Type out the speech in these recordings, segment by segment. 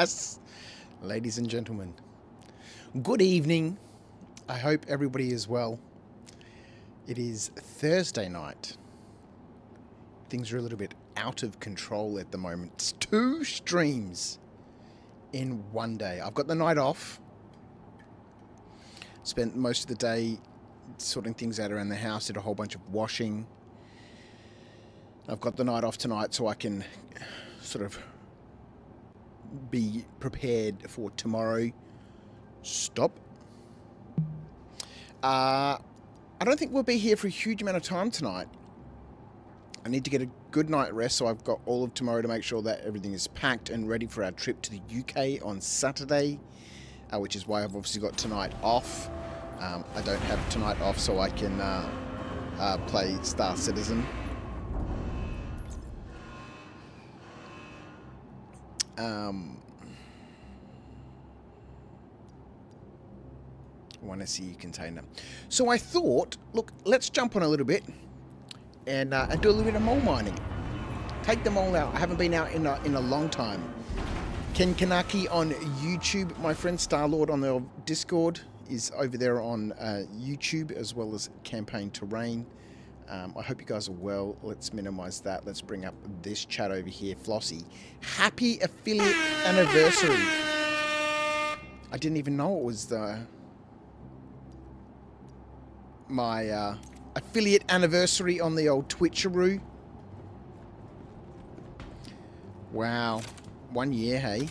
Yes, ladies and gentlemen, good evening. I hope everybody is well. It is Thursday night. Things are a little bit out of control at the moment. It's 2 streams in one day. I've got the night off. Spent most of the day sorting things out around the house, did a whole bunch of washing. I've got the night off tonight so I can sort of be prepared for tomorrow. Stop. I don't think we'll be here for a huge amount of time tonight. I need to get a good night rest, so I've got all of tomorrow to make sure that everything is packed and ready for our trip to the UK on Saturday, which is why I've obviously got tonight off. I don't have tonight off, so I can play Star Citizen. I want to see your container. So I thought, look, let's jump on a little bit and do a little bit of mole mining. Take the mole out. I haven't been out in a long time. Ken Kanaki on YouTube. My friend Starlord on the Discord is over there on YouTube, as well as Campaign Terrain. I hope you guys are well. Let's minimize that. Let's bring up this chat over here. Flossie, happy affiliate anniversary. I didn't even know it was my affiliate anniversary on the old Twitcheroo. Wow. 1 year, hey?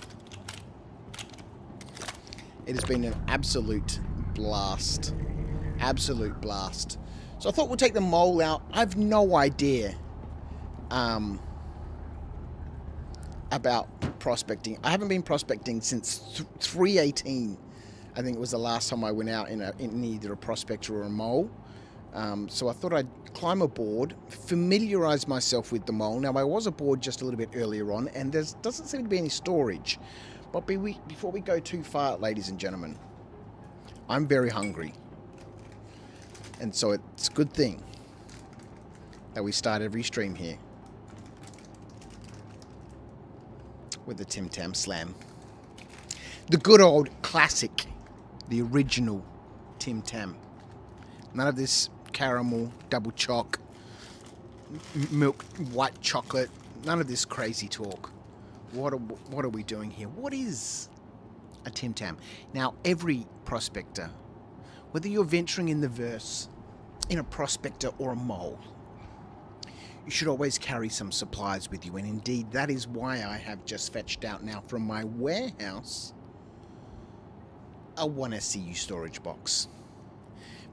It has been an absolute blast. Absolute blast. So I thought we'll take the mole out. I have no idea about prospecting. I haven't been prospecting since 318. I think it was the last time I went out in either a prospector or a mole. So I thought I'd climb aboard, familiarise myself with the mole. Now, I was aboard just a little bit earlier on, and there doesn't seem to be any storage. But before we go too far, ladies and gentlemen, I'm very hungry. And so it's a good thing that we start every stream here with the Tim Tam Slam. The good old classic, the original Tim Tam. None of this caramel, double choc, milk, white chocolate. None of this crazy talk. What are we doing here? What is a Tim Tam? Now, every prospector, whether you're venturing in the verse, in a prospector or a mole, you should always carry some supplies with you. And indeed, that is why I have just fetched out now from my warehouse a 1SCU storage box.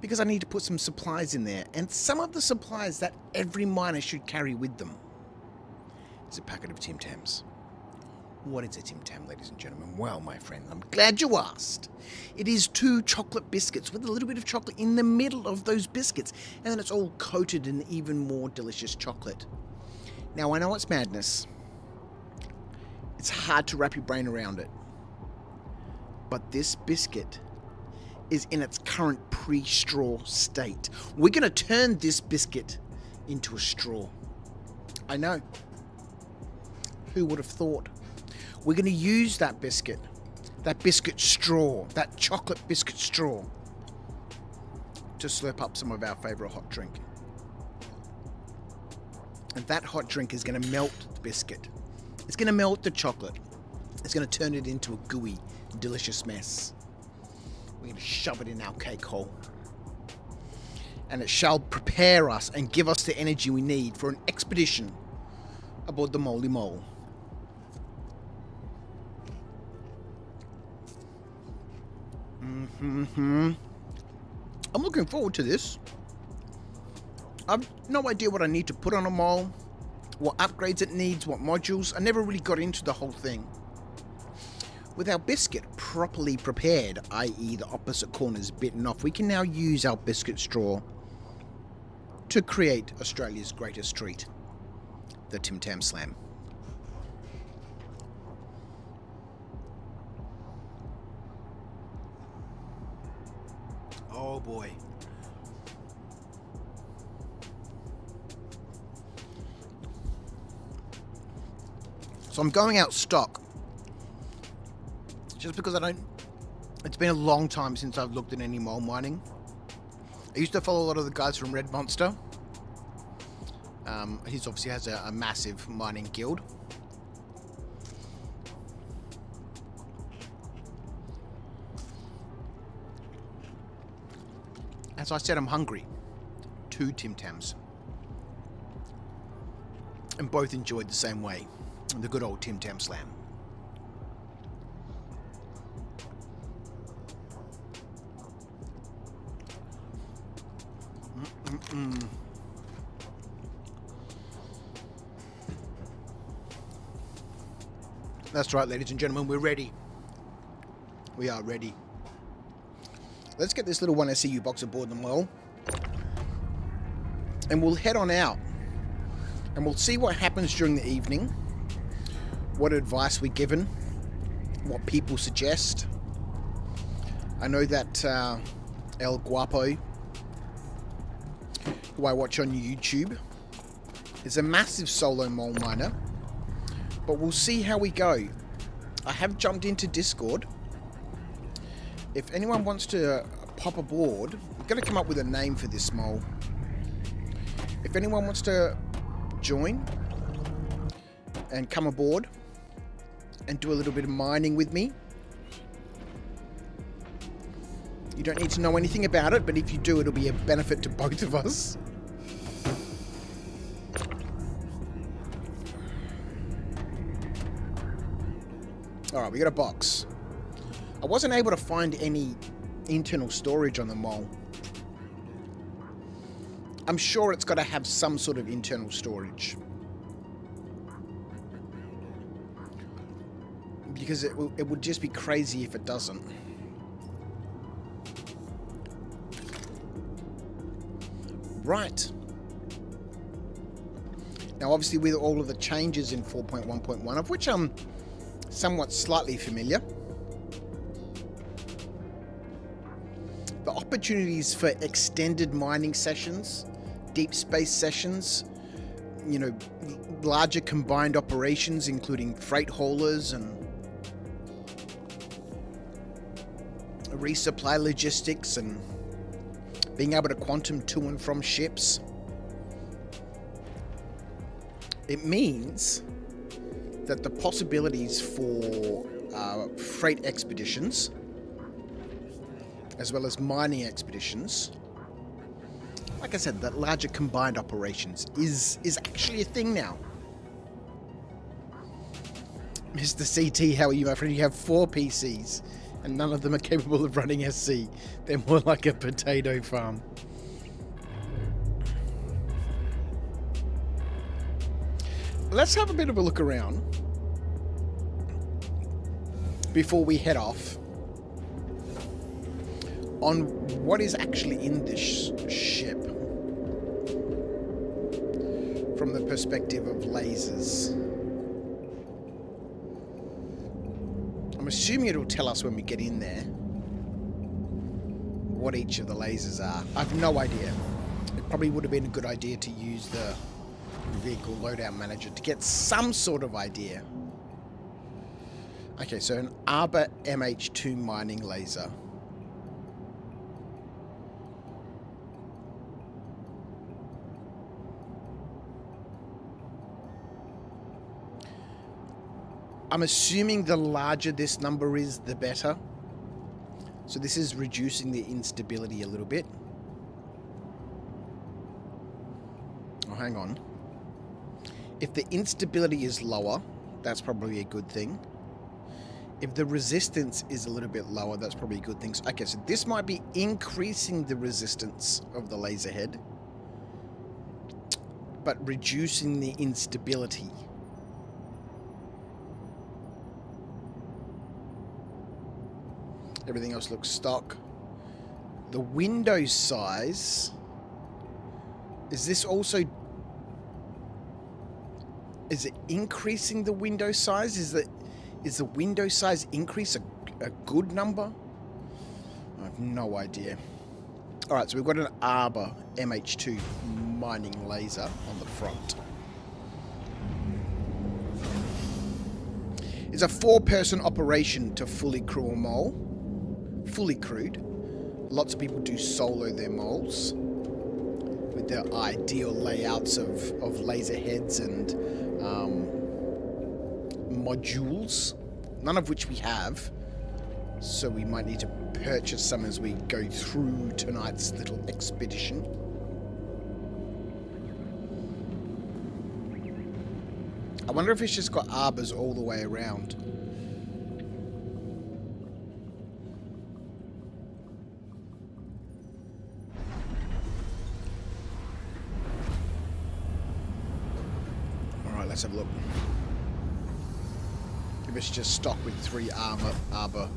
Because I need to put some supplies in there. And some of the supplies that every miner should carry with them is a packet of Tim Tams. What is a Tim Tam, ladies and gentlemen? Well, my friend, I'm glad you asked. It is 2 chocolate biscuits with a little bit of chocolate in the middle of those biscuits. And then it's all coated in even more delicious chocolate. Now, I know it's madness. It's hard to wrap your brain around it. But this biscuit is in its current pre-straw state. We're going to turn this biscuit into a straw. I know. Who would have thought? We're going to use that biscuit straw, that chocolate biscuit straw, to slurp up some of our favourite hot drink. And that hot drink is going to melt the biscuit. It's going to melt the chocolate. It's going to turn it into a gooey, delicious mess. We're going to shove it in our cake hole. And it shall prepare us and give us the energy we need for an expedition aboard the Moly Mole. I'm looking forward to this. I've no idea what I need to put on a mole, what upgrades it needs, what modules. I never really got into the whole thing. With our biscuit properly prepared, i.e. the opposite corners bitten off, we can now use our biscuit straw to create Australia's greatest treat, the Tim Tam Slam. Oh boy. So I'm going out stock Just because it's been a long time since I've looked at any mole mining. I used to follow a lot of the guys from Red Monster. He obviously has a massive mining guild. As I said, I'm hungry. 2 Tim Tams. And both enjoyed the same way. The good old Tim Tam Slam. That's right, ladies and gentlemen, we're ready. We are ready. Let's get this little 1SCU box aboard the mole. And we'll head on out. And we'll see what happens during the evening. What advice we're given. What people suggest. I know that El Guapo, who I watch on YouTube, is a massive solo mole miner. But we'll see how we go. I have jumped into Discord. If anyone wants to pop aboard, we've got to come up with a name for this mole. If anyone wants to join and come aboard and do a little bit of mining with me, you don't need to know anything about it, but if you do, it'll be a benefit to both of us. Alright, we got a box. I wasn't able to find any internal storage on the mole. I'm sure it's got to have some sort of internal storage. Because it would just be crazy if it doesn't. Right. Now obviously with all of the changes in 4.1.1, of which I'm somewhat slightly familiar, the opportunities for extended mining sessions, deep space sessions, you know, larger combined operations including freight haulers and resupply logistics and being able to quantum to and from ships. It means that the possibilities for freight expeditions as well as mining expeditions, like I said, that larger combined operations is actually a thing now. Mr. CT, how are you, my friend? You have 4 PCs and none of them are capable of running SC. They're more like a potato farm. Let's have a bit of a look around before we head off on what is actually in this ship from the perspective of lasers. I'm assuming it'll tell us when we get in there what each of the lasers are. I've no idea. It probably would have been a good idea to use the vehicle loadout manager to get some sort of idea. Okay, so an Arbor MH2 mining laser. I'm assuming the larger this number is, the better. So this is reducing the instability a little bit. Oh, hang on. If the instability is lower, that's probably a good thing. If the resistance is a little bit lower, that's probably a good thing. So, okay, so this might be increasing the resistance of the laser head, but reducing the instability. Everything else looks stock. The window size, is this also, is it increasing the window size? Is the window size increase a good number? I have no idea. Alright, so we've got an Arbor MH2 mining laser on the front. It's a 4-person operation to fully crew a mole. Fully crewed. Lots of people do solo their moles with their ideal layouts of laser heads and modules, none of which we have, so we might need to purchase some as we go through tonight's little expedition. I wonder if it's just got arbors all the way around. Alright, let's have a look. If it's just stock with 3 arbor.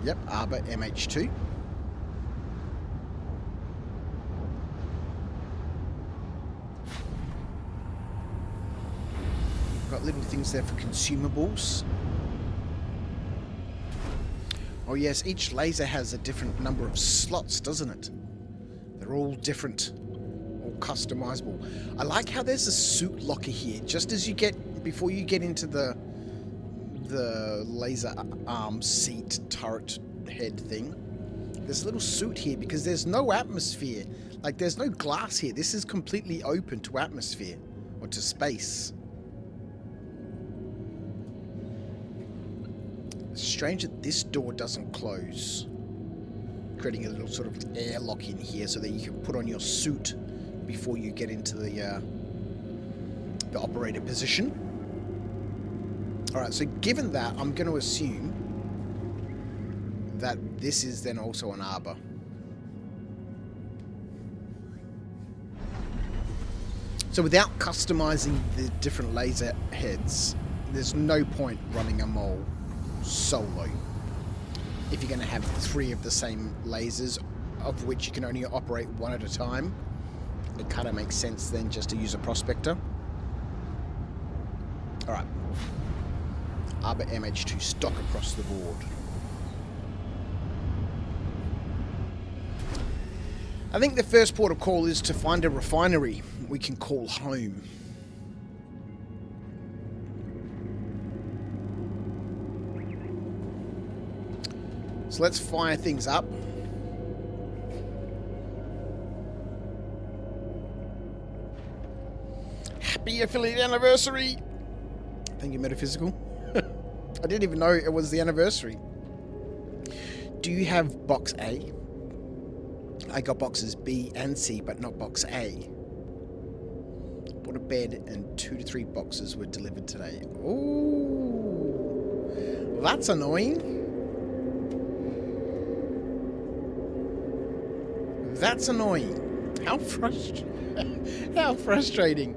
Yep, arbor MH2. Got little things there for consumables. Oh yes, each laser has a different number of slots, doesn't it? They're all different, all customizable. I like how there's a suit locker here, just as you get, before you get into the laser arm seat turret head thing. There's a little suit here because there's no atmosphere. Like, there's no glass here. This is completely open to atmosphere or to space. It's strange that this door doesn't close, creating a little sort of airlock in here so that you can put on your suit before you get into the operator position. Alright, so given that, I'm going to assume that this is then also an arbor. So without customizing the different laser heads, there's no point running a mole solo. If you're going to have 3 of the same lasers, of which you can only operate 1 at a time, it kind of makes sense then just to use a prospector. Alright. Arbor MH2 stock across the board. I think the first port of call is to find a refinery we can call home. So let's fire things up. Happy affiliate anniversary! Thank you, Metaphysical. I didn't even know it was the anniversary. Do you have box A? I got boxes B and C, but not box A. Bought a bed and 2 to 3 boxes were delivered today. Ooh, that's annoying. That's annoying. How frustrating.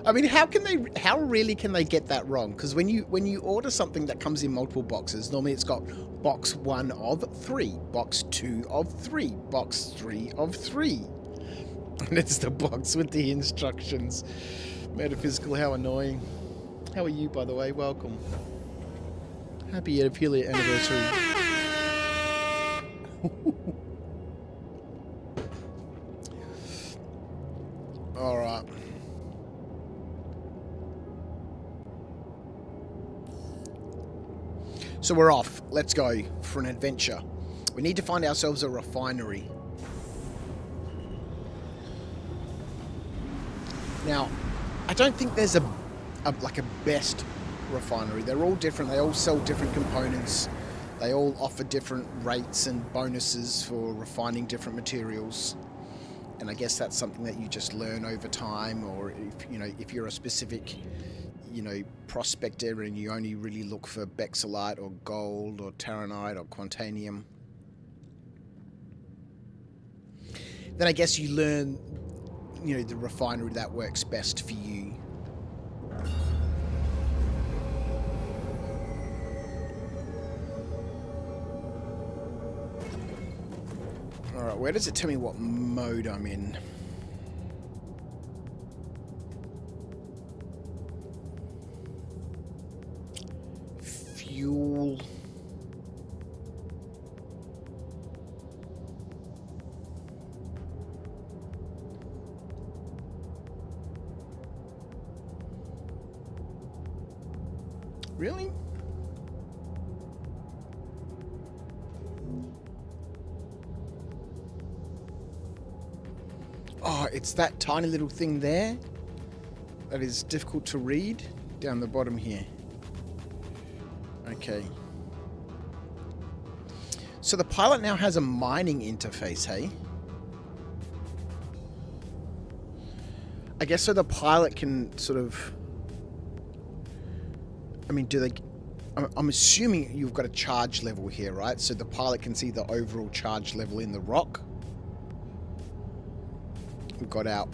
I mean, how really can they get that wrong? Because when you order something that comes in multiple boxes, normally it's got box 1 of 3, box 2 of 3, box 3 of 3. And it's the box with the instructions. Metaphysical, how annoying. How are you, by the way? Welcome. Happy affiliate anniversary. Alright. So we're off. Let's go for an adventure. We need to find ourselves a refinery. Now, I don't think there's a best refinery. They're all different. They all sell different components. They all offer different rates and bonuses for refining different materials. And I guess that's something that you just learn over time, or if you're a specific prospector and you only really look for bexolite or gold or taranite or quantanium, then I guess you learn the refinery that works best for you. Alright, where does it tell me what mode I'm in? Fuel. Really? Oh, it's that tiny little thing there that is difficult to read down the bottom here. Okay. So the pilot now has a mining interface, hey? I guess so the pilot can sort of... I mean, do they... I'm assuming you've got a charge level here, right? So the pilot can see the overall charge level in the rock. We've got our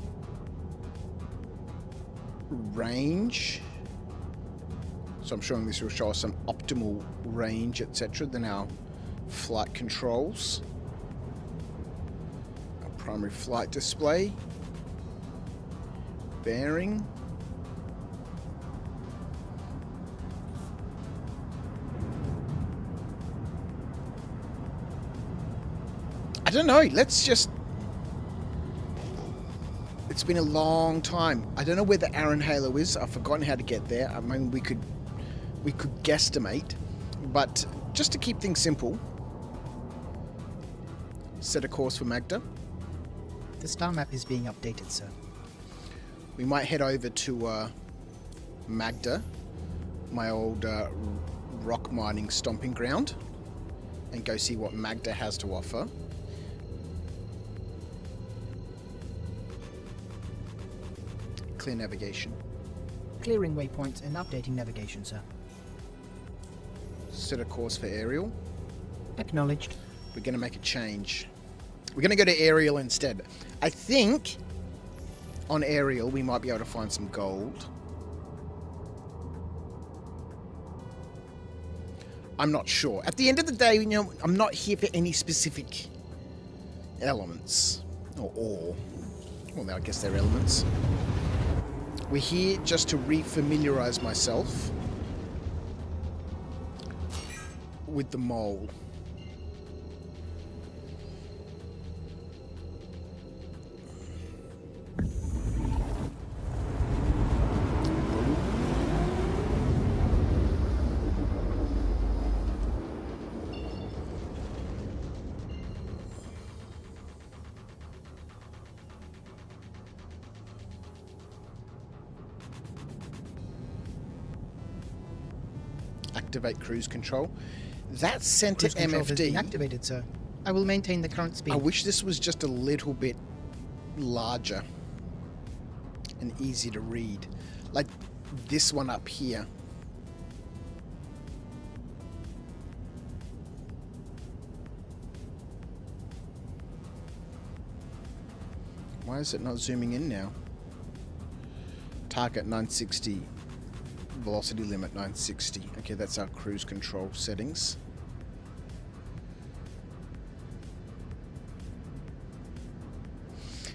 range. So I'm showing this will show us some optimal range, etc. Then our flight controls. Our primary flight display. Bearing. I don't know, let's just... It's been a long time. I don't know where the Aaron Halo is. I've forgotten how to get there. I mean, we could guesstimate, but just to keep things simple, set a course for Magda. The star map is being updated, sir. We might head over to Magda, my old rock mining stomping ground, and go see what Magda has to offer. Clear navigation. Clearing waypoints and updating navigation, sir. Set a course for aerial. Acknowledged. We're going to make a change. We're going to go to aerial instead. I think on aerial we might be able to find some gold. I'm not sure. At the end of the day, you know, I'm not here for any specific elements or ore. Well, I guess they're elements. We're here just to re-familiarize myself with the mole. Activate cruise control. That's center Cruise control has been MFD. activated, sir. I will maintain the current speed. I wish this was just a little bit larger and easy to read. Like this one up here. Why is it not zooming in now? Target 960. Velocity limit 960. Okay, that's our cruise control settings.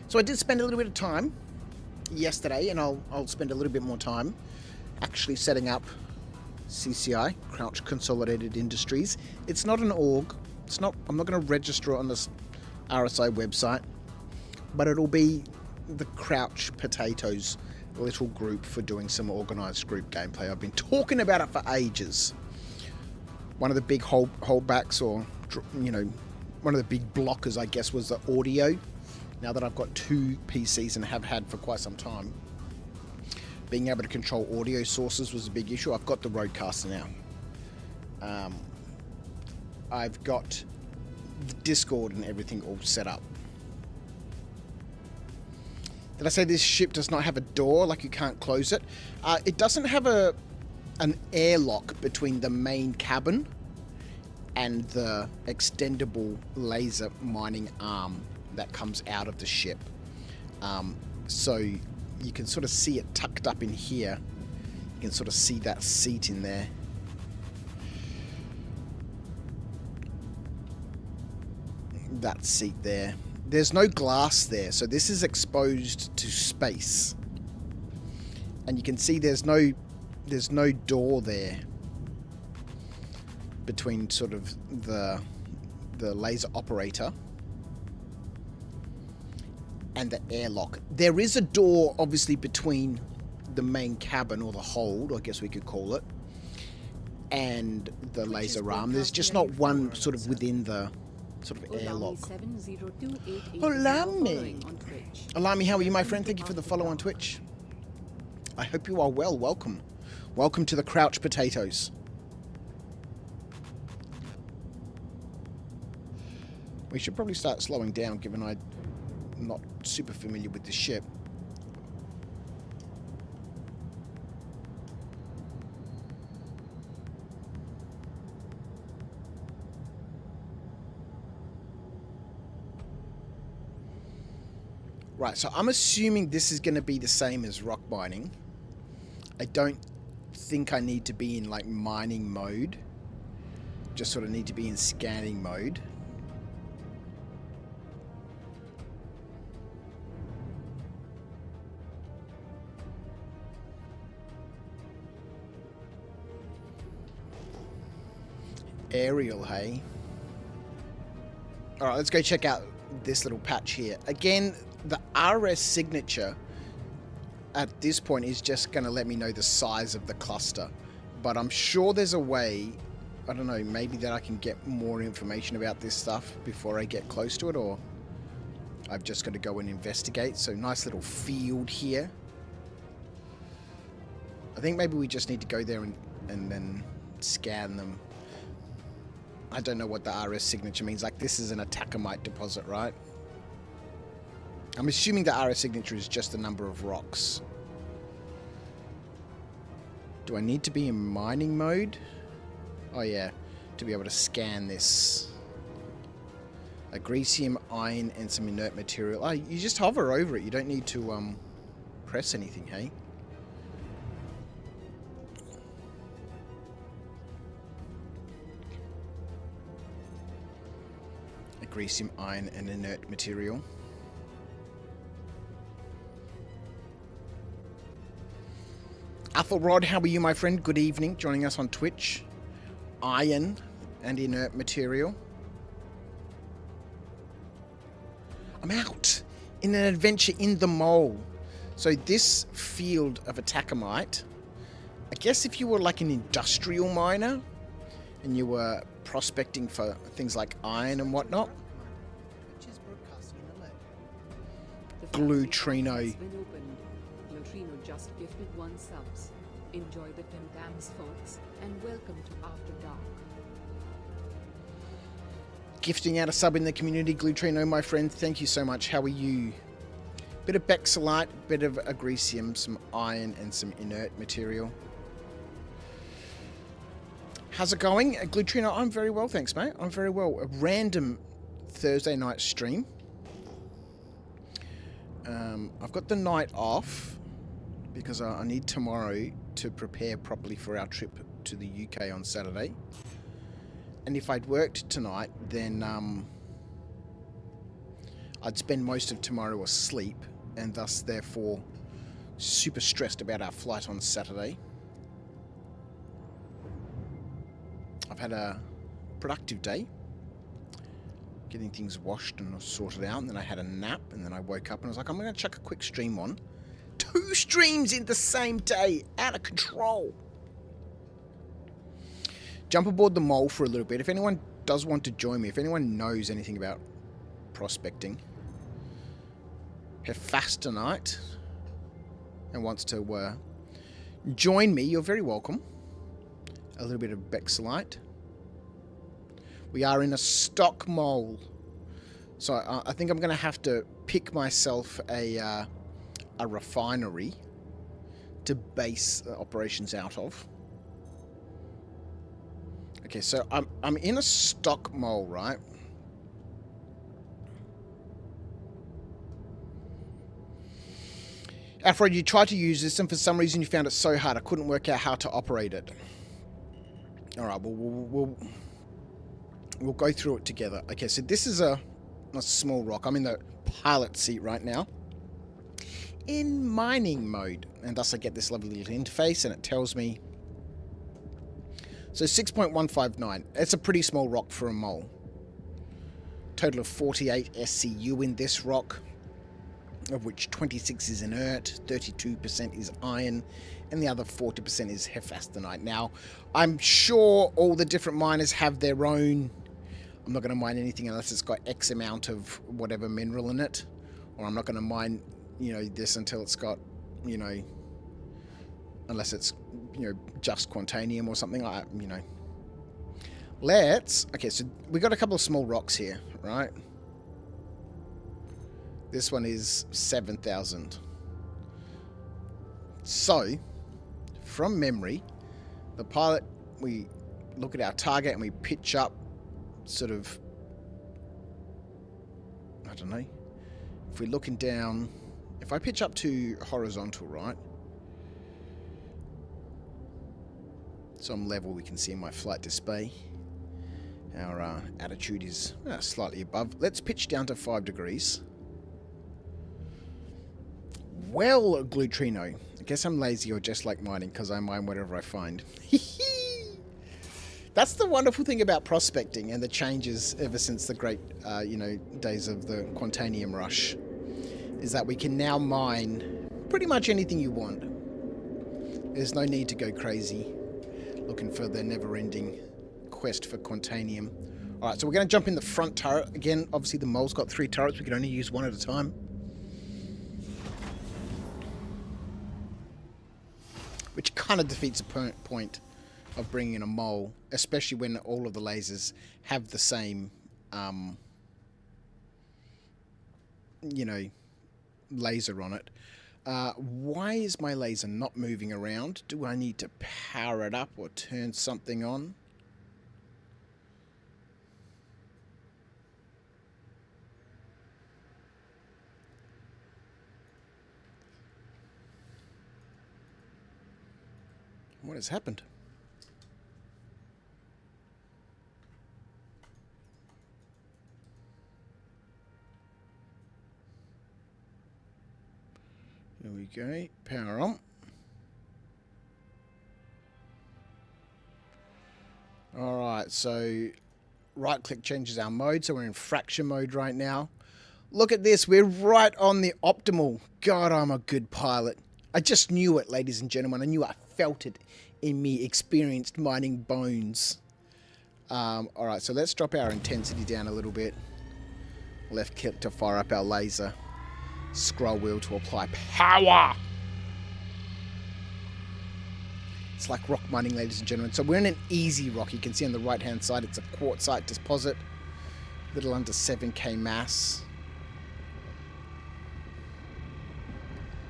So I did spend a little bit of time yesterday, and I'll spend a little bit more time actually setting up CCI, Crouch Consolidated Industries. It's not an org. It's not. I'm not going to register it on this RSI website, but it'll be the Crouch Potatoes little group for doing some organized group gameplay. I've been talking about it for ages. One of the big holdbacks, or you know, one of the big blockers, I guess, was the audio. Now that I've got two PCs and have had for quite some time, being able to control audio sources was a big issue. I've got the Rodecaster now. I've got the Discord and everything all set up. Did I say this ship does not have a door, like you can't close it? It doesn't have an airlock between the main cabin and the extendable laser mining arm that comes out of the ship. So you can sort of see it tucked up in here. You can sort of see that seat in there. That seat there. There's no glass there, so this is exposed to space. And you can see there's no door there between sort of the laser operator and the airlock. There is a door obviously between the main cabin, or the hold, I guess we could call it, and the laser arm. There's just not one sort of within the sort of airlock. Olami! Olami, how are you, my friend? Thank you for the follow on Twitch. I hope you are well. Welcome. Welcome to the Crouch Potatoes. We should probably start slowing down, given I'm not super familiar with the ship. Right, so I'm assuming this is going to be the same as rock mining. I don't think I need to be in, like, mining mode. Just sort of need to be in scanning mode. Aerial, hey? Alright, let's go check out this little patch here. Again, the RS signature at this point is just going to let me know the size of the cluster. But I'm sure there's a way, I don't know, maybe that I can get more information about this stuff before I get close to it, or I've just got to go and investigate. So nice little field here. I think maybe we just need to go there and then scan them. I don't know what the RS signature means. Like, this is an Atacamite deposit, right? I'm assuming the RS signature is just the number of rocks. Do I need to be in mining mode? Oh, yeah. To be able to scan this. Agresium, iron, and some inert material. Oh, you just hover over it. You don't need to press anything, hey? Agresium, iron, and inert material. Athelrod, how are you, my friend? Good evening. Joining us on Twitch. Iron and inert material. I'm out in an adventure in the mole. So this field of Atacamite, I guess if you were like an industrial miner and you were prospecting for things like iron and whatnot. Glutrino. Glutrino just gifted 1 subs. Enjoy the Tim Tams, folks, and welcome to After Dark. Gifting out a sub in the community, Glutrino, my friend. Thank you so much. How are you? Bit of Bexolite, bit of Agresium, some iron, and some inert material. How's it going? Glutrino, I'm very well, thanks, mate. I'm very well. A random Thursday night stream. I've got the night off because I need tomorrow to prepare properly for our trip to the UK on Saturday. And if I'd worked tonight, then I'd spend most of tomorrow asleep, and thus, therefore, super stressed about our flight on Saturday. I've had a productive day, getting things washed and sorted out, and then I had a nap, and then I woke up and I was like, I'm going to chuck a quick stream on. 2 streams in the same day, out of control. Jump aboard the mole for a little bit. If anyone does want to join me, if anyone knows anything about prospecting, Hefast tonight, and wants to join me, you're very welcome. A little bit of Bexolite. We are in a stock mole. So I think I'm going to have to pick myself a refinery to base operations out of. Okay, so I'm in a stock mole, right? Afro, you tried to use this, and for some reason you found it so hard I couldn't work out how to operate it. All right, we'll go through it together. Okay, so this is a small rock. I'm in the pilot seat right now, in mining mode, and thus I get this lovely little interface, and it tells me. So 6.159. It's a pretty small rock for a mole. Total of 48 SCU in this rock. of which 26 is inert, 32% is iron, and the other 40% is hephaestonite. Now, I'm sure all the different miners have their own. I'm not going to mine anything unless it's got X amount of whatever mineral in it, or I'm not going to mine, this until it's got, unless it's, just quantanium or something like that, Okay, so we got a couple of small rocks here, right? This one is 7,000. So, from memory, the pilot, we look at our target and we pitch up sort of, I don't know, if we're looking down, if I pitch up to horizontal, right? So I'm level, we can see in my flight display. Our attitude is slightly above. Let's pitch down to 5 degrees. Well, Glutrino, I guess I'm lazy or just like mining because I mine whatever I find. That's the wonderful thing about prospecting and the changes ever since the great, days of the Quantanium rush, is that we can now mine pretty much anything you want. There's no need to go crazy looking for the never-ending quest for Quantanium. Alright, so we're going to jump in the front turret. Again, obviously the mole's got 3 turrets. We can only use one at a time. Which kind of defeats the point of bringing in a mole, especially when all of the lasers have the same, laser on it. Why is my laser not moving around? Do I need to power it up or turn something on? What has happened? There we go. Power on. Alright, so right click changes our mode, so we're in fraction mode right now. Look at this, we're right on the optimal. God, I'm a good pilot. I just knew it, ladies and gentlemen. I knew I felt it in me, experienced mining bones. Alright, so let's drop our intensity down a little bit. Left click to fire up our laser. Scroll wheel to apply power. It's like rock mining, ladies and gentlemen. So we're in an easy rock. You can see on the right hand side it's a quartzite deposit. A little under 7k mass.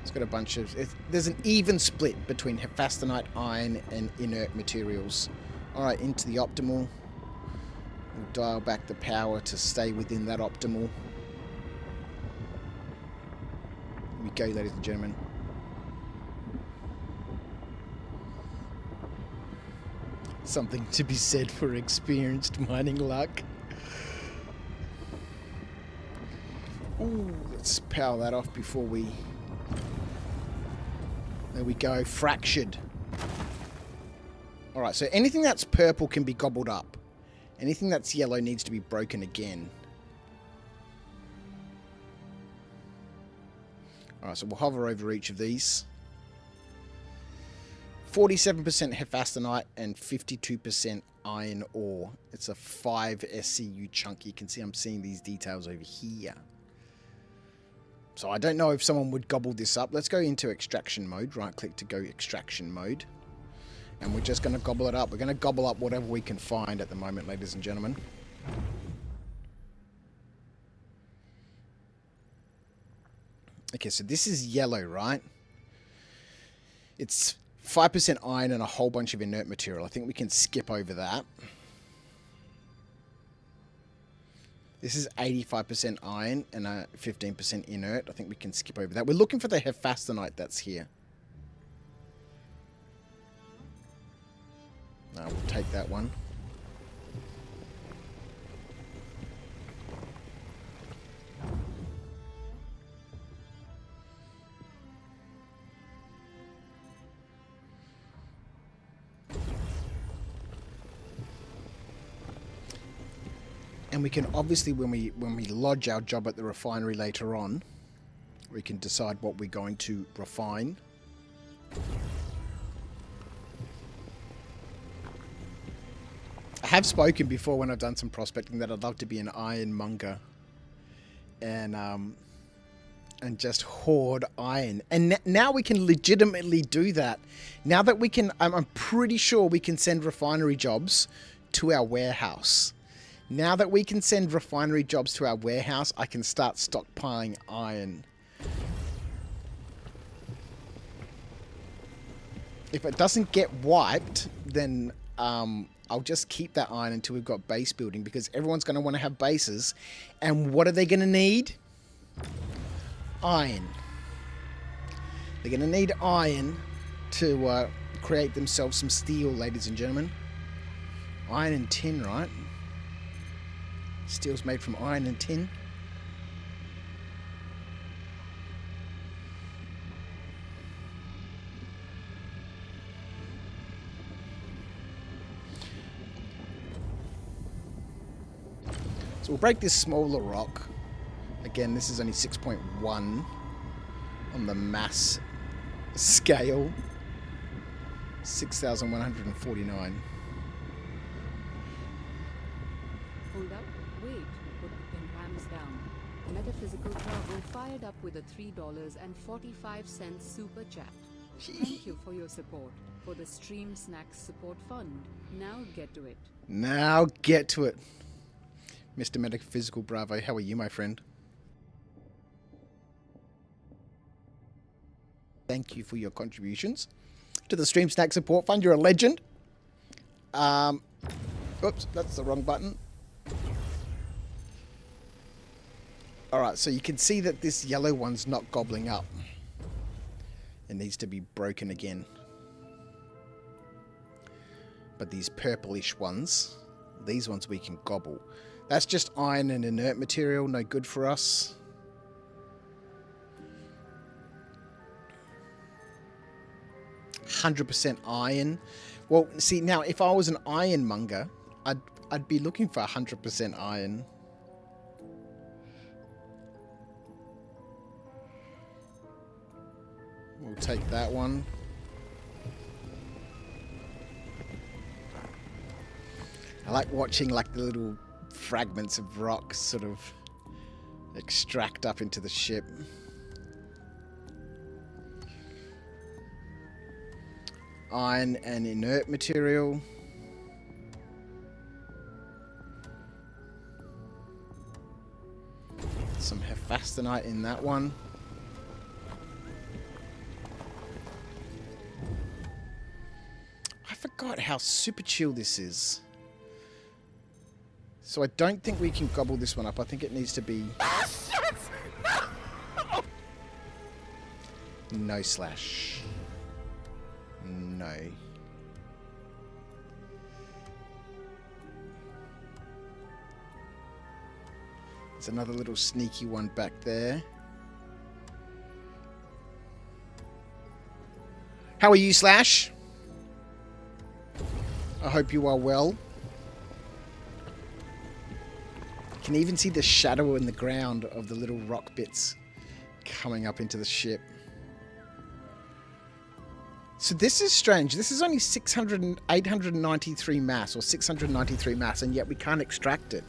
It's got a bunch of... there's an even split between hephaestonite, iron and inert materials. Alright, into the optimal. We'll dial back the power to stay within that optimal. We go, ladies and gentlemen. Something to be said for experienced mining luck. Ooh, let's power that off before we... There we go, fractured. Alright, so anything that's purple can be gobbled up. Anything that's yellow needs to be broken again. Alright, so we'll hover over each of these. 47% hephaestonite and 52% iron ore. It's a 5 SCU chunk. You can see I'm seeing these details over here. So I don't know if someone would gobble this up. Let's go into extraction mode. Right click to go extraction mode. And we're just going to gobble it up. We're going to gobble up whatever we can find at the moment, ladies and gentlemen. Okay, so this is yellow, right? It's 5% iron and a whole bunch of inert material. I think we can skip over that. This is 85% iron and 15% inert. I think we can skip over that. We're looking for the hephaestonite that's here. No, we'll take that one. And we can obviously, when we lodge our job at the refinery later on, We can decide what we're going to refine. I have spoken before when I've done some prospecting that I'd love to be an ironmonger and just hoard iron. And now we can legitimately do that. Now that we can, I'm pretty sure we can send refinery jobs to our warehouse. Now that we can send refinery jobs to our warehouse, I can start stockpiling iron. If it doesn't get wiped, then I'll just keep that iron until we've got base building, because everyone's going to want to have bases. And what are they going to need? Iron. They're going to need iron to create themselves some steel, ladies and gentlemen. Iron and tin, right? Steel's made from iron and tin. So we'll break this smaller rock. Again, this is only 6.1 on the mass scale. 6,149. Hold up, wait, put the pin hams down. Metaphysical Bravo fired up with a $3.45 super chat. Thank you for your support. For the Stream Snacks Support Fund. Now get to it. Now get to it. Mr. Metaphysical Bravo, how are you, my friend? Thank you for your contributions to the Stream Snack Support Fund. You're a legend. Oops, that's the wrong button. Alright, so you can see that this yellow one's not gobbling up. It needs to be broken again. But these purplish ones, these ones we can gobble. That's just iron and inert material, no good for us. %100% iron. Well, see, now if I was an ironmonger, I'd be looking for 100% iron. We'll take that one. I like watching like the little fragments of rock sort of extract up into the ship. Iron and inert material. Some hephaestonite in that one. I forgot how super chill this is. So I don't think we can gobble this one up. I think it needs to be... No slash. No. There's another little sneaky one back there. How are you, Slash? I hope you are well. You can even see the shadow in the ground of the little rock bits coming up into the ship. So this is strange. This is only 893 mass, or 693 mass, and yet we can't extract it.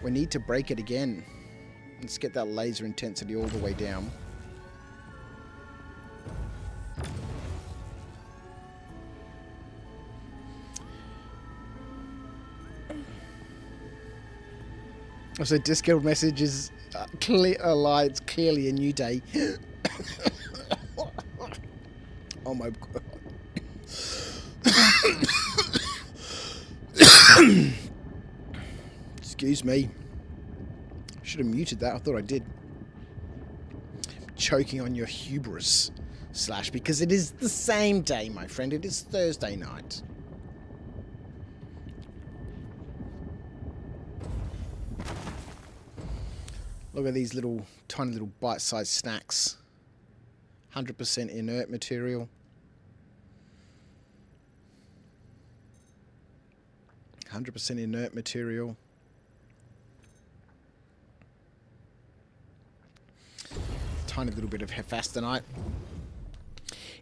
We need to break it again. Let's get that laser intensity all the way down. So Discord messages it's clearly a new day. Oh my god. Excuse me. Should have muted that. I thought I did. Choking on your hubris, Slash, because it is the same day, my friend. It is Thursday night. Look at these little, tiny little bite-sized snacks. 100% inert material. 100% inert material. Tiny little bit of hephaestonite.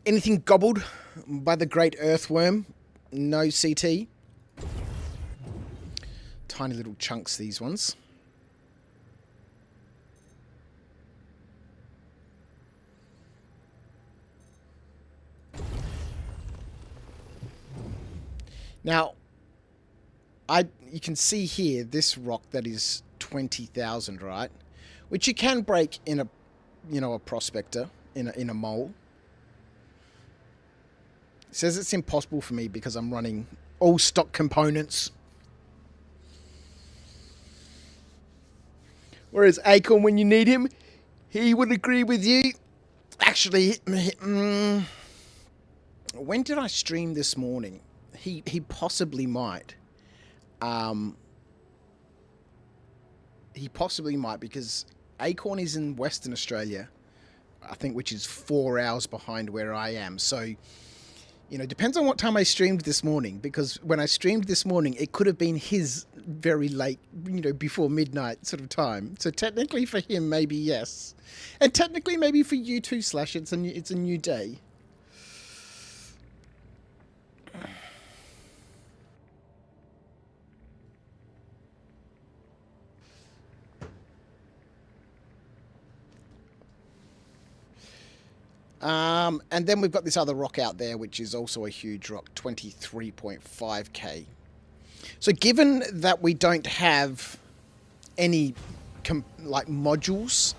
Anything gobbled by the great earthworm? No CT. Tiny little chunks, these ones. Now, you can see here this rock that is 20,000, right? Which you can break in a prospector, in a mole. It says it's impossible for me because I'm running all stock components. Whereas Acorn, when you need him, he would agree with you. Actually, when did I stream this morning? He possibly might. He possibly might, because Acorn is in Western Australia, I think, which is 4 hours behind where I am. So, you know, depends on what time I streamed this morning, because when I streamed this morning, it could have been his very late, you know, before midnight sort of time. So technically for him, maybe yes. And technically maybe for you too, Slash, it's a new day. And then we've got this other rock out there, which is also a huge rock, 23.5k. So given that we don't have any like modules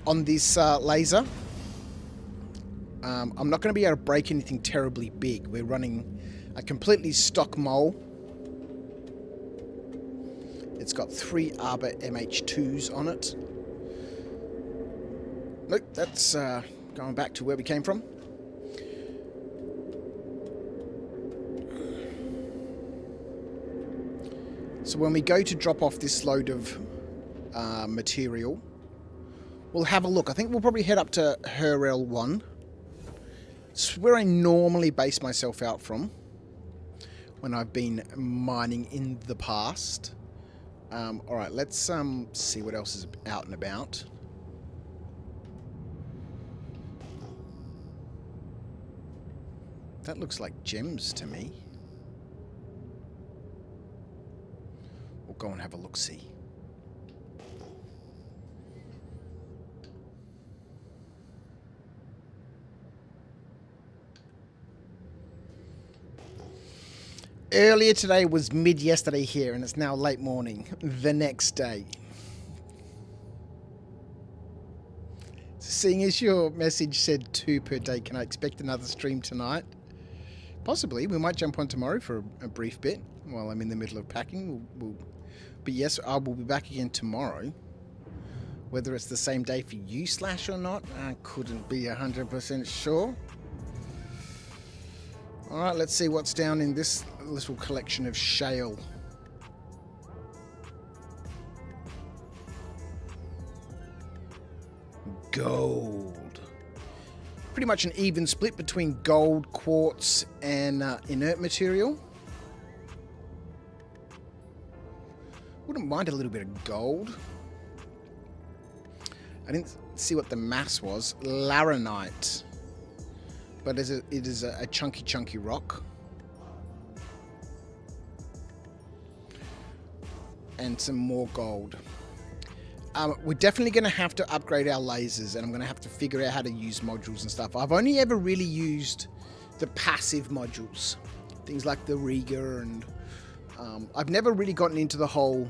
on this laser, I'm not going to be able to break anything terribly big. We're running a completely stock mole. It's got 3 Arbor MH2s on it. Nope, that's going back to where we came from. So when we go to drop off this load of material, we'll have a look. I think we'll probably head up to referral 1. It's where I normally base myself out from when I've been mining in the past. Alright, let's see what else is out and about. That looks like gems to me. We'll go and have a look-see. Earlier today was mid-yesterday here, and it's now late morning the next day. Seeing as your message said 2 per day, can I expect another stream tonight? Possibly. We might jump on tomorrow for a brief bit while I'm in the middle of packing. But yes, I will be back again tomorrow. Whether it's the same day for you, Slash, or not, I couldn't be 100% sure. Alright, let's see what's down in this little collection of shale. Gold. Pretty much an even split between gold, quartz, and inert material. Wouldn't mind a little bit of gold. I didn't see what the mass was. Laranite. But it is a chunky rock. And some more gold. We're definitely going to have to upgrade our lasers, and I'm going to have to figure out how to use modules and stuff. I've only ever really used the passive modules. Things like the Riga, and I've never really gotten into the whole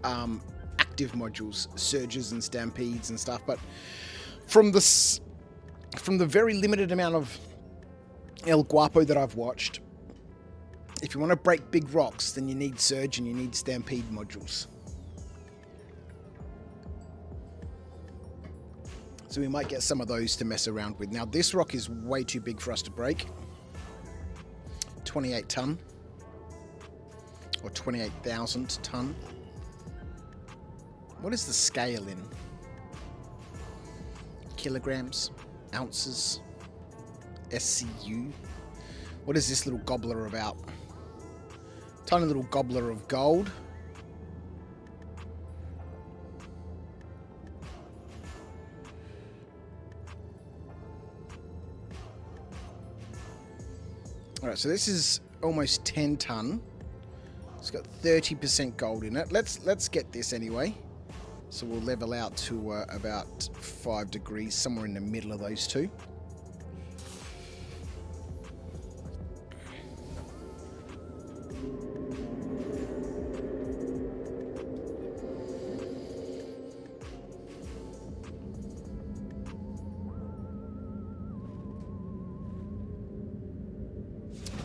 active modules, surges and stampedes and stuff. But from the very limited amount of El Guapo that I've watched, if you want to break big rocks, then you need surge and you need stampede modules. So we might get some of those to mess around with. Now this rock is way too big for us to break. 28 ton. Or 28,000 ton. What is the scale in? Kilograms? Ounces? SCU? What is this little gobbler about? Tiny little gobbler of gold. Alright, so this is almost 10 ton. It's got 30% gold in it. Let's get this anyway. So we'll level out to about 5 degrees, somewhere in the middle of those two.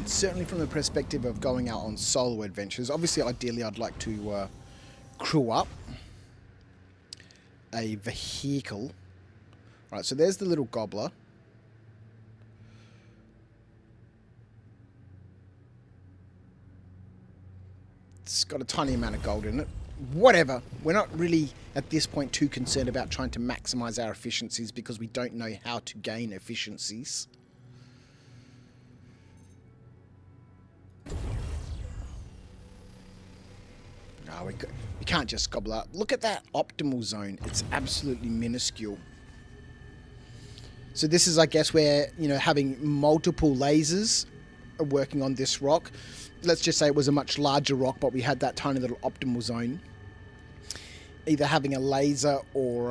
Certainly from the perspective of going out on solo adventures, obviously ideally I'd like to crew up a vehicle. Right, so there's the little gobbler. It's got a tiny amount of gold in it. Whatever, we're not really at this point too concerned about trying to maximize our efficiencies because we don't know how to gain efficiencies. No, we can't just gobble up. Look at that optimal zone. It's absolutely minuscule. So this is, I guess, where, you know, having multiple lasers are working on this rock. Let's just say it was a much larger rock, but we had that tiny little optimal zone. Either having a laser or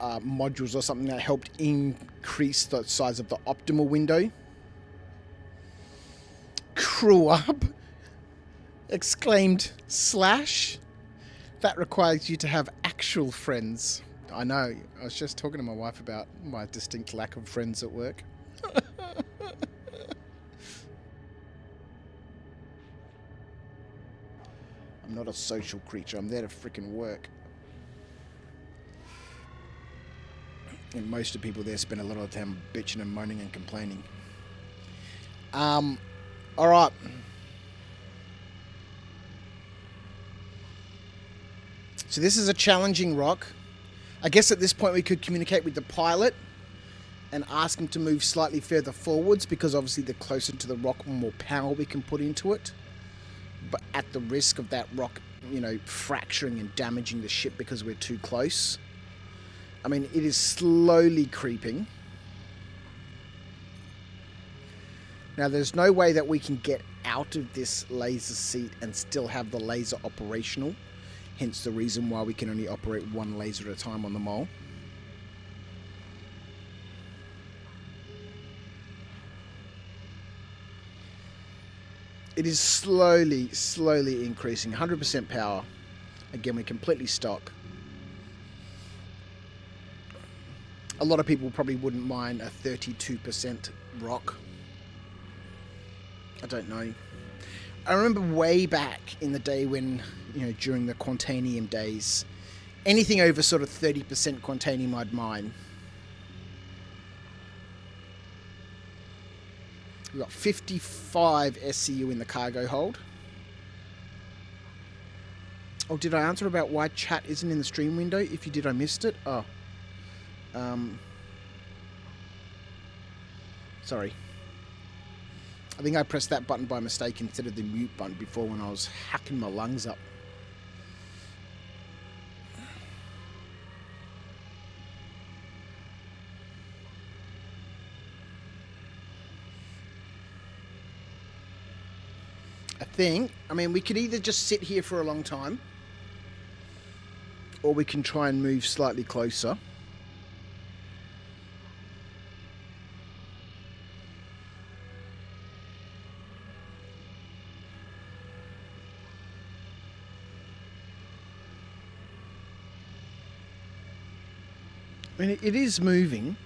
modules or something that helped increase the size of the optimal window. Crew up! Exclaimed Slash. That requires you to have actual friends. I know. I was just talking to my wife about my distinct lack of friends at work. I'm not a social creature. I'm there to freaking work. And most of the people there spend a lot of time bitching and moaning and complaining. Alright. So this is a challenging rock. I guess at this point we could communicate with the pilot and ask him to move slightly further forwards, because obviously the closer to the rock, the more power we can put into it. But at the risk of that rock, you know, fracturing and damaging the ship because we're too close. I mean, it is slowly creeping. Now, there's no way that we can get out of this laser seat and still have the laser operational. Hence the reason why we can only operate one laser at a time on the mole. It is slowly increasing. 100% power. Again, we're completely stock. A lot of people probably wouldn't mind a 32% rock. I don't know. I remember way back in the day when, you know, during the Quantanium days, anything over sort of 30% Quantanium I'd mine. We've got 55 SCU in the cargo hold. Oh, did I answer about why chat isn't in the stream window? If you did, I missed it. Oh. Sorry. I think I pressed that button by mistake instead of the mute button before when I was hacking my lungs up. I mean, we could either just sit here for a long time, or we can try and move slightly closer. I mean, it is moving.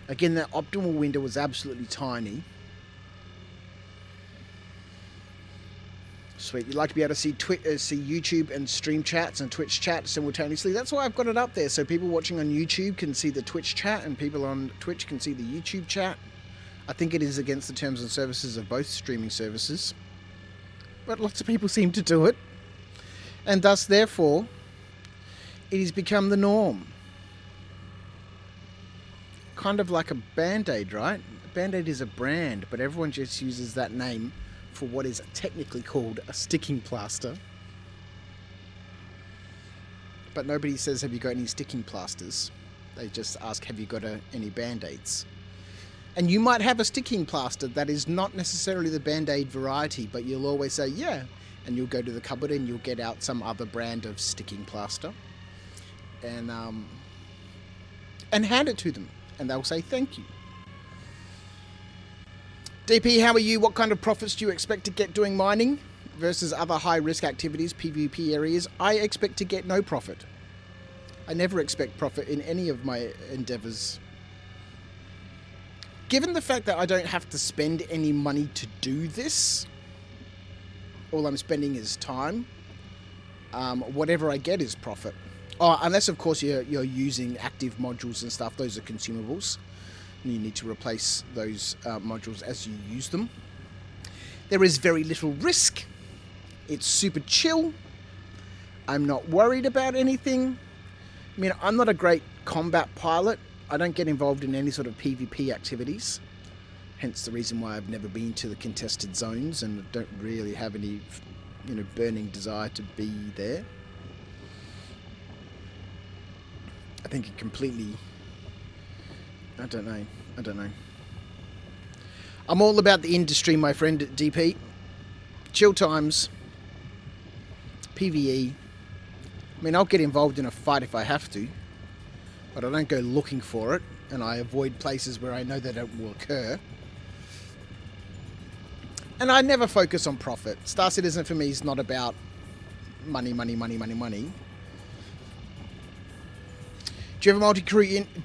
Again, that optimal window was absolutely tiny. Sweet. You'd like to be able to see see YouTube and stream chats and Twitch chat simultaneously. That's why I've got it up there, so people watching on YouTube can see the Twitch chat and people on Twitch can see the YouTube chat. I think it is against the terms and services of both streaming services, but lots of people seem to do it, and thus, therefore, it has become the norm. Kind of like a Band-Aid, right? Band-Aid is a brand, but everyone just uses that name for what is technically called a sticking plaster. But nobody says, have you got any sticking plasters? They just ask, have you got any Band-Aids? And you might have a sticking plaster that is not necessarily the Band-Aid variety, but you'll always say, yeah. And you'll go to the cupboard and you'll get out some other brand of sticking plaster. And hand it to them. And they'll say thank you. DP, how are you? What kind of profits do you expect to get doing mining versus other high-risk activities, PvP areas? I expect to get no profit. I never expect profit in any of my endeavors. Given the fact that I don't have to spend any money to do this, all I'm spending is time. Whatever I get is profit. Oh, unless, of course, you're using active modules and stuff. Those are consumables. You need to replace those modules as you use them. There is very little risk. It's super chill. I'm not worried about anything. I mean, I'm not a great combat pilot. I don't get involved in any sort of PvP activities. Hence the reason why I've never been to the contested zones and don't really have any, burning desire to be there. I think it completely... I don't know. I'm all about the industry, my friend, at DP. Chill times. PvE. I mean, I'll get involved in a fight if I have to, but I don't go looking for it, and I avoid places where I know that it will occur. And I never focus on profit. Star Citizen for me is not about money. Do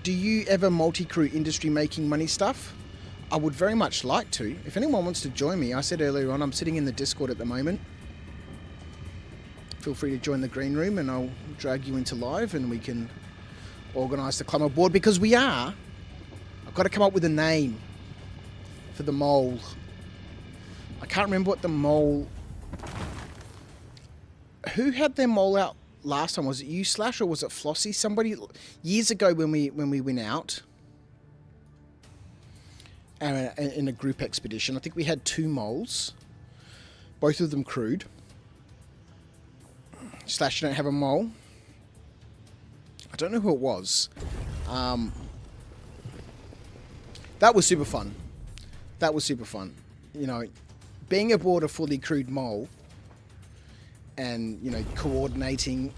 you ever multi-crew industry making money stuff? I would very much like to. If anyone wants to join me, I said earlier on, I'm sitting in the Discord at the moment. Feel free to join the green room and I'll drag you into live and we can organise the climber board, because I've got to come up with a name for the mole. I can't remember what the mole... Who had their mole out last time? Was it you, Slash, or was it Flossie? Somebody years ago when we went out in a group expedition, I think we had 2 moles, both of them crewed. Slash, you don't have a mole? I don't know who it was. That was super fun. Being aboard a fully crewed mole and, coordinating,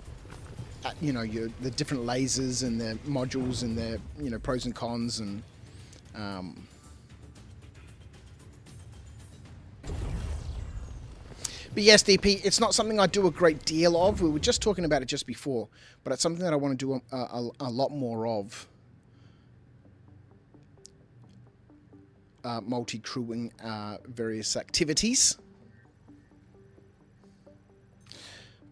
the different lasers and their modules and their, pros and cons and... But yes, DP, it's not something I do a great deal of. We were just talking about it just before, but it's something that I want to do a lot more of. Multi-crewing various activities.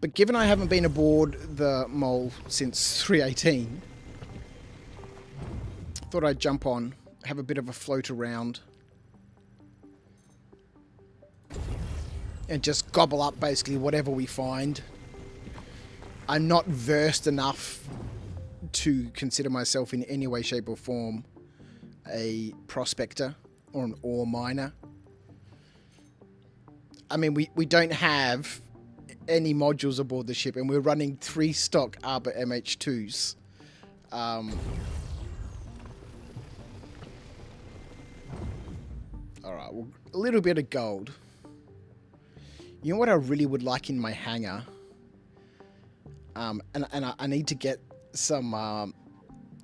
But given I haven't been aboard the mole since 318, thought I'd jump on, have a bit of a float around, and just gobble up basically whatever we find. I'm not versed enough to consider myself in any way, shape or form a prospector or an ore miner. I mean, we don't have any modules aboard the ship and we're running 3 stock Arbor MH2s. Alright, well, a little bit of gold. You know what I really would like in my hangar? And I need to get some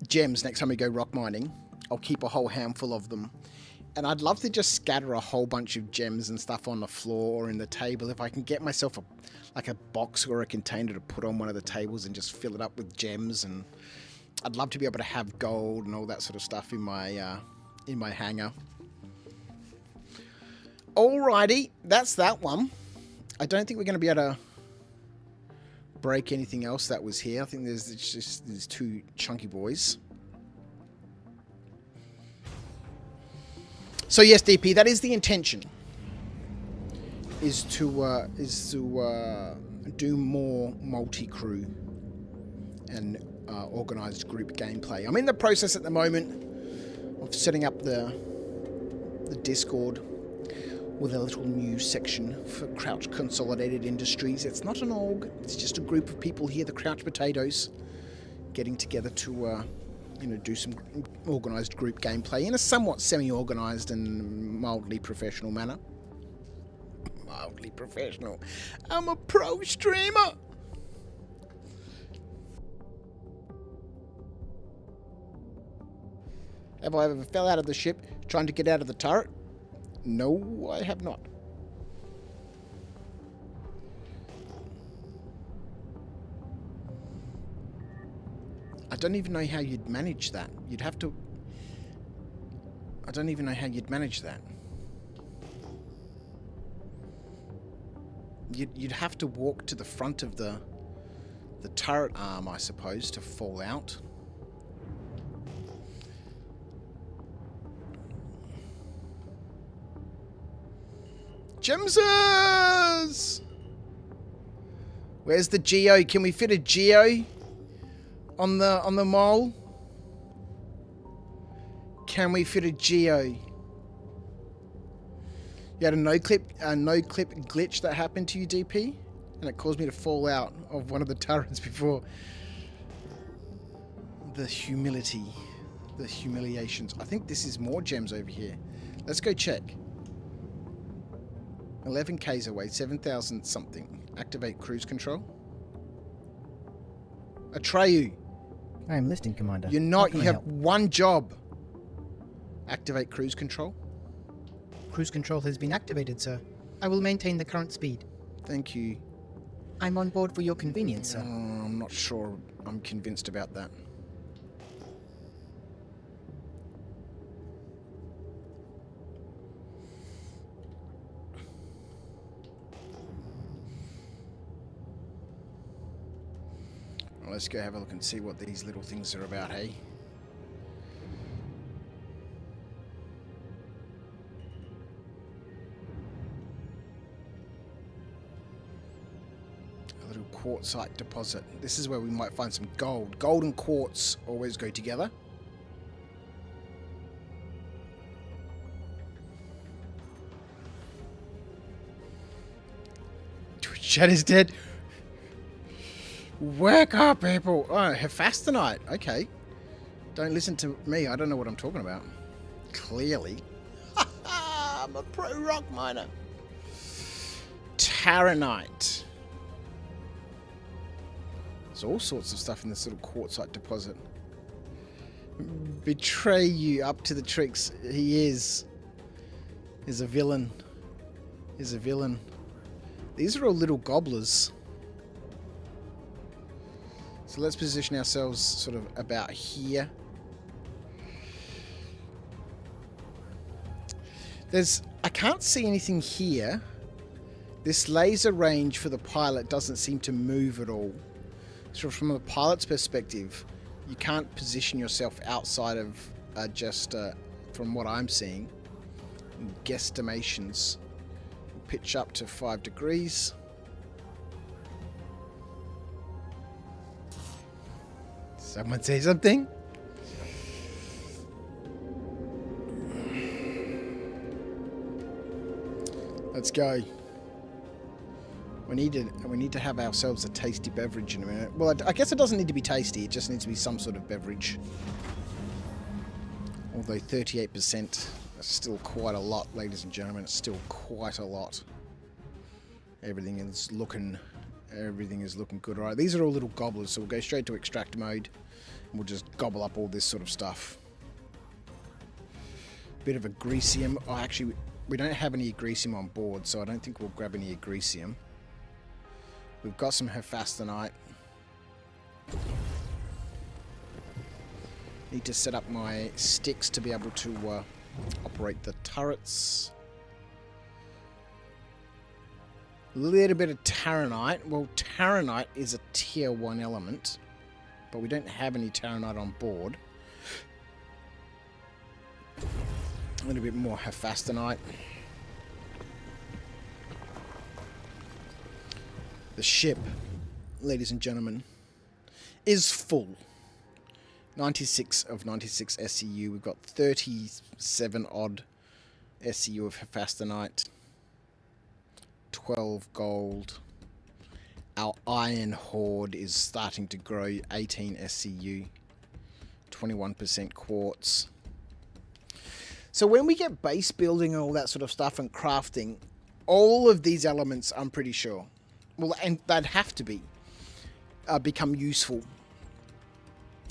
gems next time we go rock mining. I'll keep a whole handful of them. And I'd love to just scatter a whole bunch of gems and stuff on the floor or in the table. If I can get myself a box or a container to put on one of the tables and just fill it up with gems. And I'd love to be able to have gold and all that sort of stuff in my hangar. Alrighty, that's that one. I don't think we're going to be able to break anything else that was here. I think there's just these 2 chunky boys. So yes, DP, that is the intention. Is to do more multi-crew and organised group gameplay. I'm in the process at the moment of setting up the Discord with a little new section for Crouch Consolidated Industries. It's not an org, it's just a group of people here, the Crouch Potatoes, getting together to you know, do some organised group gameplay in a somewhat semi-organised and mildly professional manner. Mildly professional. I'm a pro streamer. Have I ever fell out of the ship trying to get out of the turret? No, I have not. I don't even know how you'd manage that. You'd have to... I don't even know how you'd manage that. You'd have to walk to the front of the turret arm, I suppose, to fall out. Jimsers! Where's the Geo? Can we fit a Geo on the mole? Can we fit a Geo? You had a no clip glitch that happened to you, DP, and it caused me to fall out of one of the turrets before. The humility, the humiliations. I think this is more gems over here. Let's go check. 11 Ks away, 7,000 something. Activate cruise control. Atreyu. I am listening, Commander. You're not. You have one job. Activate cruise control. Cruise control has been activated, sir. I will maintain the current speed. Thank you. I'm on board for your convenience, sir. I'm not sure I'm convinced about that. Well, let's go have a look and see what these little things are about, hey? Quartzite deposit. This is where we might find some gold. Gold and quartz always go together. Twitch chat is dead. Wake up, people. Oh, Hephaestonite. Okay. Don't listen to me. I don't know what I'm talking about. Clearly. I'm a pro rock miner. Taranite. There's all sorts of stuff in this little quartzite deposit. Betray you up to the tricks. He is a villain. Is a villain. These are all little gobblers. So let's position ourselves sort of about here. I can't see anything here. This laser range for the pilot doesn't seem to move at all. So from a pilot's perspective, you can't position yourself outside of just, from what I'm seeing, guesstimations. Pitch up to 5 degrees. Someone say something? Let's go. We need to have ourselves a tasty beverage in a minute. Well, I guess it doesn't need to be tasty. It just needs to be some sort of beverage. Although 38% is still quite a lot, ladies and gentlemen. It's still quite a lot. Everything is looking good. All right, these are all little gobblers, so we'll go straight to extract mode, and we'll just gobble up all this sort of stuff. Bit of agresium. Oh, actually, we don't have any agresium on board, so I don't think we'll grab any agresium. We've got some Hephaestonite. Need to set up my sticks to be able to operate the turrets. A little bit of Taranite. Well, Taranite is a tier 1 element, but we don't have any Taranite on board. A little bit more Hephaestonite. The ship, ladies and gentlemen, is full. 96 of 96 SCU. We've got 37 odd SCU of Hephaestonite. 12 gold. Our iron hoard is starting to grow. 18 SCU. 21% quartz. So when we get base building and all that sort of stuff and crafting, all of these elements, I'm pretty sure, well, and they'd have to be, become useful.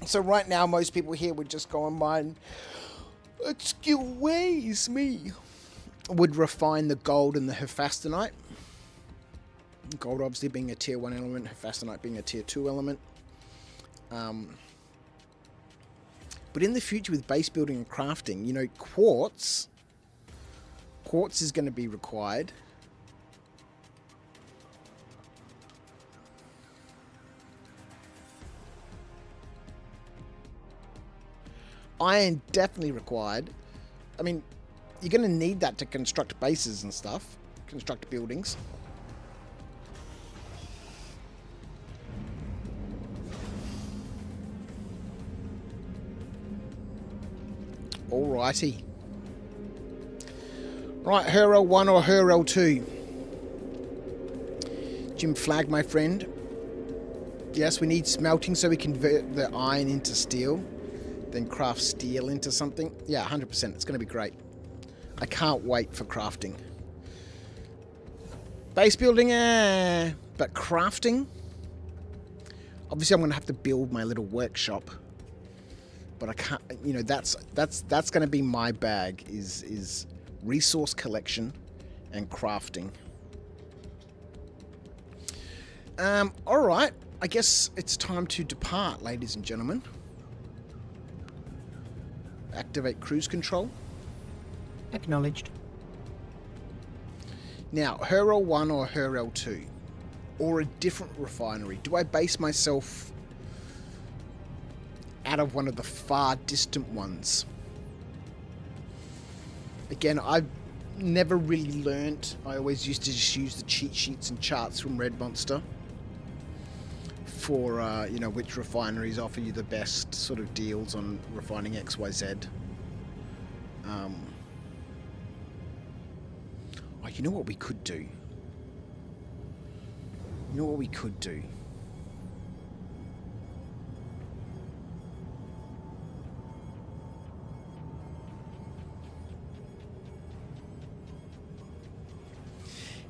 So right now, most people here would just go and mine, excuse me, would refine the gold and the hephaestonite. Gold obviously being a tier 1 element, hephaestonite being a tier 2 element. But in the future with base building and crafting, you know, quartz is going to be required. Iron definitely required. I mean, you're going to need that to construct bases and stuff, construct buildings. Alrighty. Right, referral 1 or referral 2? Jim Flag, my friend. Yes, we need smelting so we convert the iron into steel. Then craft steel into something. Yeah, 100%. It's going to be great. I can't wait for crafting. Base building, but crafting? Obviously, I'm going to have to build my little workshop. But I can't, you know, that's going to be my bag, is resource collection and crafting. Alright, I guess it's time to depart, ladies and gentlemen. Activate cruise control. Acknowledged. Now, referral 1 or referral 2? Or a different refinery? Do I base myself out of one of the far distant ones? Again, I've never really learnt. I always used to just use the cheat sheets and charts from Red Monster for, you know, which refineries offer you the best sort of deals on refining XYZ. Oh, you know what we could do? You know what we could do?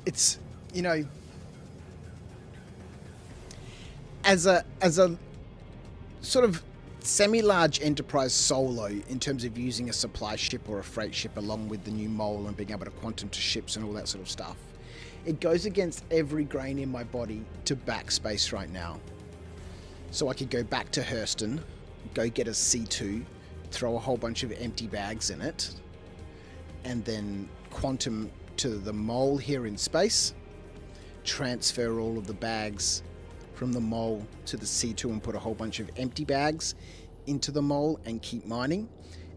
It's, you know, as a sort of semi-large enterprise solo in terms of using a supply ship or a freight ship along with the new mole and being able to quantum to ships and all that sort of stuff, it goes against every grain in my body to backspace right now. So I could go back to Hurston, go get a C2, throw a whole bunch of empty bags in it, and then quantum to the mole here in space, transfer all of the bags from the mole to the C2 and put a whole bunch of empty bags into the mole and keep mining,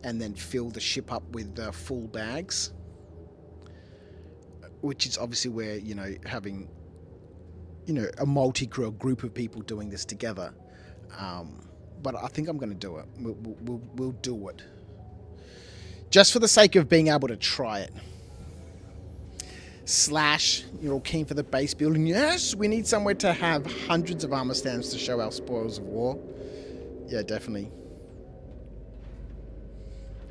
and then fill the ship up with full bags, which is obviously where, you know, having, you know, a multi-crew group of people doing this together. But I think I'm going to do it. We'll do it. Just for the sake of being able to try it. Slash, you're all keen for the base building. Yes, we need somewhere to have hundreds of armor stands to show our spoils of war. Yeah, definitely.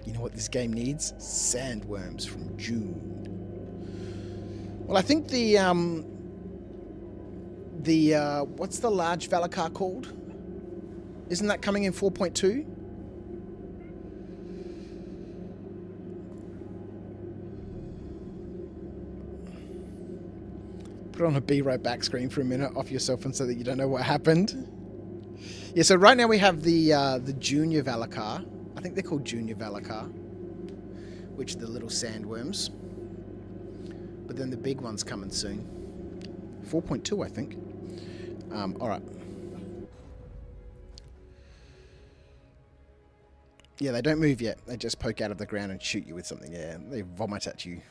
You know what this game needs? Sandworms from June. Well, I think the what's the large Valakar called? Isn't that coming in 4.2? Put on a be right back screen for a minute off yourself and so that you don't know what happened. Yeah, so right now we have the junior Valakar. I think they're called junior Valakar, which are the little sandworms. But then the big one's coming soon. 4.2, I think. Alright. Yeah, they don't move yet. They just poke out of the ground and shoot you with something. Yeah, they vomit at you.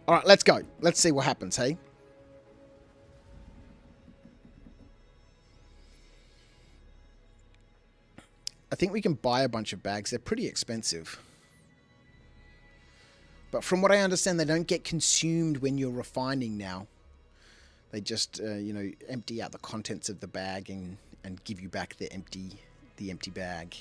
Alright, let's go. Let's see what happens, hey? I think we can buy a bunch of bags. They're pretty expensive. But from what I understand, they don't get consumed when you're refining now. They just, you know, empty out the contents of the bag and give you back the empty the empty bag.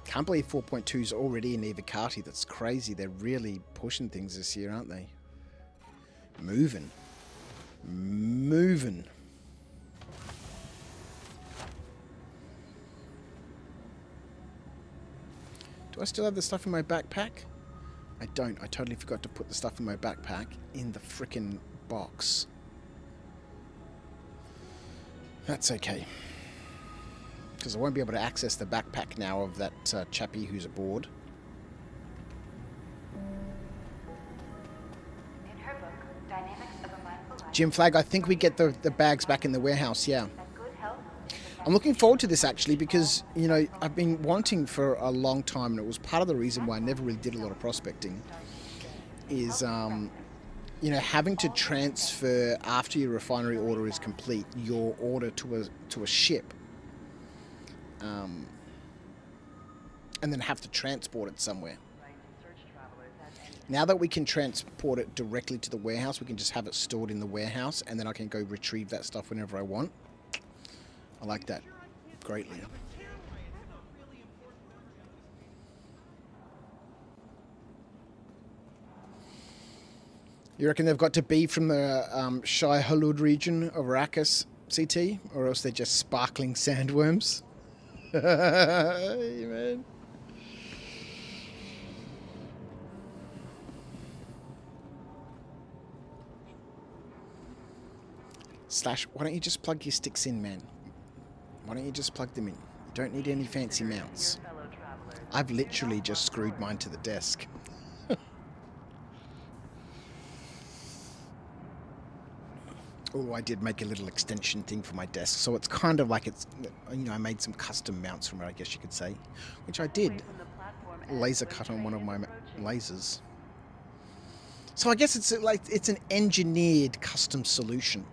Can't believe 4.2 is already in Evocati. That's crazy. They're really pushing things this year, aren't they? Moving. Moving. Do I still have the stuff in my backpack? I don't. I totally forgot to put the stuff in my backpack in the frickin' box. That's okay. Because I won't be able to access the backpack now of that chappie who's aboard. In her book, Dynamics of a Mindful Life, Jim Flag, I think we get the bags back in the warehouse, yeah. that good health is the I'm looking forward to this actually because, you know, I've been wanting for a long time, and it was part of the reason why I never really did a lot of prospecting, is, you know, having to transfer after your refinery order is complete, your order to a ship. And then have to transport it somewhere. Now that we can transport it directly to the warehouse, we can just have it stored in the warehouse, and then I can go retrieve that stuff whenever I want. I like that greatly. You reckon they've got to be from the Shai Hulud region of Arrakis, CT? Or else they're just sparkling sandworms? Hey, man. Slash, why don't you just plug your sticks in, man? Why don't you just plug them in? You don't need any fancy mounts. I've literally just screwed mine to the desk. Oh, I did make a little extension thing for my desk, so it's kind of like it's, you know, I made some custom mounts from it, I guess you could say, which I did. Laser cut on one of my lasers. So I guess it's like it's an engineered custom solution.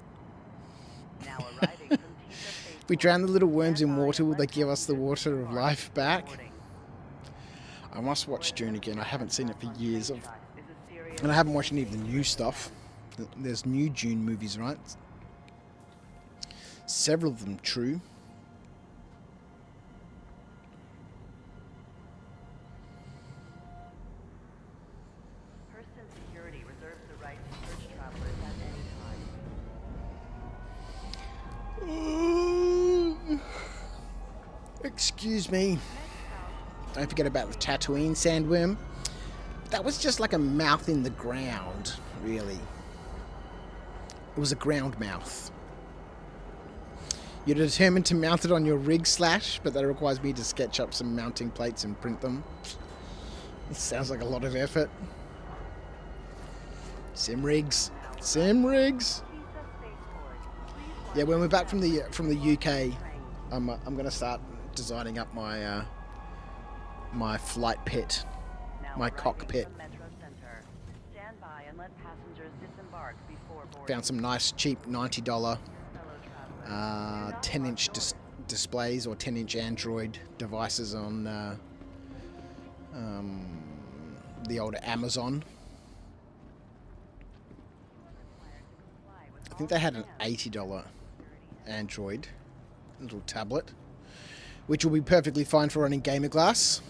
If we drown the little worms in water, will they give us the water of life back? I must watch Dune again. I haven't seen it for years. And I haven't watched any of the new stuff. There's new Dune movies, right? Several of them true. Person security reserves the right to search travelers at any time. Excuse me. Don't forget about the Tatooine sandworm. That was just like a mouth in the ground, really. It was a ground mouth. You're determined to mount it on your rig, Slash, but that requires me to sketch up some mounting plates and print them. This sounds like a lot of effort. Sim rigs. Sim rigs. Yeah, when we're back from the UK, I'm going to start designing up my my flight pit, my cockpit. Found some nice cheap $90 10-inch displays or 10-inch Android devices on the old Amazon. I think they had an $80 Android little tablet, which will be perfectly fine for running Gamer Glass.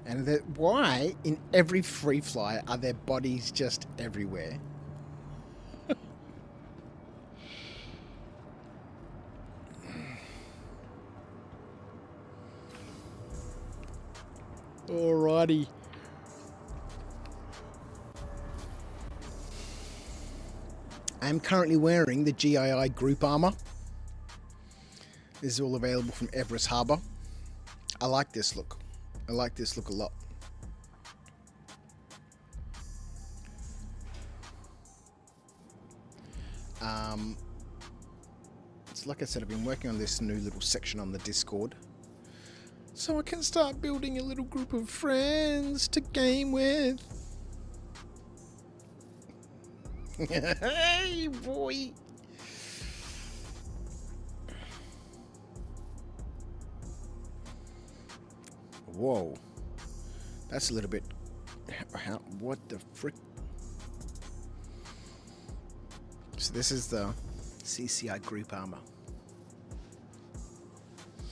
And why in every free fly are there bodies just everywhere? Alrighty. I'm currently wearing the GII group armor. This is all available from Everest Harbour. I like this look. I like this look a lot. So like I said, I've been working on this new little section on the Discord, so I can start building a little group of friends to game with. Hey, boy. Whoa. That's a little bit... what the frick? So this is the CCI group armor.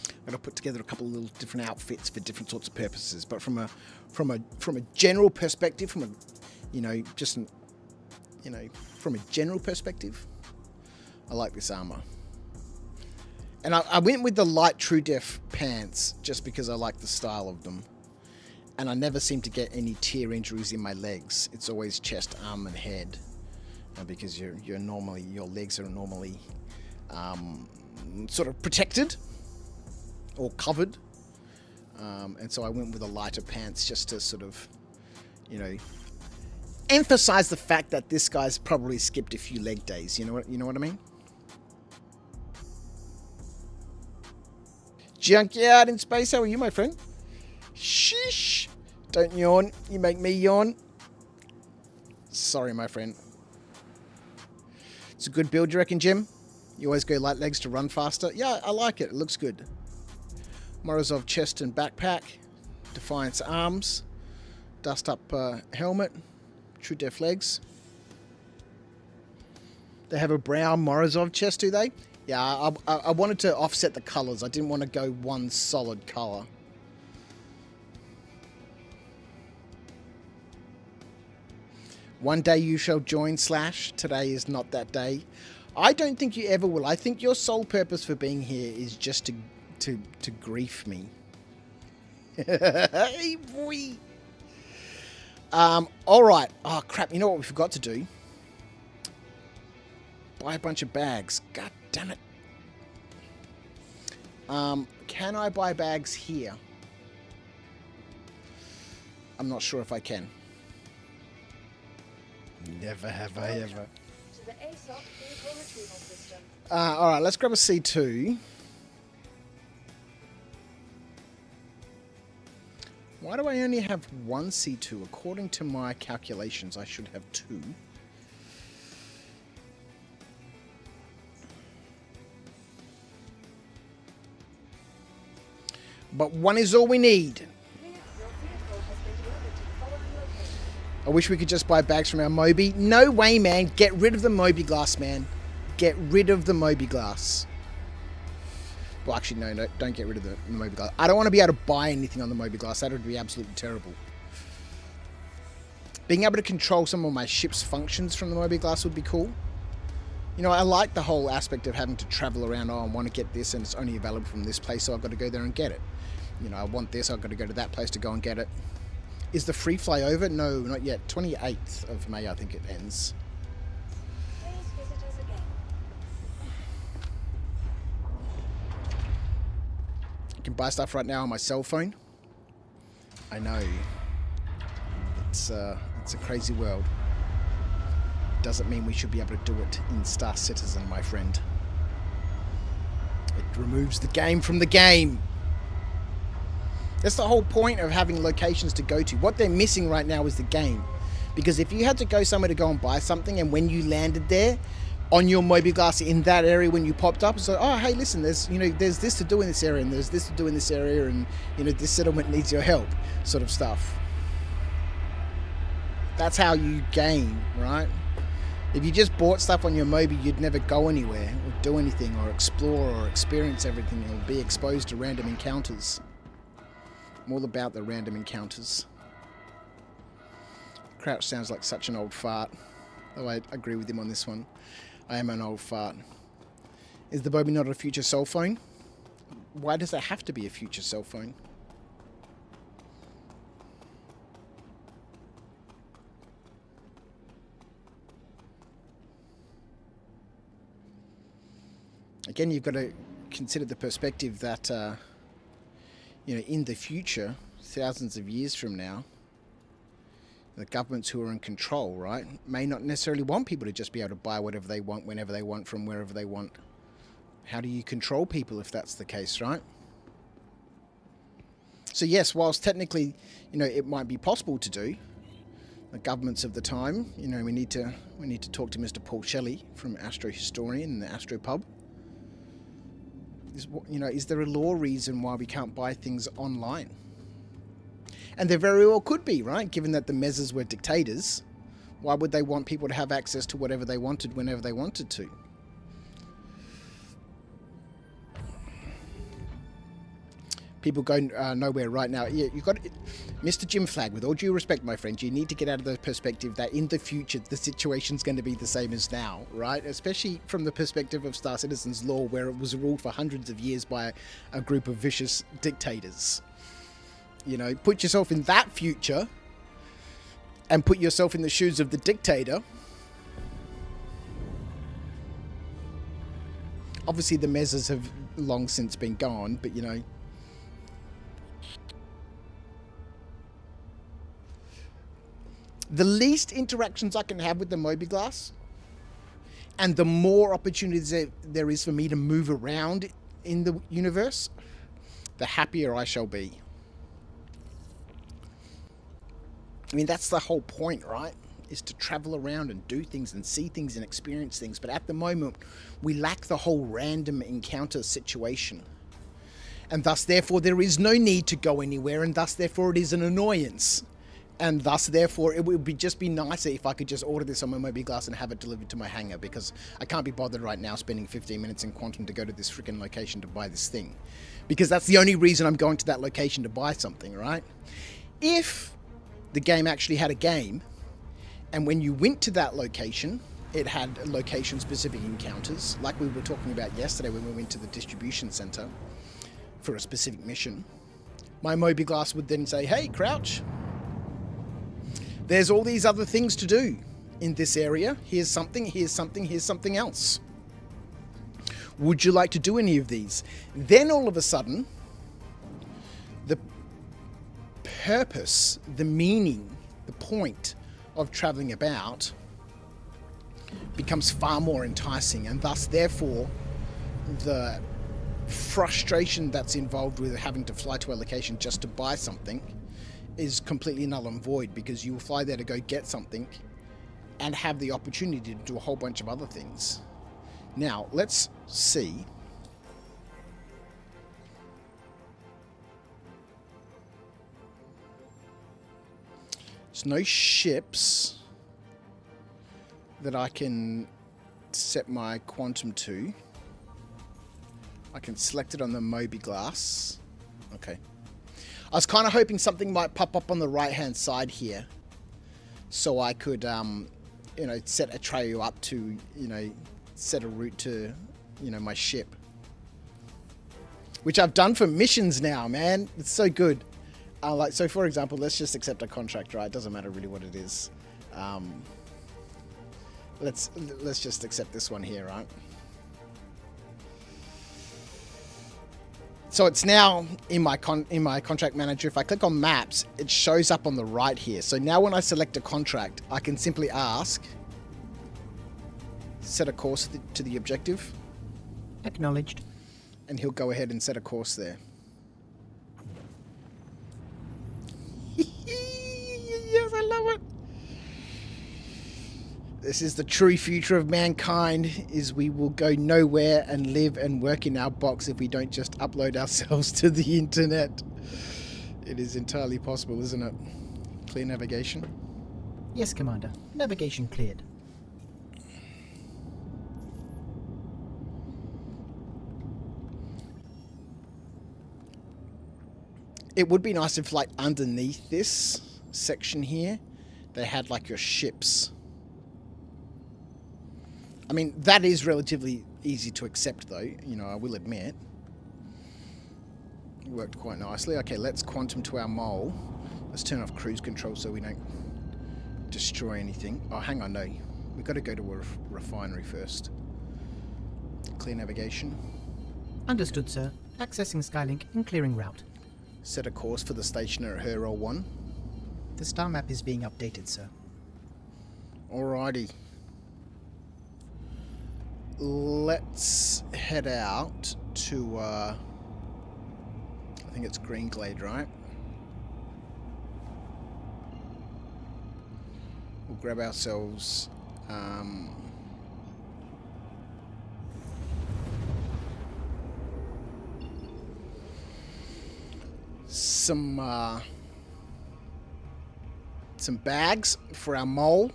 I'm gonna put together a couple of little different outfits for different sorts of purposes, but from a general perspective, from a from a general perspective, I like this armor. And I went with the light True Def pants just because I like the style of them. And I never seem to get any tear injuries in my legs. It's always chest, arm, and head, because your legs are normally sort of protected or covered. And so I went with the lighter pants just to sort of, emphasize the fact that this guy's probably skipped a few leg days. You know what I mean? Junkyard in space, how are you, my friend? Sheesh! Don't yawn. You make me yawn. Sorry, my friend. It's a good build, you reckon, Jim? You always go light legs to run faster? Yeah, I like it. It looks good. Morozov chest and backpack. Defiance arms. Dust up helmet. True Def legs. They have a brown Morozov chest, do they? Yeah, I wanted to offset the colours. I didn't want to go one solid colour. One day you shall join Slash. Today is not that day. I don't think you ever will. I think your sole purpose for being here is just to grief me. Hey, boy. Alright. Oh, crap. You know what we forgot to do? Buy a bunch of bags. God damn it. Can I buy bags here? I'm not sure if I can. Never have I ever. To the ASOP vehicle retrieval system. Alright, let's grab a C2. Why do I only have one C2? According to my calculations, I should have two. But one is all we need. I wish we could just buy bags from our Moby. No way, man. Get rid of the Moby glass, man. Get rid of the Moby glass. Well, actually, no, don't get rid of the Moby glass. I don't want to be able to buy anything on the Moby glass. That would be absolutely terrible. Being able to control some of my ship's functions from the Moby glass would be cool. I like the whole aspect of having to travel around. Oh, I want to get this, and it's only available from this place, so I've got to go there and get it. I want this, I've got to go to that place to go and get it. Is the free fly over? No, not yet. 28th of May, I think it ends. Please visit us again. I can buy stuff right now on my cell phone. I know. It's a crazy world. Doesn't mean we should be able to do it in Star Citizen, my friend. It removes the game from the game. That's the whole point of having locations to go to. What they're missing right now is the game. Because if you had to go somewhere to go and buy something, and when you landed there, on your Moby glass in that area when you popped up, it's like, oh, hey, listen, there's this to do in this area, and there's this to do in this area, and this settlement needs your help, sort of stuff. That's how you game, right? If you just bought stuff on your Moby, you'd never go anywhere, or do anything, or explore, or experience everything, or be exposed to random encounters. I'm all about the random encounters. Crouch sounds like such an old fart. Though I agree with him on this one. I am an old fart. Is the Moby not a future cell phone? Why does it have to be a future cell phone? Again, you've got to consider the perspective that in the future, thousands of years from now, the governments who are in control, right, may not necessarily want people to just be able to buy whatever they want, whenever they want, from wherever they want. How do you control people if that's the case, right? So yes, whilst technically, it might be possible to do, the governments of the time, we need to talk to Mr. Paul Shelley from Astro Historian and the Astro Pub. Is there a law reason why we can't buy things online? And there very well could be, right? Given that the Mezzas were dictators, why would they want people to have access to whatever they wanted whenever they wanted to? People go nowhere right now. Yeah, you've got Mr. Jim Flag. With all due respect, my friend, you need to get out of the perspective that in the future the situation's going to be the same as now, right? Especially from the perspective of Star Citizen's law, where it was ruled for hundreds of years by a group of vicious dictators. You know, put yourself in that future, and put yourself in the shoes of the dictator. Obviously, the Mezzas have long since been gone, but you know. The least interactions I can have with the Moby-Glass, and the more opportunities there is for me to move around in the universe, the happier I shall be. I mean, that's the whole point, right? Is to travel around and do things and see things and experience things. But at the moment, we lack the whole random encounter situation. And thus, therefore, there is no need to go anywhere, and thus, therefore, it is an annoyance. And thus, therefore, it would just be nicer if I could just order this on my Moby-Glass and have it delivered to my hangar, because I can't be bothered right now spending 15 minutes in Quantum to go to this freaking location to buy this thing. Because that's the only reason I'm going to that location, to buy something, right? If the game actually had a game, and when you went to that location, it had location-specific encounters, like we were talking about yesterday when we went to the distribution center for a specific mission, my Moby-Glass would then say, hey, Crouch, there's all these other things to do in this area. Here's something, here's something, here's something else. Would you like to do any of these? Then all of a sudden, the purpose, the meaning, the point of traveling about becomes far more enticing, and thus, therefore, the frustration that's involved with having to fly to a location just to buy something is completely null and void, because you will fly there to go get something and have the opportunity to do a whole bunch of other things. Now, let's see. There's no ships that I can set my Quantum to. I can select it on the Moby-Glass. Okay. I was kind of hoping something might pop up on the right-hand side here, so I could, you know, set a trail up to, you know, set a route to, you know, my ship. Which I've done for missions now, man. It's so good. Like, so for example, let's just accept a contract, right? It doesn't matter really what it is. Let's just accept this one here, right? So it's now in my contract manager. If I click on maps, it shows up on the right here. So now when I select a contract, I can simply ask, set a course to the objective. Acknowledged. And he'll go ahead and set a course there. Yes, I love it. This is the true future of mankind, is we will go nowhere and live and work in our box if we don't just upload ourselves to the internet. It is entirely possible, isn't it? Clear navigation? Yes, Commander. Navigation cleared. It would be nice if, like, underneath this section here, they had, like, your ships. I mean, that is relatively easy to accept, though, you know, I will admit. It worked quite nicely. Okay, let's Quantum to our mole. Let's turn off cruise control so we don't destroy anything. Oh, hang on, no. We've got to go to a refinery first. Clear navigation. Understood, sir. Accessing Skylink and clearing route. Set a course for the stationer at Herol 1. The star map is being updated, sir. Alrighty. Let's head out to, I think it's Green Glade, right? We'll grab ourselves, some, some bags for our mole.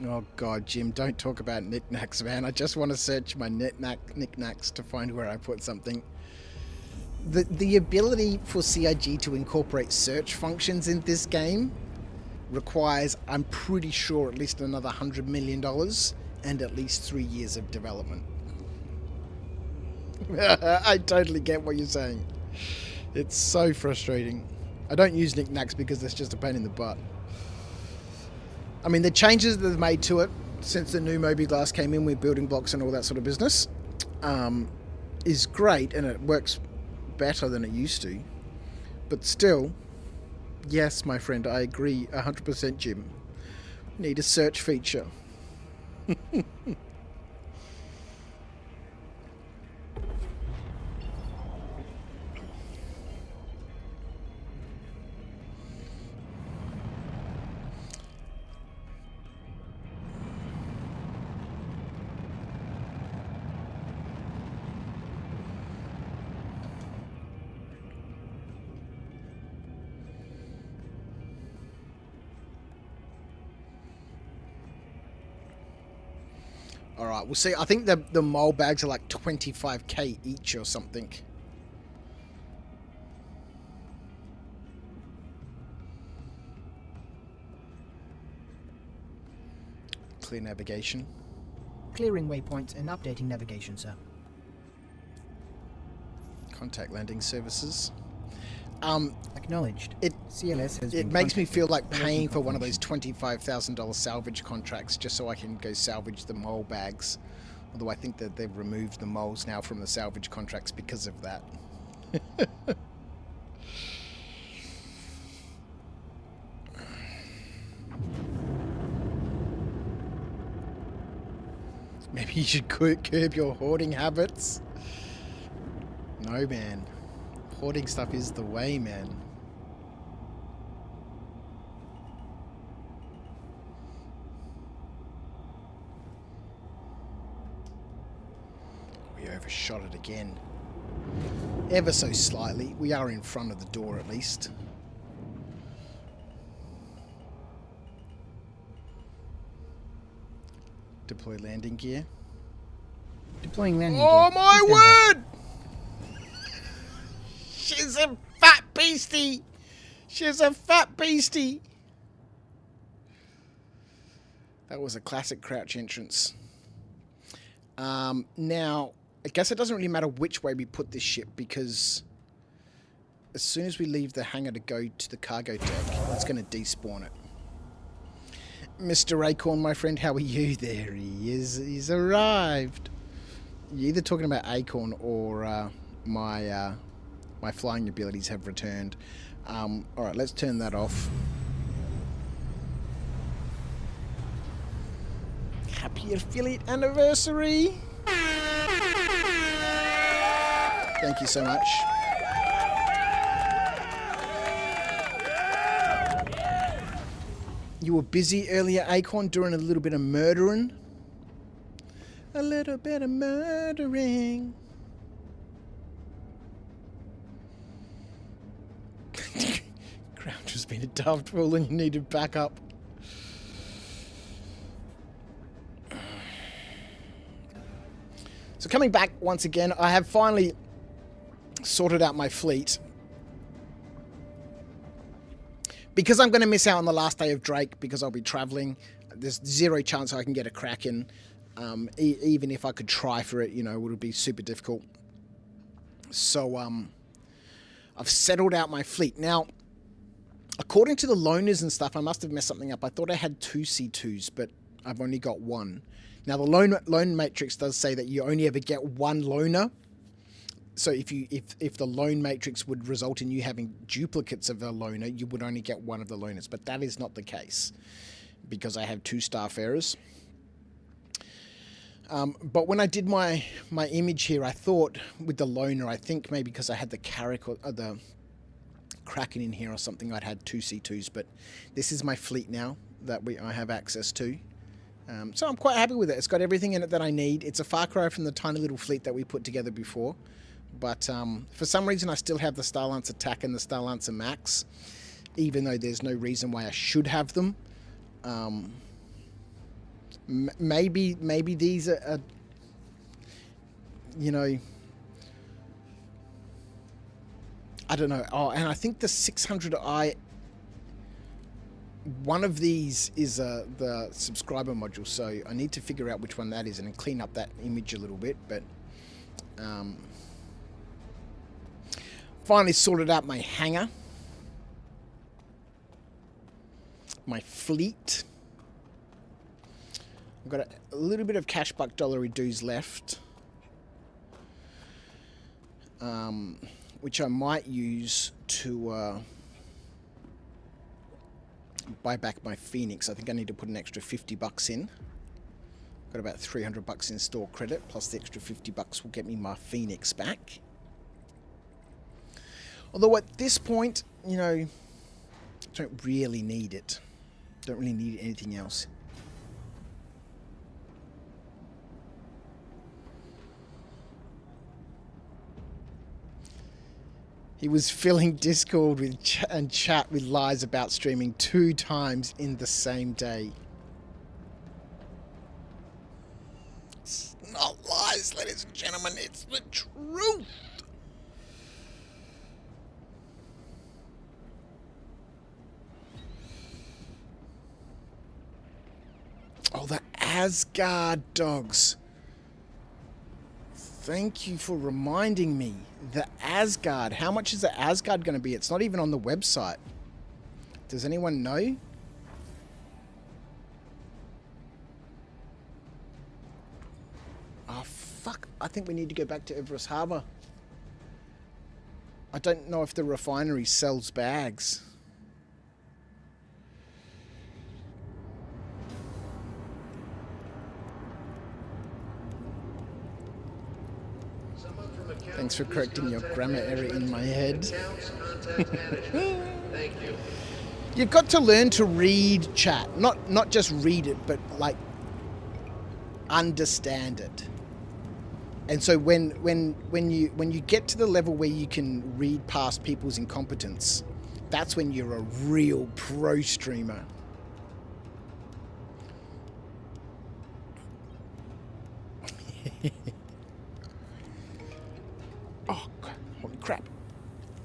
Oh god, Jim, don't talk about knickknacks, man. I just want to search my knickknacks to find where I put something. The ability for CIG to incorporate search functions in this game requires, I'm pretty sure, at least another $100 million and at least 3 years of development. I totally get what you're saying. It's so frustrating. I don't use knickknacks because it's just a pain in the butt. I mean, the changes that they've made to it since the new Mobi-Glass came in with building blocks and all that sort of business is great, and it works better than it used to. But still, yes, my friend, I agree 100%, Jim. Need a search feature. Alright, we'll see. I think the mole bags are like 25k each or something. Clear navigation. Clearing waypoints and updating navigation, sir. Contact landing services. Acknowledged. CLS has it been makes me feel like contacted. paying for one of those $25,000 salvage contracts just so I can go salvage the mole bags. Although I think that they've removed the moles now from the salvage contracts because of that. Maybe you should curb your hoarding habits. No, man. Hoarding stuff is the way, man. We overshot it again. Ever so slightly. We are in front of the door at least. Deploy landing gear. Deploying landing Oh gear. my Please stand by. word! She's a fat beastie! She's a fat beastie! That was a classic crouch entrance. Now, I guess it doesn't really matter which way we put this ship because as soon as we leave the hangar to go to the cargo deck, it's going to despawn it. Mr. Acorn, my friend, how are you? There he is. He's arrived. You're either talking about Acorn or my flying abilities have returned. Alright, let's turn that off. Happy affiliate anniversary! Thank you so much. You were busy earlier, Acorn, doing a little bit of murdering. A little bit of murdering. Ground has been a daft fool and you need to back up. So coming back once again, I have finally sorted out my fleet. Because I'm going to miss out on the last day of Drake because I'll be traveling, there's zero chance I can get a Kraken. Even if I could try for it, you know, it would be super difficult. So, I've settled out my fleet. Now, according to the loaners and stuff, I must have messed something up. I thought I had 2 C2s, but I've only got 1. Now, the loan matrix does say that you only ever get 1 loaner. So if the loan matrix would result in you having duplicates of a loaner, you would only get 1 of the loaners. But that is not the case because I have 2 starfarers. But when I did my image here, I thought with the loaner, I think maybe because I had the Carrack or the Kraken in here or something, I'd had 2 C2s. But this is my fleet now that I have access to. So I'm quite happy with it. It's got everything in it that I need. It's a far cry from the tiny little fleet that we put together before, But for some reason, I still have the Starlance Attack and the Starlance Max, even though there's no reason why I should have them. Maybe these are, you know, I don't know. Oh, and I think the 600i, one of these is the subscriber module, so I need to figure out which one that is and clean up that image a little bit. But finally sorted out my hangar, my fleet. I've got a little bit of cash buck dollary dues left, which I might use to buy back my Phoenix. I think I need to put an extra $50 in. Got about $300 in store credit, plus the extra $50 will get me my Phoenix back. Although at this point, you know, I don't really need it. Don't really need anything else. He was filling Discord with and chat with lies about streaming 2 times in the same day. It's not lies, ladies and gentlemen. It's the truth. Oh, the Asgard dogs. Thank you for reminding me. The Asgard. How much is the Asgard going to be? It's not even on the website. Does anyone know? Oh, fuck. I think we need to go back to Everest Harbour. I don't know if the refinery sells bags. Thanks for correcting your grammar error in my head. Thank you. You've got to learn to read chat. Not just read it, but like understand it. And so when you get to the level where you can read past people's incompetence, that's when you're a real pro streamer. Oh, holy crap.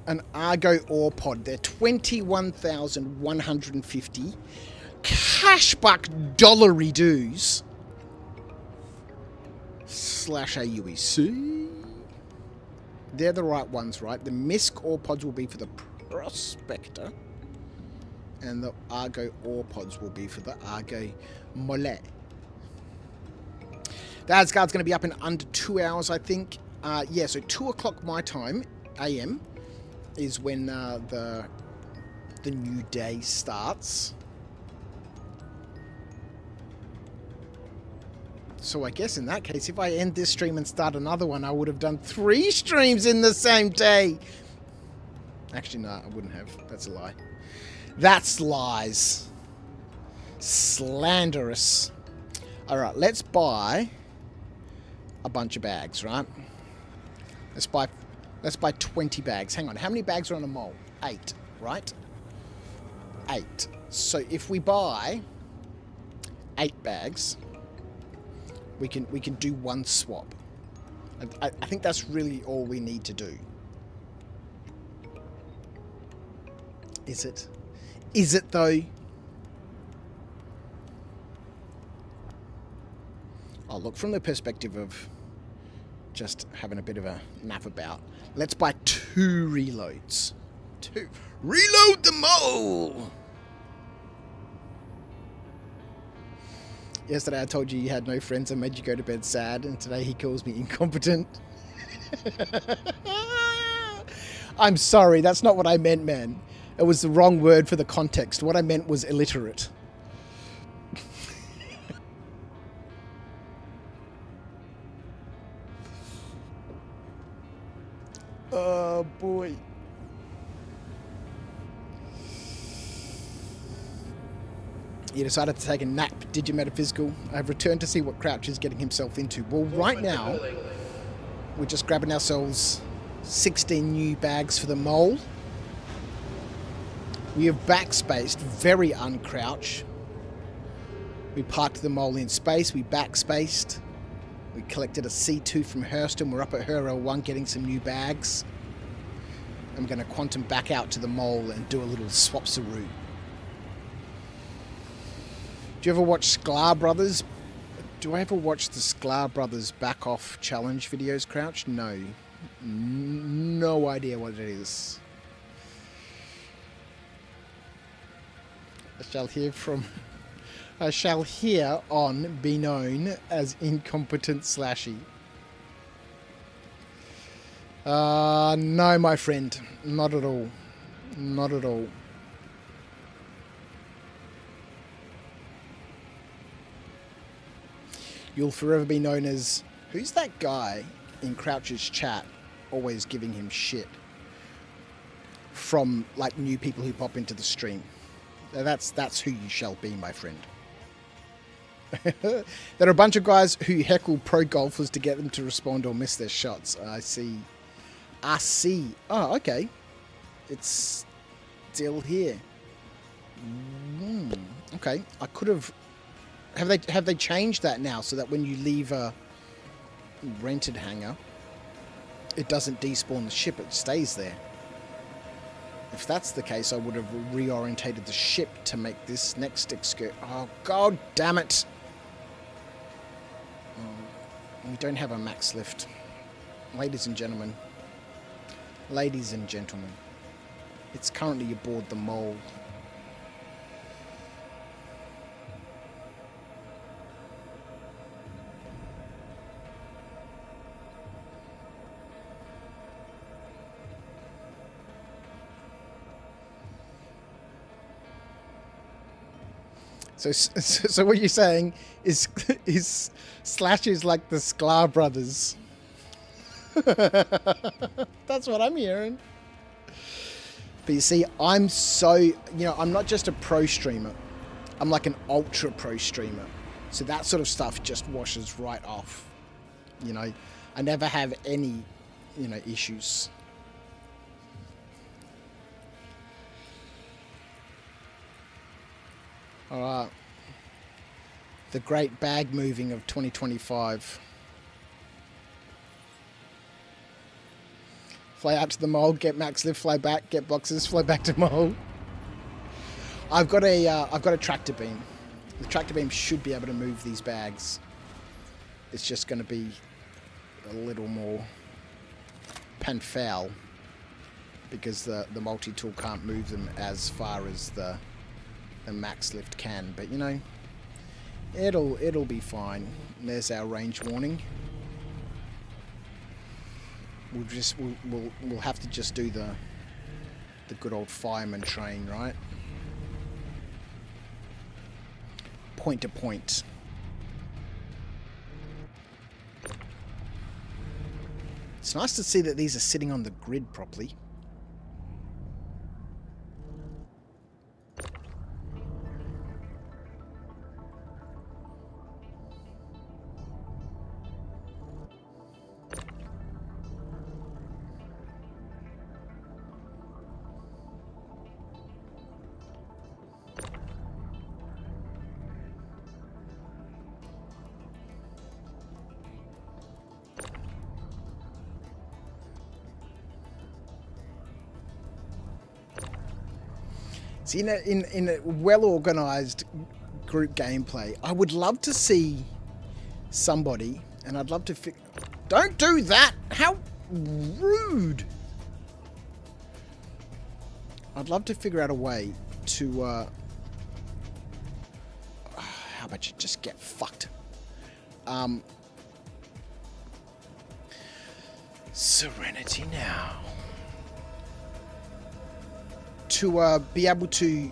An Argo ore pod. They're 21,150 cash buck dollary dues / AUEC. They're the right ones, right? The MISC ore pods will be for the Prospector, and the Argo ore pods will be for the Argo Mole. The Asgard's going to be up in under 2 hours, I think. Yeah, so 2 o'clock my time, AM, is when the new day starts. So I guess in that case, if I end this stream and start another one, I would have done 3 streams in the same day. Actually, no, I wouldn't have. That's a lie. That's lies. Slanderous. All right, let's buy a bunch of bags, right? Let's buy 20 bags. Hang on, how many bags are on a mole? 8, right? 8. So if we buy 8 bags, we can do 1 swap. I think that's really all we need to do. Is it? Is it though? Oh, look, from the perspective of just having a bit of a nap about, let's buy 2 reloads. 2. Reload the mole! Yesterday I told you had no friends and made you go to bed sad, and today he calls me incompetent. I'm sorry, that's not what I meant, man. It was the wrong word for the context. What I meant was illiterate. Oh, boy. You decided to take a nap, did you, Metaphysical? I've returned to see what Crouch is getting himself into. Well, right now, we're just grabbing ourselves 16 new bags for the mole. We have backspaced, very uncrouch. We parked the mole in space, we backspaced. We collected a C2 from Hurston. We're up at Hero 1 getting some new bags. I'm going to quantum back out to the mole and do a little swapsaroo. Do you ever watch Sklar Brothers? Do I ever watch the Sklar Brothers back off challenge videos, Crouch? No. No idea what it is. I shall here on be known as incompetent Slashy. No, my friend. Not at all. Not at all. You'll forever be known as... Who's that guy in Crouch's chat always giving him shit? From, like, new people who pop into the stream. That's who you shall be, my friend. There are a bunch of guys who heckle pro golfers to get them to respond or miss their shots. I see. Oh, okay. It's still here. Okay. I could have... Have they changed that now so that when you leave a rented hangar, it doesn't despawn the ship, it stays there? If that's the case, I would have reorientated the ship to make this next excursion. Oh, god damn it! We don't have a max lift. Ladies and gentlemen. Ladies and gentlemen. It's currently aboard the mole. So what you're saying is Slash is like the Sklar brothers. That's what I'm hearing. But you see, I'm so, I'm not just a pro streamer. I'm like an ultra pro streamer. So that sort of stuff just washes right off. I never have any, issues. Alright. The great bag moving of 2025. Fly out to the mole, get max lift, fly back, get boxes, fly back to mole. I've got a tractor beam. The tractor beam should be able to move these bags. It's just going to be a little more panfoul because the multi-tool can't move them as far as the max lift can, but it'll be fine. And there's our range warning. We'll have to just do the good old fireman train, right? Point to point. It's nice to see that these are sitting on the grid properly. See, in a well-organized group gameplay, I would love to see somebody, and I'd love to don't do that! How rude! I'd love to figure out a way to, how about you just get fucked? Serenity now. To be able to,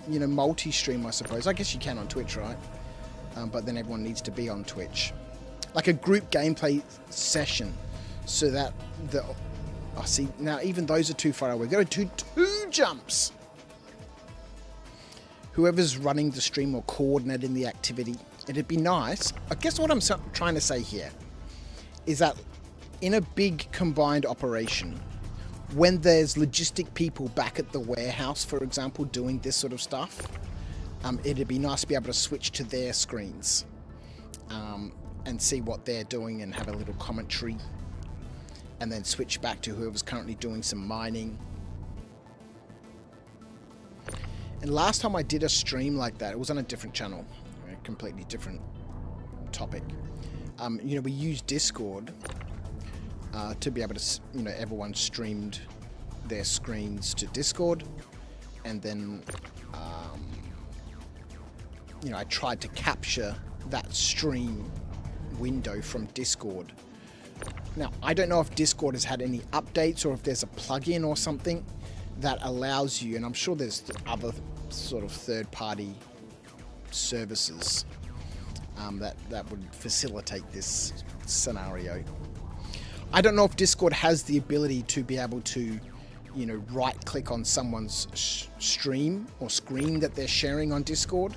multi-stream, I suppose. I guess you can on Twitch, right? But then everyone needs to be on Twitch. Like a group gameplay session. So that see, now even those are too far away. We've got to do 2 jumps. Whoever's running the stream or coordinating the activity, it'd be nice. I guess what I'm trying to say here is that in a big combined operation, when there's logistic people back at the warehouse, for example, doing this sort of stuff, it'd be nice to be able to switch to their screens and see what they're doing and have a little commentary, and then switch back to whoever's currently doing some mining. And last time I did a stream like that, it was on a different channel, a completely different topic. You know, we used Discord to be able to, you know, everyone streamed their screens to Discord, and then, you know, I tried to capture that stream window from Discord. Now, I don't know if Discord has had any updates or if there's a plugin or something that allows you, and I'm sure there's other sort of third-party services that would facilitate this scenario. I don't know if Discord has the ability to be able to, you know, right-click on someone's stream or screen that they're sharing on Discord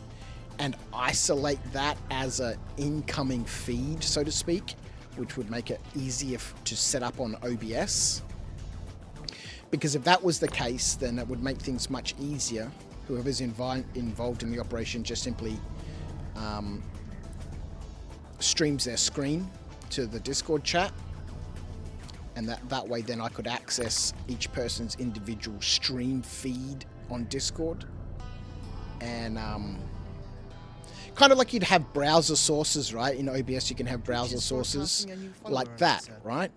and isolate that as an incoming feed, so to speak, which would make it easier to set up on OBS. Because if that was the case, then it would make things much easier. Whoever's involved in the operation just simply streams their screen to the Discord chat, and that way then I could access each person's individual stream feed on Discord. And kind of like you'd have browser sources, right? In OBS you can have browser sources like that, right?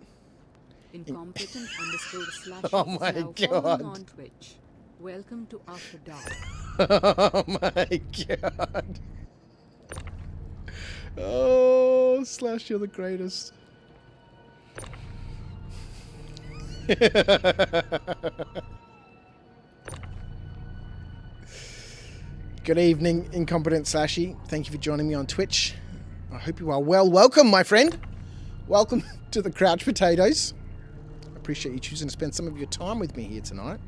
Incompetent underscore slash Oh my is now God. following on Twitch. Welcome to After Dark. Oh my god. Oh, Slash, you're the greatest. Good evening, Incompetent Slashy. Thank you for joining me on Twitch. I hope you are well. Welcome, my friend. Welcome to the Crouch Potatoes. I appreciate you choosing to spend some of your time with me here tonight.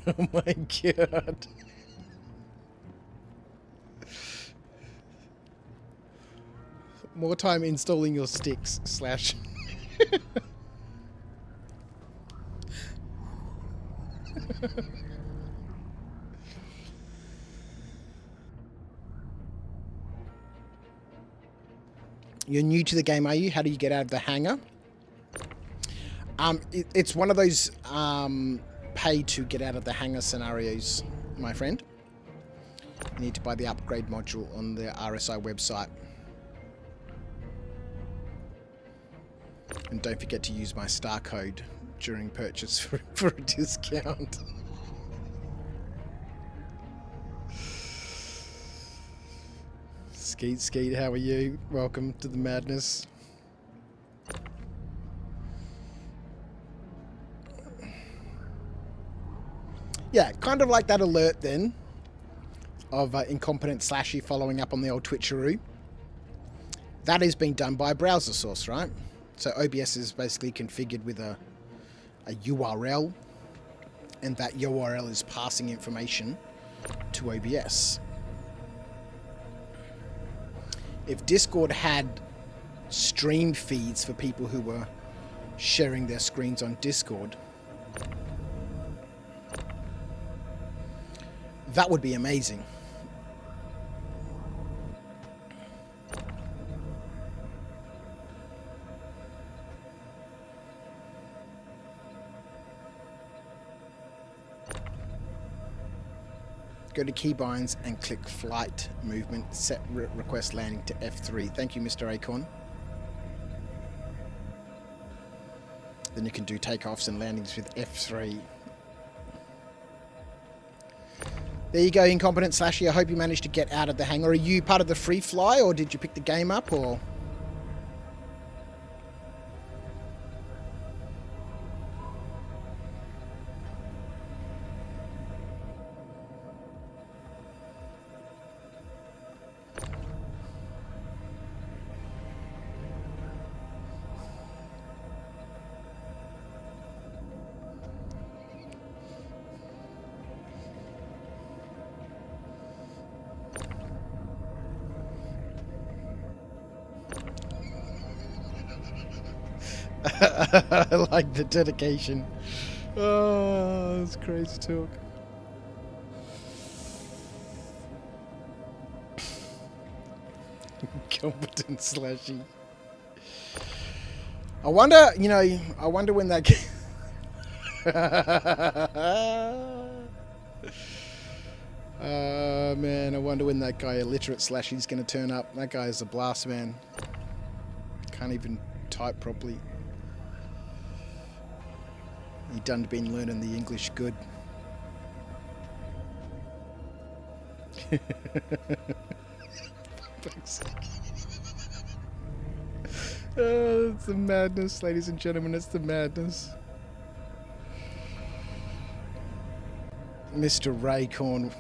Oh my god. More time installing your sticks, Slash. You're new to the game, are you? How do you get out of the hangar? It's one of those pay to get out of the hangar scenarios, my friend. You need to buy the upgrade module on the RSI website. And don't forget to use my star code during purchase for a discount. Skeet, how are you? Welcome to the madness. Yeah, kind of like that alert then of Incompetent Slashy following up on the old Twitcheroo. That is being done by a browser source, right? So OBS is basically configured with a URL, and that URL is passing information to OBS. If Discord had stream feeds for people who were sharing their screens on Discord, that would be amazing. Go to keybinds and click flight movement, set request landing to F3. Thank you, Mr. Acorn. Then you can do takeoffs and landings with F3. There you go, Incompetent Slashy. I hope you managed to get out of the hangar. Are you part of the free fly, or did you pick the game up, or? I like the dedication. Oh, that's crazy talk. Competent slashy. I wonder, you know, I wonder when that... man, I wonder when that guy, illiterate slashy's going to turn up. That guy is a blast, man. Can't even type properly. He done been learning the English good. Oh, it's the madness, ladies and gentlemen. It's the madness. Mr. Raycorn,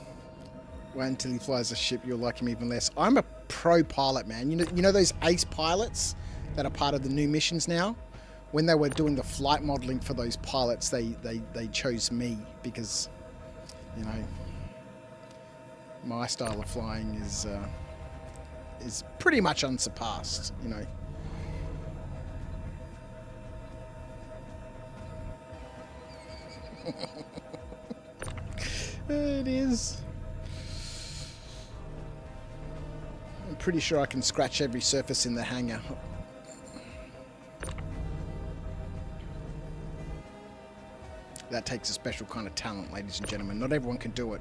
wait until he flies a ship. You'll like him even less. I'm a pro pilot, man. You know those ace pilots that are part of the new missions now? When they were doing the flight modeling for those pilots, they chose me because, you know, my style of flying is pretty much unsurpassed, you know. It is. I'm pretty sure I can scratch every surface in the hangar. That takes a special kind of talent, ladies and gentlemen. Not everyone can do it.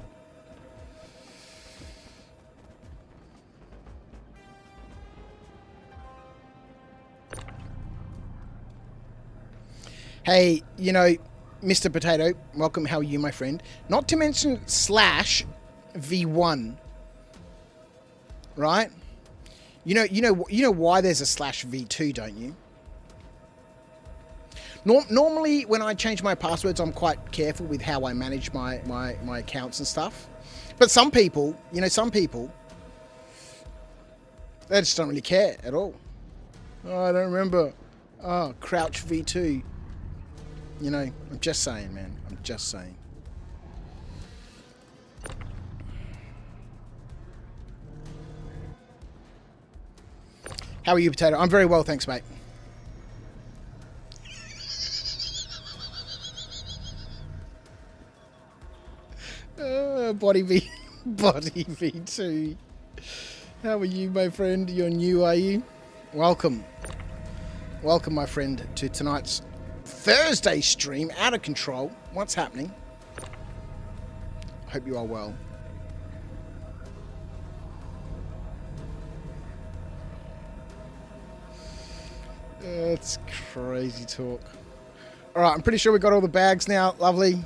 Hey, you know, Mr. Potato, welcome. How are you, my friend? Not to mention slash V1, right? You know why there's a slash V2, don't you? Normally, when I change my passwords, I'm quite careful with how I manage my accounts and stuff. But some people, you know, they just don't really care at all. Oh, I don't remember. Oh, Crouch V2. You know, I'm just saying, man. I'm just saying. How are you, Potato? I'm very well, thanks, mate. Body V2. How are you, my friend? You're new, are you? Welcome. Welcome, my friend, to tonight's Thursday stream. Out of control. What's happening? Hope you are well. That's crazy talk. Alright, I'm pretty sure we got all the bags now. Lovely.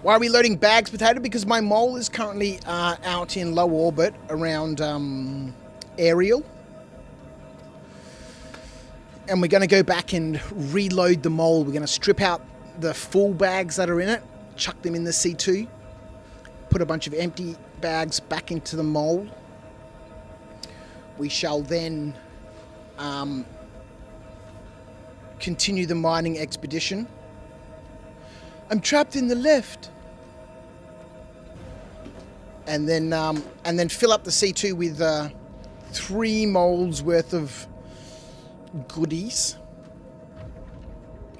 Why are we loading bags, Potato? Because my mole is currently out in low orbit around Ariel. And we're going to go back and reload the mole. We're going to strip out the full bags that are in it, chuck them in the C2, put a bunch of empty bags back into the mole. We shall then continue the mining expedition. I'm trapped in the lift. And then fill up the C2 with 3 moles worth of goodies.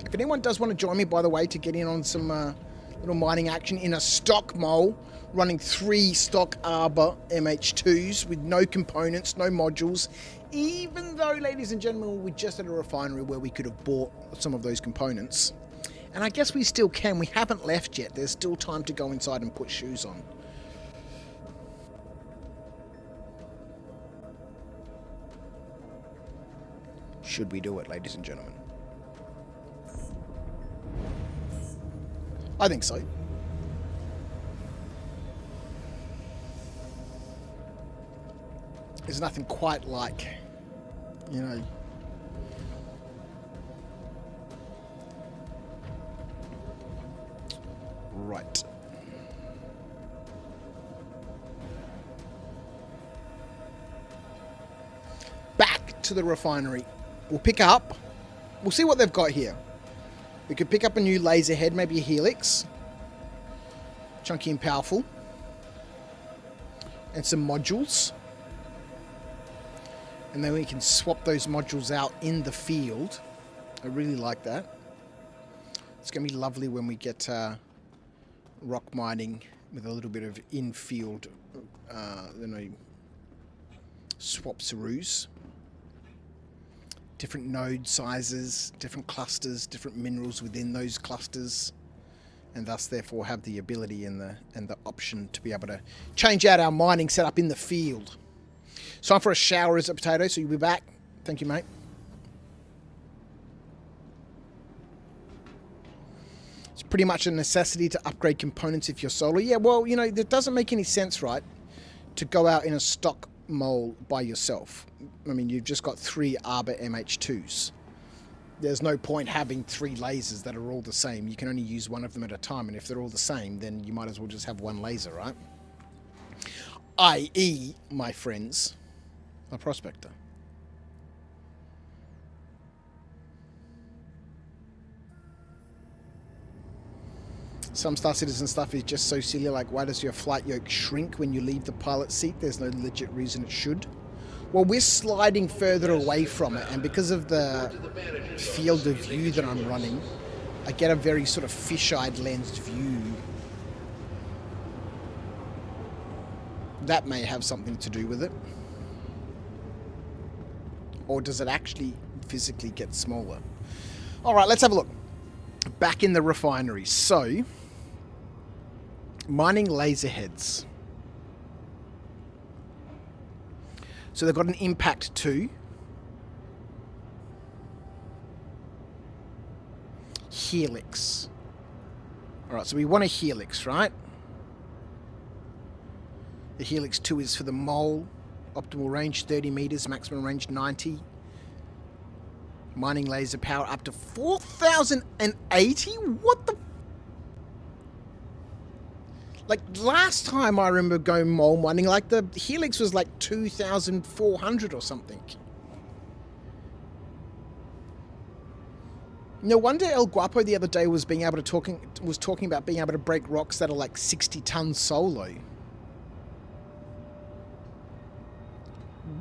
If anyone does want to join me, by the way, to get in on some little mining action in a stock mole, running 3 stock Arbor MH2s with no components, no modules, even though, ladies and gentlemen, we're just at a refinery where we could have bought some of those components. And I guess we still can. We haven't left yet. There's still time to go inside and put shoes on. Should we do it, ladies and gentlemen? I think so. There's nothing quite like, you know, right. to the refinery. We'll pick up. We'll see what they've got here. We could pick up a new laser head, maybe a helix. Chunky and powerful. And some modules. And then we can swap those modules out in the field. I really like that. It's going to be lovely when we get rock mining with a little bit of in-field swap-saroos. Different node sizes, different clusters, different minerals within those clusters, and thus therefore have the ability and the option to be able to change out our mining setup in the field. It's time for a shower, is it, Potato? So you'll be back. Thank you, mate. It's pretty much a necessity to upgrade components if you're solo. Yeah, well, you know, it doesn't make any sense, right, to go out in a stock mole by yourself. I mean, you've just got 3 Arbor MH2s. There's no point having 3 lasers that are all the same. You can only use one of them at a time, and if they're all the same, then you might as well just have one laser, right? I.e., my friends, a prospector. Some Star Citizen stuff is just so silly, like why does your flight yoke shrink when you leave the pilot seat? There's no legit reason it should. Well, we're sliding further away from it, and because of the field of view that I'm running, I get a very sort of fish-eyed lensed view. That may have something to do with it. Or does it actually physically get smaller? All right, let's have a look. Back in the refinery. So, mining laser heads. So they've got an impact 2. Helix. Alright, so we want a helix, right? The helix 2 is for the mole. Optimal range 30 meters, maximum range 90. Mining laser power up to 4,080? What the... Like, last time I remember going mole mining, like, the helix was like 2,400 or something. No wonder El Guapo the other day was talking about being able to break rocks that are like 60 tons solo.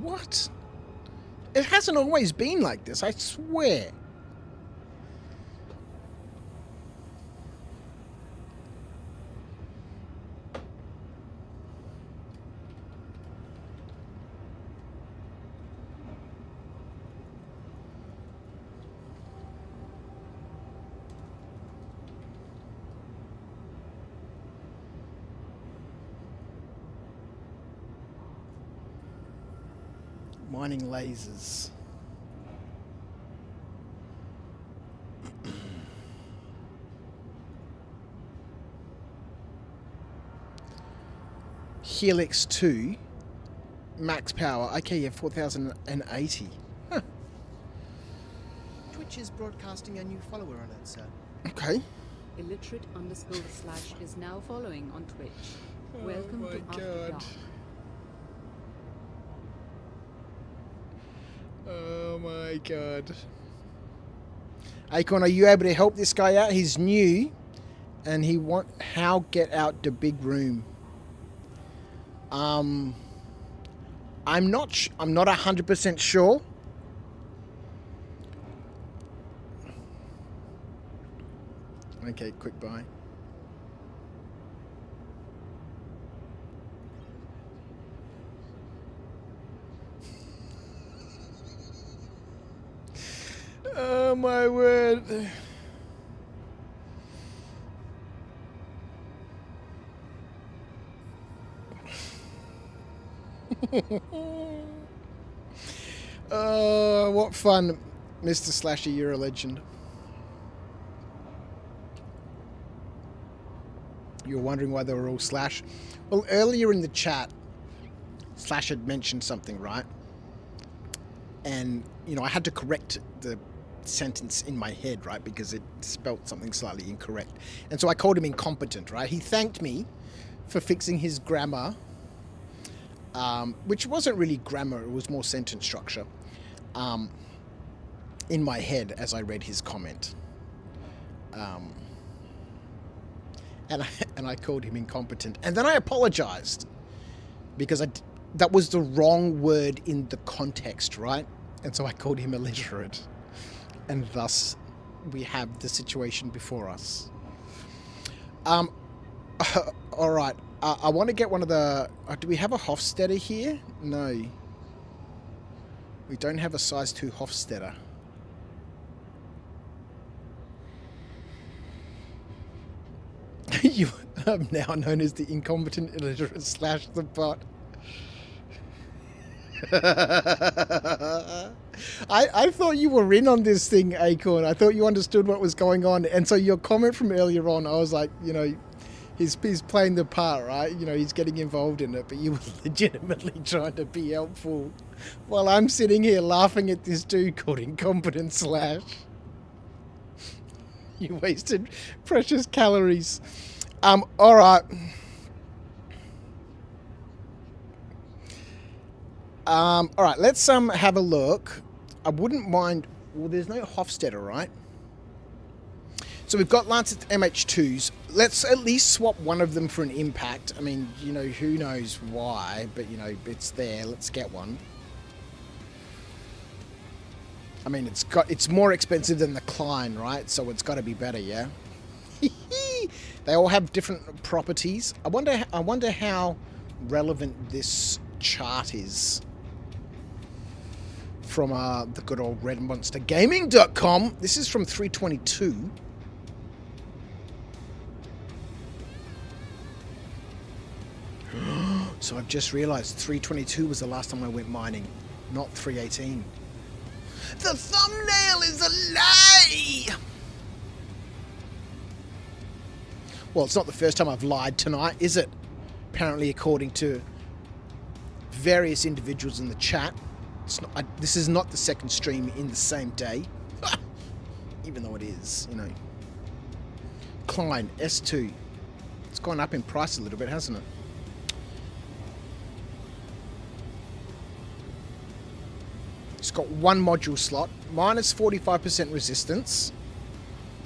What? It hasn't always been like this, I swear. Mining lasers. Helix 2. Max power. Okay, yeah, 4,080. Huh. Twitch is broadcasting a new follower alert, sir. Okay. Illiterate_/ is now following on Twitch. Welcome my to After God. Dark. Oh my God. Acorn, are you able to help this guy out? He's new and he how get out the big room. I'm not 100% sure. Okay, quick buy. Oh my word. Oh, what fun, Mr. Slasher, you're a legend. You're wondering why they were all Slash? Well, earlier in the chat, Slash had mentioned something, right? And, you know, I had to correct the sentence in my head, right? Because it spelt something slightly incorrect. And so I called him incompetent, right? He thanked me for fixing his grammar, which wasn't really grammar, it was more sentence structure. in my head as I read his comment. And I called him incompetent. And then I apologized because that was the wrong word in the context, right? And so I called him illiterate. And thus we have the situation before us. All right. I want to get one of the... do we have a Hofstadter here? No. We don't have a size 2 Hofstadter. You are now known as the incompetent illiterate / the bot. I thought you were in on this thing, Acorn. I thought you understood what was going on. And so your comment from earlier on, I was like, you know, he's playing the part, right? You know, he's getting involved in it, but you were legitimately trying to be helpful while I'm sitting here laughing at this dude called incompetent /. You wasted precious calories. All right. All right, let's have a look. I wouldn't mind... Well, there's no Hofstadter, right? So we've got Lancet MH2s. Let's at least swap one of them for an impact. I mean, you know, who knows why, but, you know, it's there. Let's get one. I mean, it's more expensive than the Klein, right? So it's got to be better, yeah? They all have different properties. I wonder how relevant this chart is from the good old redmonstergaming.com. This is from 322. So I've just realized 322 was the last time I went mining, not 318. The thumbnail is a lie! Well, it's not the first time I've lied tonight, is it? Apparently, according to various individuals in the chat. This is not the second stream in the same day. Even though it is, you know. Klein, S2. It's gone up in price a little bit, hasn't it? It's got one module slot, minus 45% resistance,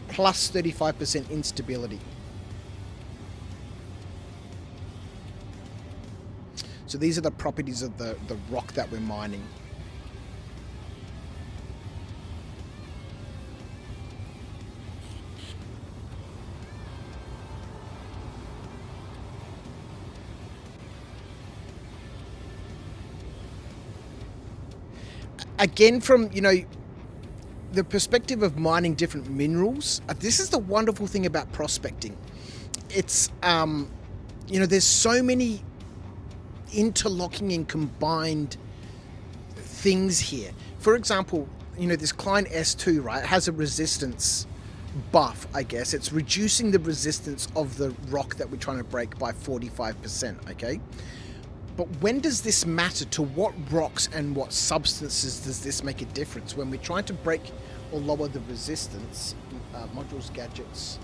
plus 35% instability. So these are the properties of the rock that we're mining. Again, from, you know, the perspective of mining different minerals, this is the wonderful thing about prospecting. It's, you know, there's so many interlocking and combined things here. For example, you know, this Klein S2, right, has a resistance buff, I guess. It's reducing the resistance of the rock that we're trying to break by 45%, okay? But when does this matter? To what rocks and what substances does this make a difference? When we're trying to break or lower the resistance, modules, gadgets,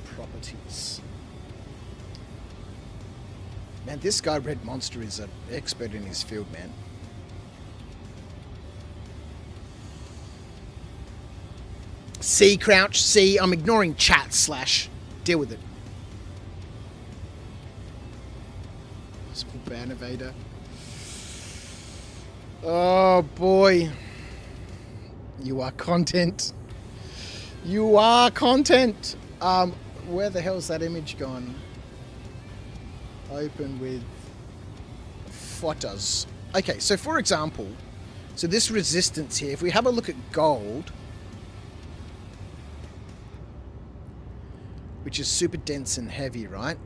properties. Man, this guy, Red Monster, is an expert in his field, man. C, Crouch, C. I'm ignoring chat / deal with it. Small ban evader. Oh, boy. You are content. You are content. Where the hell's that image gone? Open with photos. Okay, so for example, so this resistance here, if we have a look at gold, which is super dense and heavy, right?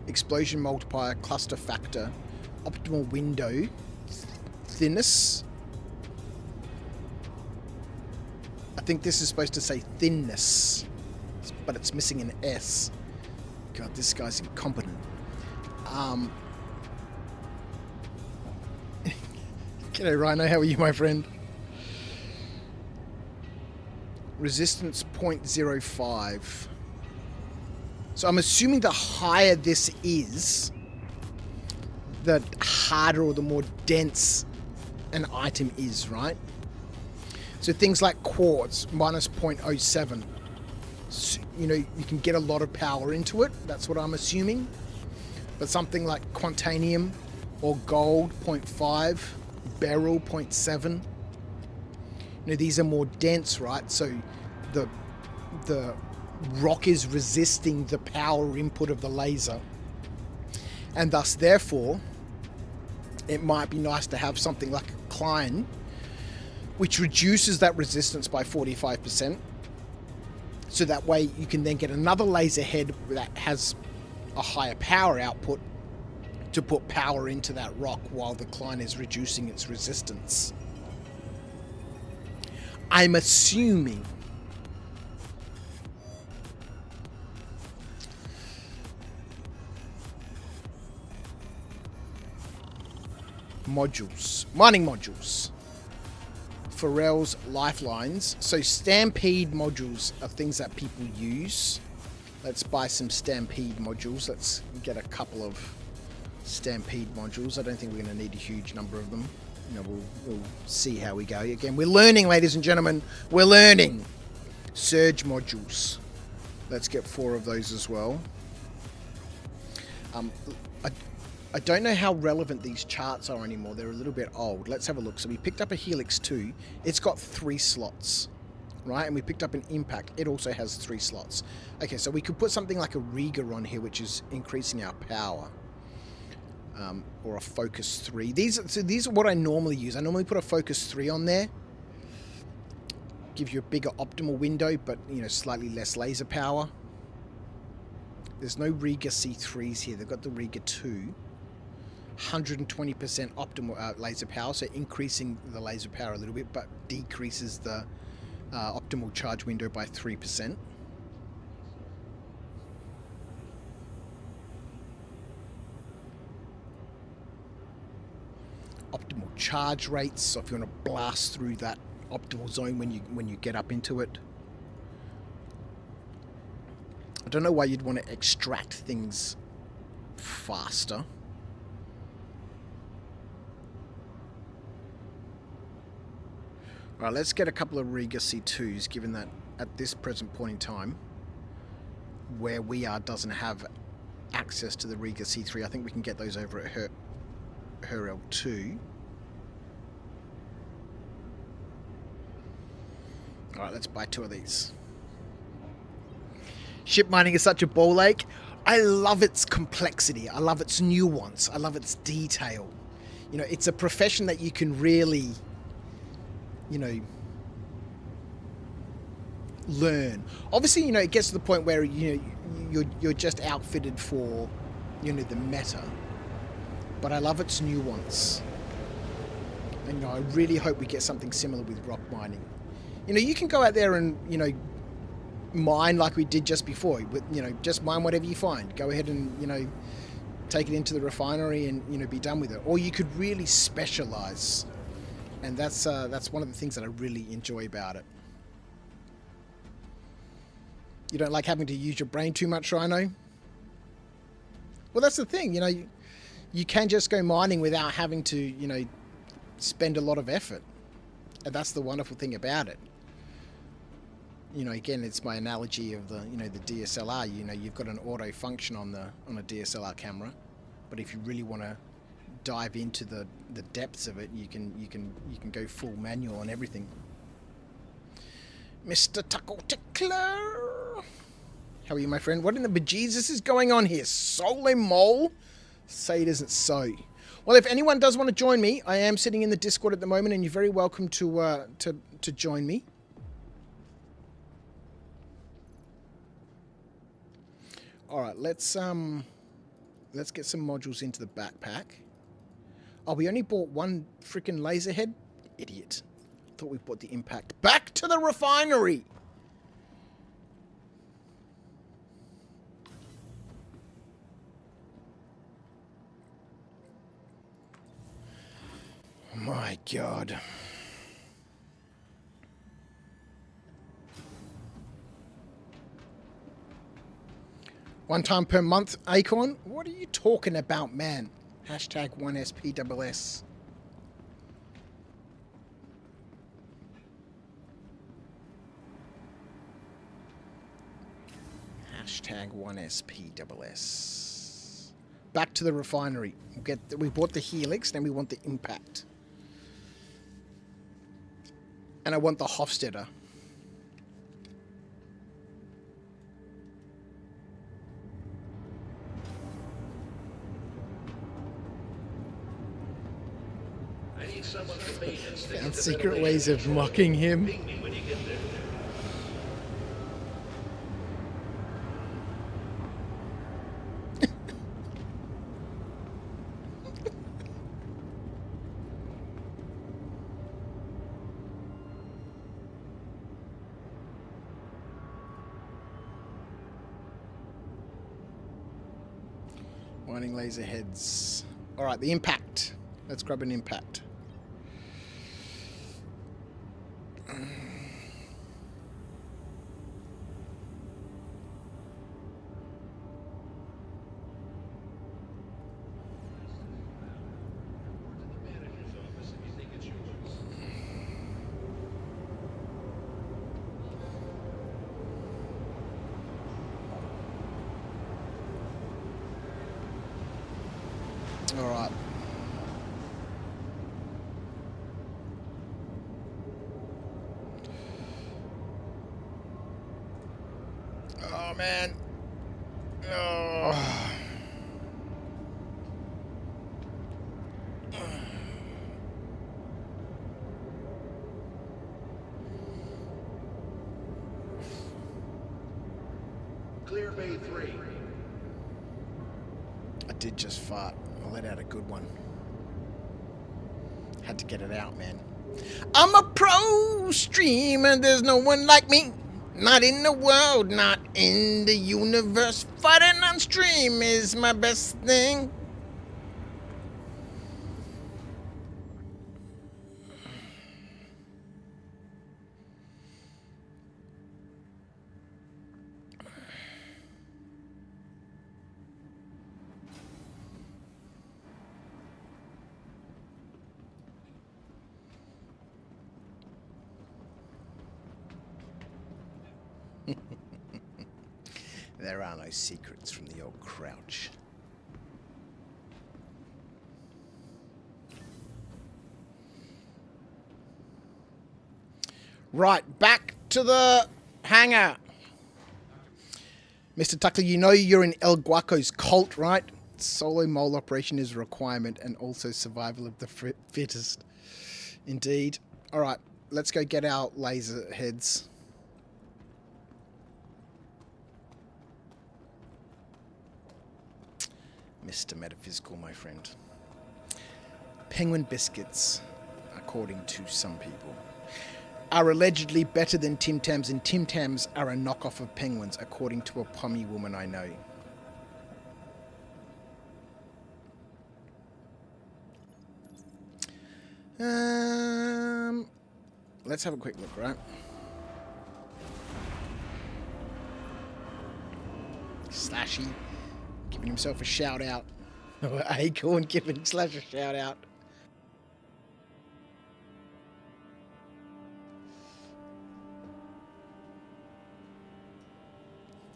Explosion multiplier, cluster factor, optimal window, thinness. I think this is supposed to say thinness, but it's missing an S. God, this guy's incompetent. G'day, Rhino. How are you, my friend? Resistance 0.05. So I'm assuming the higher this is, the harder or the more dense an item is, right? So things like quartz, minus 0.07. So, you know, you can get a lot of power into it. That's what I'm assuming. But something like quantanium or gold, 0.5, beryl, 0.7. You know, these are more dense, right? So the rock is resisting the power input of the laser. And thus, therefore, it might be nice to have something like a Klein, which reduces that resistance by 45%. So that way you can then get another laser head that has a higher power output to put power into that rock while the Klein is reducing its resistance. I'm assuming. Modules. Mining modules. Pharrell's lifelines. So Stampede modules are things that people use. Let's buy some Stampede modules. Let's get a couple of Stampede modules. I don't think we're going to need a huge number of them. You know, we'll see how we go. Again, we're learning, ladies and gentlemen. We're learning. Surge modules. Let's get 4 of those as well. I don't know how relevant these charts are anymore. They're a little bit old. Let's have a look. So we picked up a Helix 2. It's got 3 slots, right? And we picked up an Impact. It also has 3 slots. Okay, so we could put something like a Riga on here, which is increasing our power. Or a Focus 3. These are what I normally use. I normally put a Focus 3 on there. Give you a bigger optimal window, but, you know, slightly less laser power. There's no Riga C3s here. They've got the Riga 2. 120% optimal laser power, so increasing the laser power a little bit, but decreases the optimal charge window by 3%. Optimal charge rates, so if you want to blast through that optimal zone when you get up into it. I don't know why you'd want to extract things faster. Alright, let's get a couple of Riga C2s, given that at this present point in time, where we are doesn't have access to the Riga C3. I think we can get those over at her L2. Alright, let's buy 2 of these. Ship mining is such a ball ache. I love its complexity. I love its nuance. I love its detail. You know, it's a profession that you can really, you know, learn. Obviously, you know, it gets to the point where, you know, you're just outfitted for, you know, the meta. But I love its nuance. And, you know, I really hope we get something similar with rock mining. You know, you can go out there and, you know, mine like we did just before. With, you know, just mine whatever you find. Go ahead and, you know, take it into the refinery and, you know, be done with it. Or you could really specialize. And that's one of the things that I really enjoy about it. You don't like having to use your brain too much, Rhino? Well, that's the thing, you know, you can just go mining without having to, you know, spend a lot of effort. And that's the wonderful thing about it. You know, again, it's my analogy of the, you know, the DSLR. You know, you've got an auto function on a DSLR camera, but if you really want to dive into the depths of it, you can go full manual on everything. Mr. Taco Tickler, how are you, my friend? What in the bejesus is going on here? Sole Mole? Say it isn't so. Well, if anyone does want to join me, I am sitting in the Discord at the moment, and you're very welcome to join me. All right, let's get some modules into the backpack. Oh, we only bought 1 freaking laser head? Idiot. Thought we bought the Impact. Back to the refinery! Oh my God. One time per month, Acorn? What are you talking about, man? Hashtag 1SPSS. Hashtag 1SPSS. Back to the refinery. We bought the Helix, then we want the Impact. And I want the Hofstadter. I need someone from maintenance to Found secret ways of mocking him. ping me when you get there. Mining laser heads. Alright, the Impact. Let's grab an Impact. Alright. Oh, man. Oh. Clear Bay 3. I did just fart. I let out a good one. Had to get it out, man. I'm a pro streamer. There's no one like me. Not in the world, not in the universe. Fighting on stream is my best thing. There are no secrets from the old Crouch. Right, back to the hangar. Mr. Tucker, you know you're in El Guaco's cult, right? Solo mole operation is a requirement and also survival of the fittest. Indeed. All right, let's go get our laser heads. Mr. Metaphysical, my friend. Penguin biscuits, according to some people, are allegedly better than Tim Tams, and Tim Tams are a knockoff of penguins, according to a pommy woman I know. Let's have a quick look, right? Slashy giving himself a shout out. Acorn giving Slash a shout out.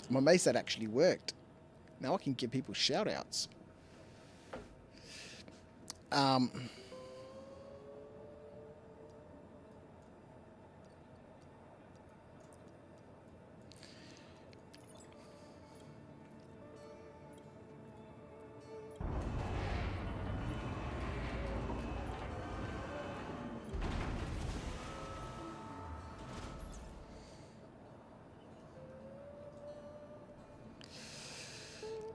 I'm amazed that actually worked. Now I can give people shout outs.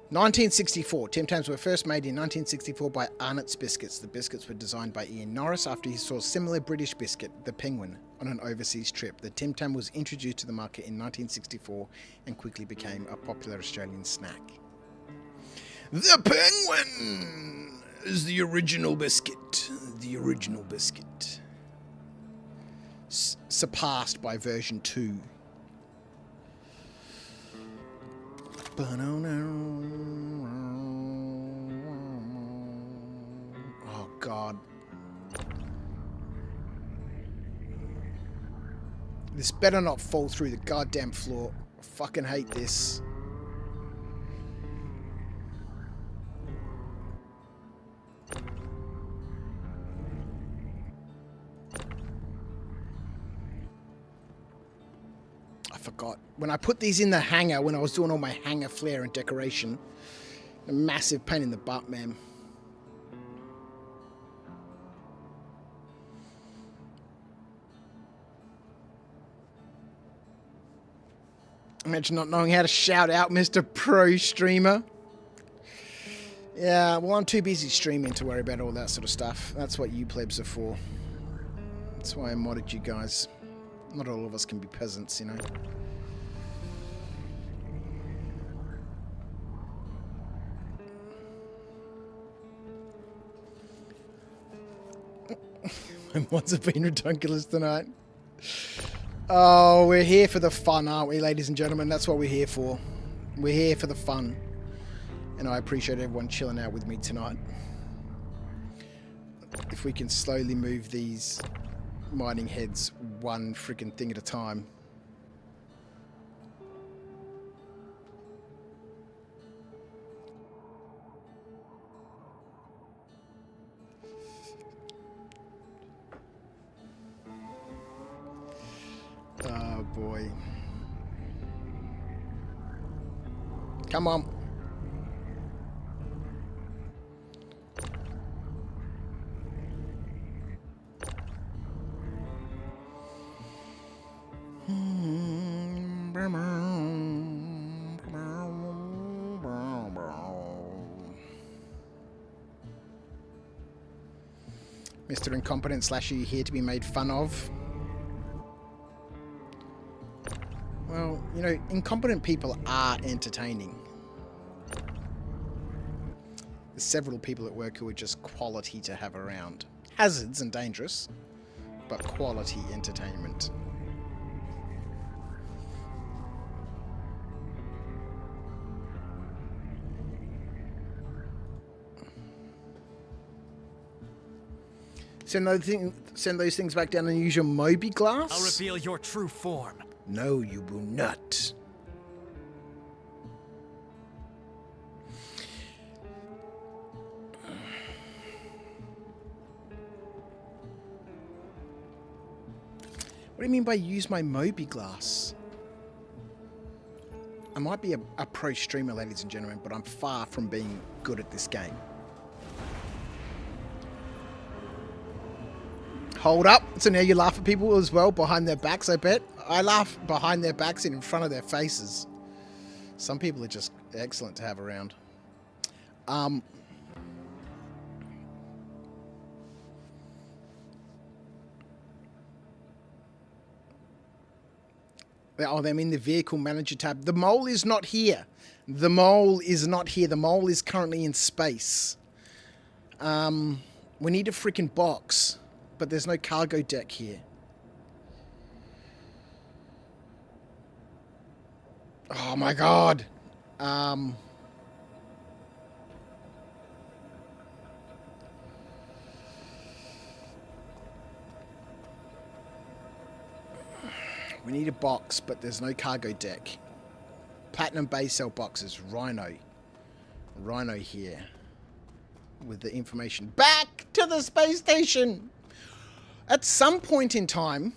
(1964). Tim Tams were first made in 1964 by Arnott's Biscuits. The biscuits were designed by Ian Norris after he saw a similar British biscuit, the Penguin, on an overseas trip. The Tim Tam was introduced to the market in 1964 and quickly became a popular Australian snack. The Penguin is the original biscuit. The original biscuit. Surpassed by version 2. God. This better not fall through the goddamn floor. I fucking hate this. I forgot. When I put these in the hangar, when I was doing all my hangar flair and decoration, a massive pain in the butt, man. Imagine not knowing how to shout out, Mr. Pro Streamer. Yeah, well, I'm too busy streaming to worry about all that sort of stuff. That's what you plebs are for. That's why I modded you guys. Not all of us can be peasants, you know. My mods have been ridiculous tonight. Oh, we're here for the fun, aren't we, ladies and gentlemen? That's what we're here for. We're here for the fun. And I appreciate everyone chilling out with me tonight. If we can slowly move these mining heads one freaking thing at a time. Oh boy. Come on. Mr. Incompetent / are you here to be made fun of? Well, you know, incompetent people are entertaining. There's several people at work who are just quality to have around. Hazards and dangerous, but quality entertainment. Send those things back down and use your Moby glass? I'll reveal your true form. No, you will not. What do you mean by use my Moby glass? I might be a pro streamer, ladies and gentlemen, but I'm far from being good at this game. Hold up. So now you laugh at people as well behind their backs, I bet. I laugh behind their backs and in front of their faces. Some people are just excellent to have around. Oh, they're in the vehicle manager tab. The mole is not here. The mole is not here. The mole is currently in space. We need a freaking box. But there's no cargo deck here. Oh my god. We need a box, but there's no cargo deck. Platinum base cell boxes. Rhino. Rhino here. With the information. Back to the space station! At some point in time,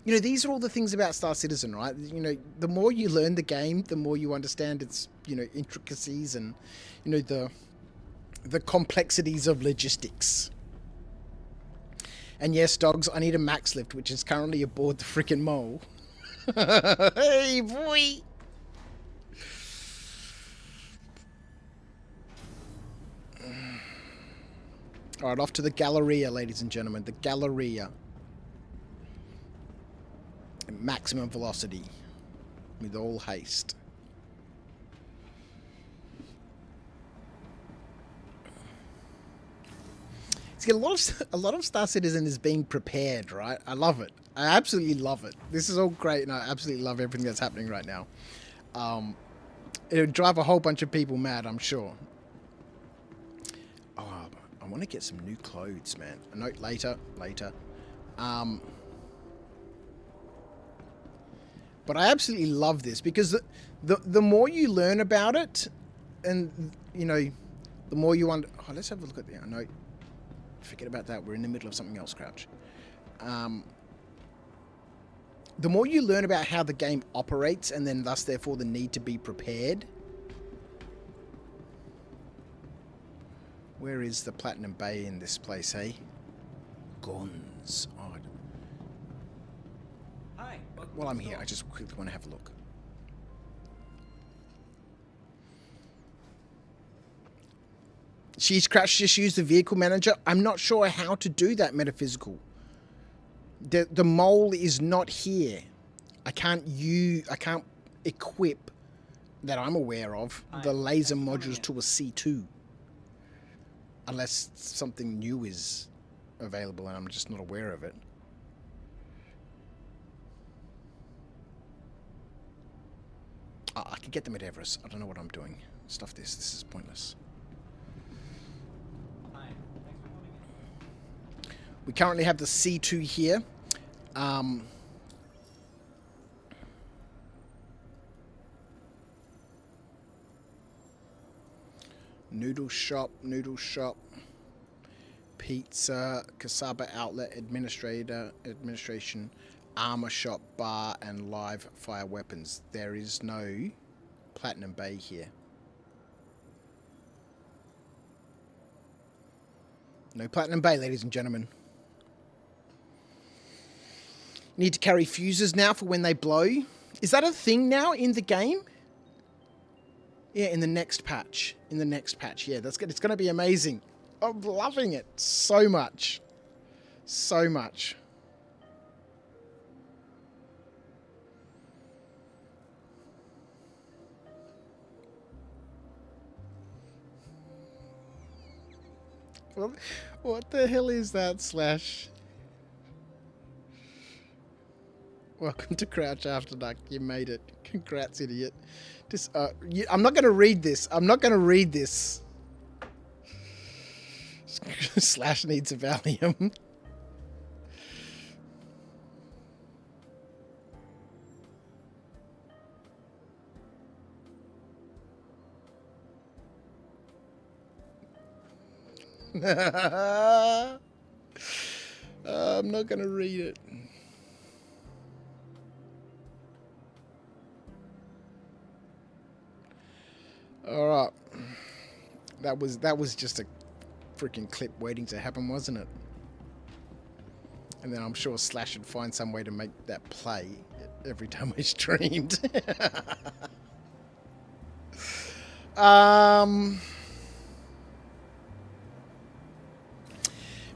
you know, these are all the things about Star Citizen, right? You know, the more you learn the game, the more you understand its, you know, intricacies and, you know, the complexities of logistics. And yes, dogs, I need a max lift, which is currently aboard the frickin' mole. Hey, boy! Alright, off to the Galleria, ladies and gentlemen. The Galleria. Maximum velocity. With all haste. See, a lot of Star Citizen is being prepared, right? I love it. I absolutely love it. This is all great, and I absolutely love everything that's happening right now. It'll drive a whole bunch of people mad, I'm sure. Oh, want to get some new clothes, man. A note later. But I absolutely love this because the more you learn about it, and you know, the more you want. Oh, let's have a look at the note. Forget about that. We're in the middle of something else, Crouch. The more you learn about how the game operates, and then thus therefore the need to be prepared. Where is the Platinum Bay in this place, hey? Guns. Oh, Hi. while I'm here, I just quickly want to have a look. She's crashed. Just use the vehicle manager. I'm not sure how to do that, Metaphysical. The mole is not here. I can't equip, that I'm aware of, the laser modules to a C2. Unless something new is available and I'm just not aware of it. I could get them at Everest. I don't know what I'm doing. Stuff this. This is pointless. We currently have the C2 here. Noodle shop, pizza, Kasaba outlet, administration, armor shop, bar, and live fire weapons. There is no Platinum Bay here. No Platinum Bay, ladies and gentlemen. Need to carry fuses now for when they blow. Is that a thing now in the game? Yeah, in the next patch. Yeah, that's good. It's going to be amazing. I'm loving it so much. So much. What the hell is that, Slash? Welcome to Crouch After Dark. You made it. Congrats, idiot. I'm not going to read this. Slash needs a Valium. I'm not going to read it. All right. That was just a freaking clip waiting to happen, wasn't it? And then I'm sure Slash would find some way to make that play every time I streamed.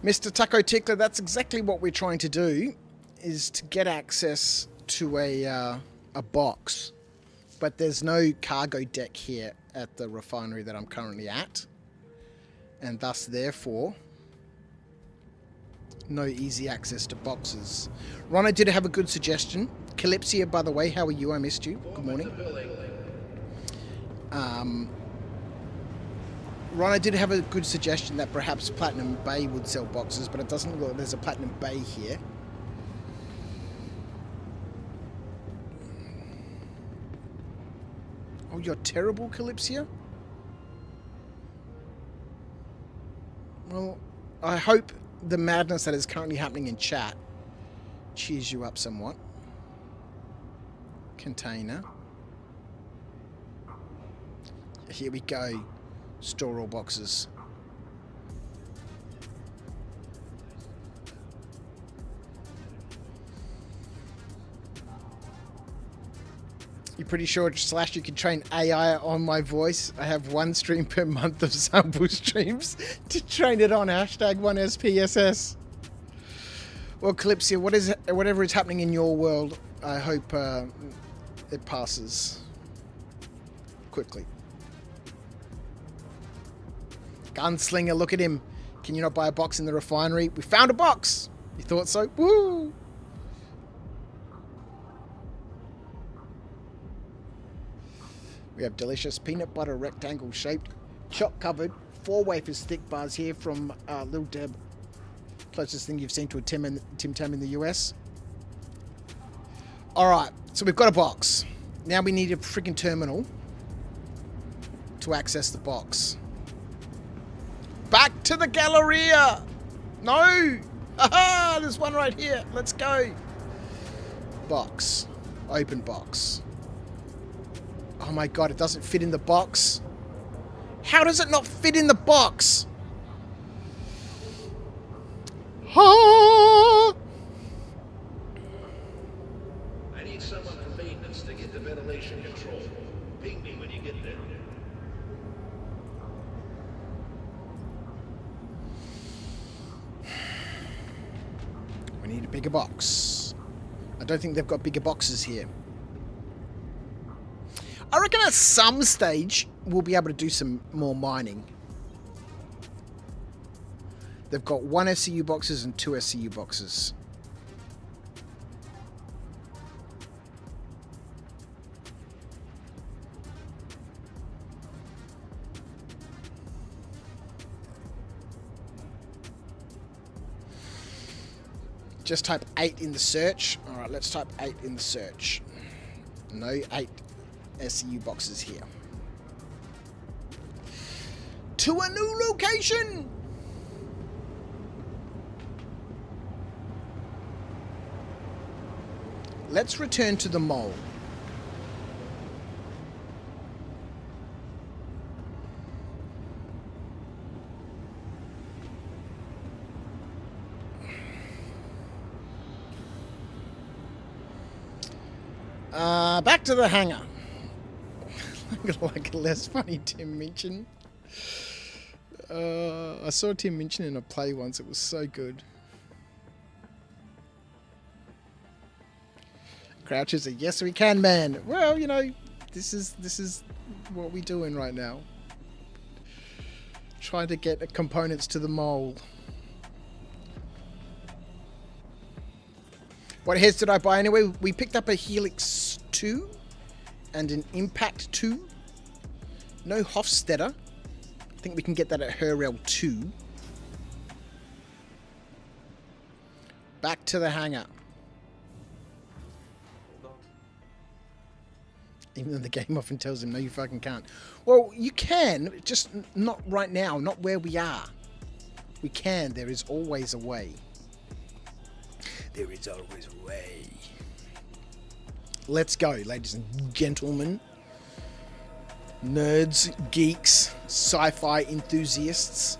Mr. Taco Tickler, that's exactly what we're trying to do, is to get access to a box. But there's no cargo deck here at the refinery that I'm currently at. And thus, therefore, no easy access to boxes. Ron, did have a good suggestion. Calypsia, by the way, how are you? I missed you. Good morning. Ron, did have a good suggestion that perhaps Platinum Bay would sell boxes, but it doesn't look like there's a Platinum Bay here. Oh, you're terrible, Calypsia? Well, I hope the madness that is currently happening in chat cheers you up somewhat. Container. Here we go. Store all boxes. You're pretty sure, Slash, you can train AI on my voice? I have one stream per month of sample streams to train it on. #1SPSS. Well, Calypsia, whatever is happening in your world, I hope it passes quickly. Gunslinger, look at him. Can you not buy a box in the refinery? We found a box! You thought so? Woo! We have delicious peanut butter rectangle shaped, choc covered 4 wafer stick bars here from Lil Deb. Closest thing you've seen to a Tim Tam in the US. Alright, so we've got a box. Now we need a freaking terminal to access the box. Back to the Galleria! No! Aha! There's one right here. Let's go. Box. Open box. Oh my god, it doesn't fit in the box. How does it not fit in the box? I need someone from maintenance to get the ventilation control. Ping me when you get there. We need a bigger box. I don't think they've got bigger boxes here. I reckon at some stage we'll be able to do some more mining. They've got 1 SCU boxes and 2 SCU boxes. Just type 8 in the search. Alright, let's type 8 in the search. No 8 SCU boxes here. To a new location! Let's return to the mole. Back to the hangar. Like a less funny Tim Minchin. I saw Tim Minchin in a play once. It was so good. Crouch is a yes we can man. Well, you know, this is what we're doing right now. Trying to get components to the mole. What heads did I buy anyway? We picked up a Helix 2 and an Impact 2. No Hofstadter. I think we can get that at Herrel 2. Back to the hangar. Even though the game often tells him, no, you fucking can't. Well, you can, just not right now, not where we are. We can. There is always a way. There is always a way. Let's go, ladies and gentlemen. Nerds, geeks, sci-fi enthusiasts,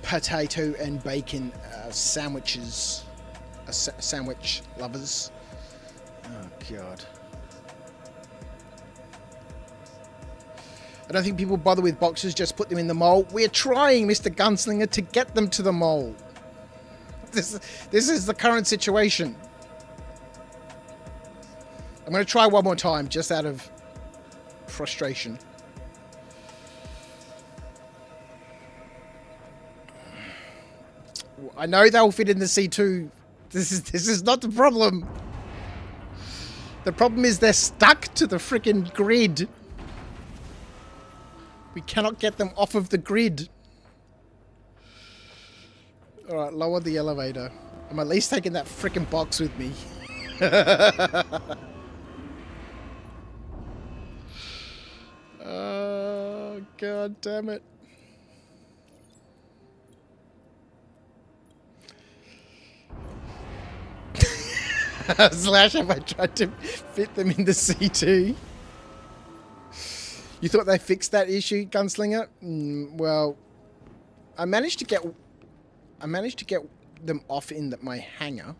potato and bacon sandwiches, sandwich lovers. Oh, God. I don't think people bother with boxes, just put them in the mole. We're trying, Mr. Gunslinger, to get them to the mole. This is the current situation. I'm going to try one more time, just out of frustration. I know they'll fit in the C2. This is not the problem. The problem is they're stuck to the freaking grid. We cannot get them off of the grid. Alright, lower the elevator. I'm at least taking that freaking box with me. Oh, God damn it. Slash, have I tried to fit them in the C2? You thought they fixed that issue, Gunslinger? Well, I managed to get them off in my hangar.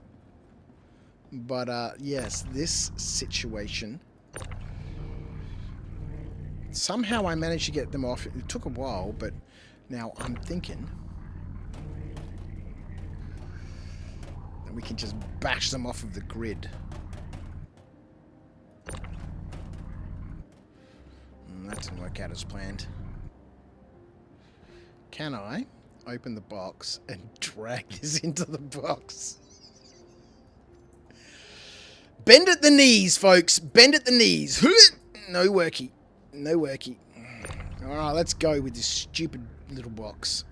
But yes, this situation. Somehow I managed to get them off. It took a while, but now I'm thinking that we can just bash them off of the grid. That didn't work out as planned. Can I open the box and drag this into the box? Bend at the knees, folks. Bend at the knees. No worky. No worky. Alright, let's go with this stupid little box.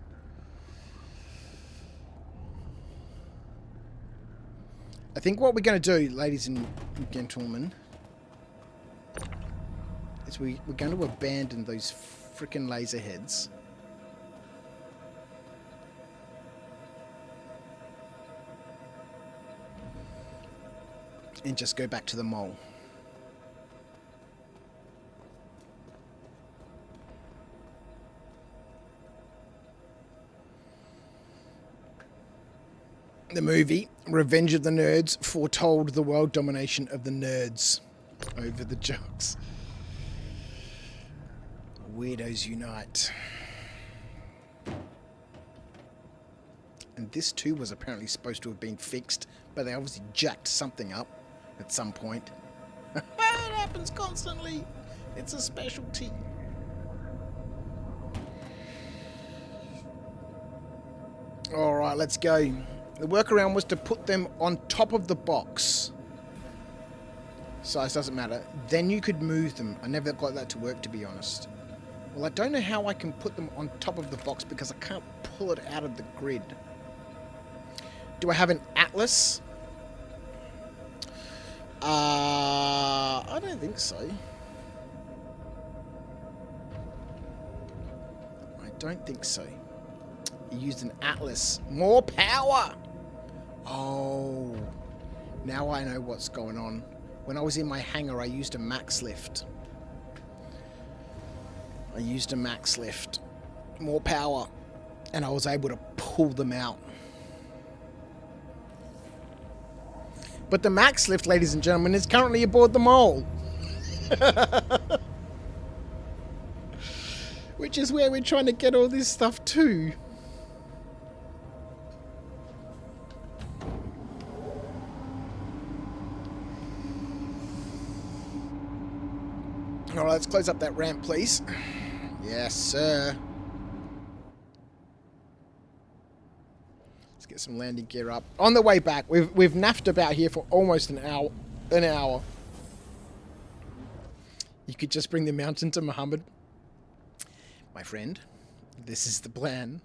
I think what we're going to do, ladies and gentlemen, is we're going to abandon those frickin' laser heads. And just go back to the mole. The movie, Revenge of the Nerds, foretold the world domination of the nerds over the jocks. Weirdos unite. And this too was apparently supposed to have been fixed, but they obviously jacked something up at some point. It happens constantly. It's a specialty. Alright, let's go. The workaround was to put them on top of the box. Size doesn't matter. Then you could move them. I never got that to work, to be honest. Well, I don't know how I can put them on top of the box because I can't pull it out of the grid. Do I have an atlas? I don't think so. I don't think so. You used an atlas. More power! Oh. Now I know what's going on. When I was in my hangar, I used a max lift. More power. And I was able to pull them out. But the max lift, ladies and gentlemen, is currently aboard the mole. Which is where we're trying to get all this stuff to. Alright, let's close up that ramp, please. Yes, sir. Let's get some landing gear up. On the way back, we've naffed about here for almost an hour. You could just bring the mountain to Muhammad. My friend, this is the plan.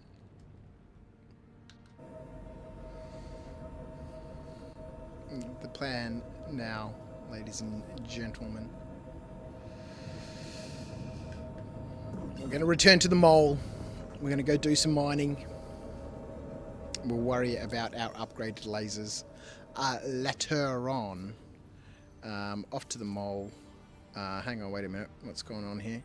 The plan now, ladies and gentlemen. We're going to return to the mole. We're going to go do some mining. We'll worry about our upgraded lasers later on. Off to the mole. Hang on, wait a minute. What's going on here?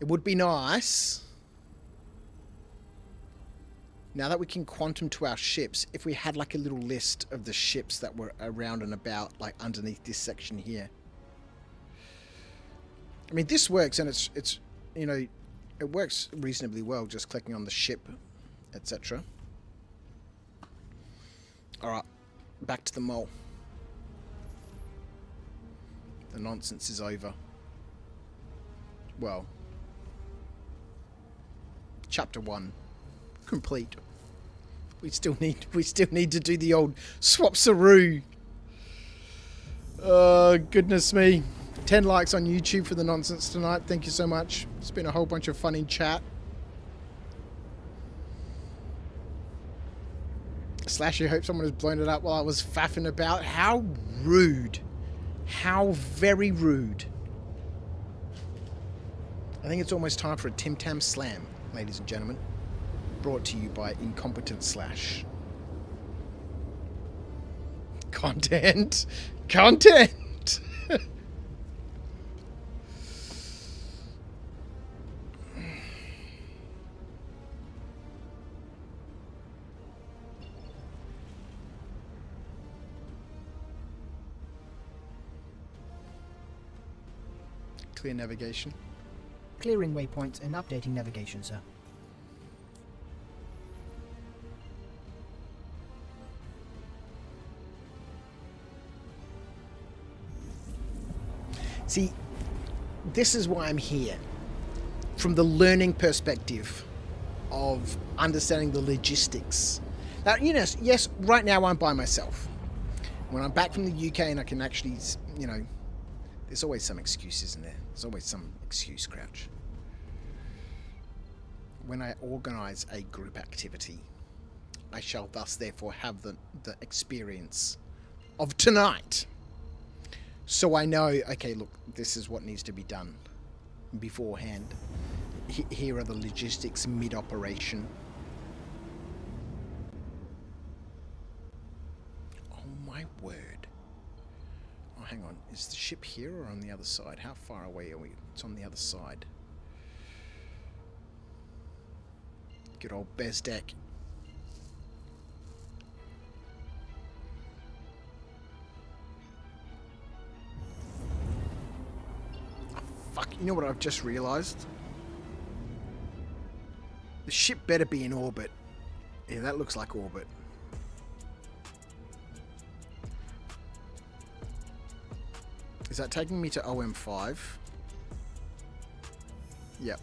It would be nice, now that we can quantum to our ships, if we had like a little list of the ships that were around and about, like underneath this section here. I mean, this works, and it's you know, it works reasonably well, just clicking on the ship, etc. Alright, back to the mole. The nonsense is over. Well, Chapter 1 complete. We still need to do the old swap-saroo. Goodness me. 10 likes on YouTube for the nonsense tonight. Thank you so much. It's been a whole bunch of fun in chat. Slashy, hope someone has blown it up while I was faffing about. How rude. How very rude. I think it's almost time for a Tim Tam Slam, ladies and gentlemen. Brought to you by Incompetent Slash. Content. Content. Clear navigation. Clearing waypoints and updating navigation, sir. See, this is why I'm here. From the learning perspective of understanding the logistics. Yes, right now I'm by myself. When I'm back from the UK and I can actually, there's always some excuse, isn't there? There's always some excuse, Crouch. When I organise a group activity, I shall thus therefore have the experience of tonight. So I know, okay, look, this is what needs to be done beforehand. Here are the logistics mid-operation. Oh my word. Oh, hang on. Is the ship here or on the other side? How far away are we? It's on the other side. Good old Bezdek. Fuck, you know what I've just realised? The ship better be in orbit. Yeah, that looks like orbit. Is that taking me to OM5? Yep.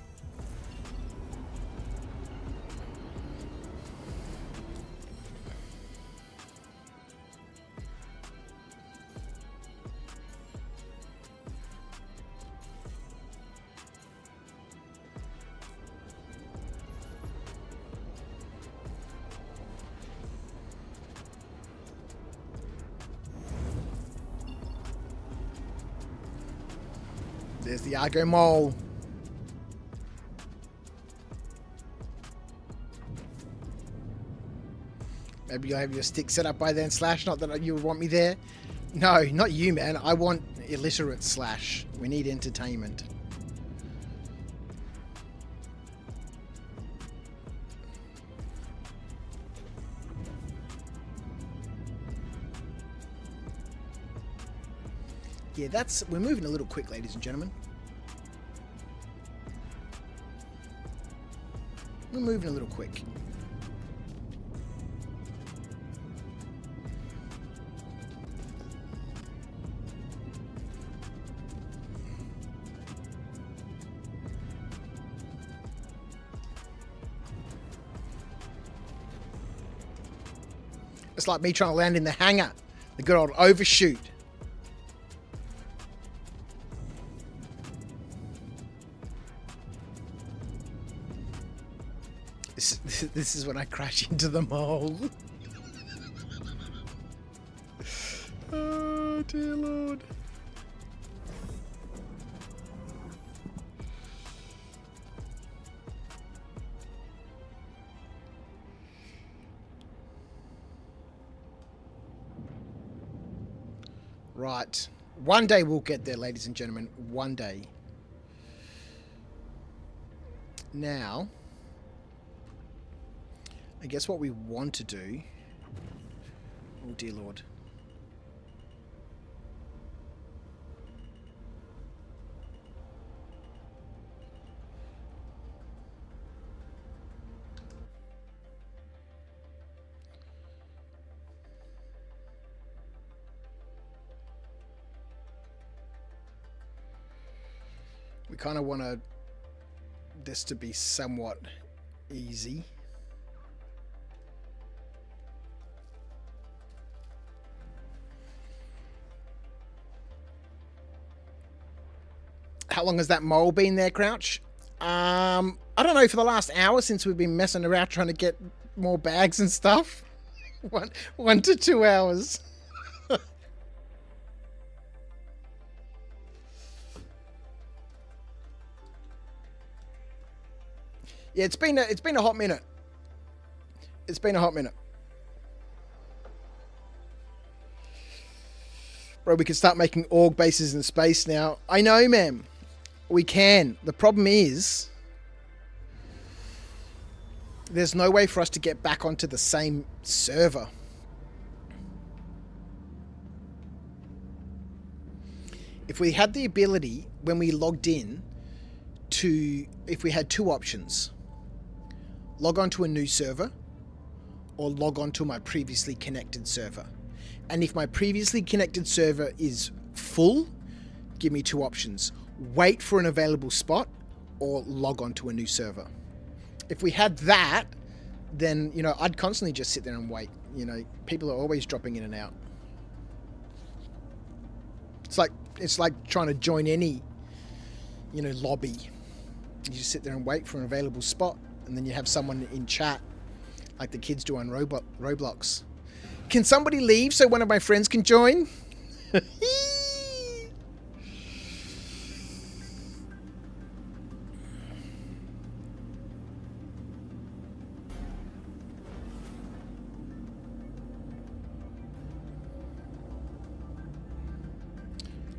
There's the Argo Mole. Maybe you'll have your stick set up by then, Slash. Not that you would want me there. No, not you, man. I want illiterate Slash. We need entertainment. Yeah, we're moving a little quick, ladies and gentlemen. We're moving a little quick. It's like me trying to land in the hangar. The good old overshoot. This is when I crash into the mole. Oh, dear Lord. Right. One day we'll get there, ladies and gentlemen. One day. Now, I guess what we want to do... Oh, dear Lord. We kind of want this to be somewhat easy. How long has that mole been there, Crouch? I don't know, for the last hour since we've been messing around trying to get more bags and stuff. 1 to 2 hours. Yeah, it's been a hot minute. It's been a hot minute. Bro, we can start making org bases in space now. I know, ma'am. We can. The problem is, there's no way for us to get back onto the same server. If we had the ability, when we logged in, if we had two options, log on to a new server or log on to my previously connected server. And if my previously connected server is full, give me two options. Wait for an available spot or log on to a new server. If we had that, then, you know, I'd constantly just sit there and wait. You know, people are always dropping in and out. It's like trying to join any, you know, lobby. You just sit there and wait for an available spot, and then you have someone in chat, like the kids do on Roblox. Can somebody leave so one of my friends can join?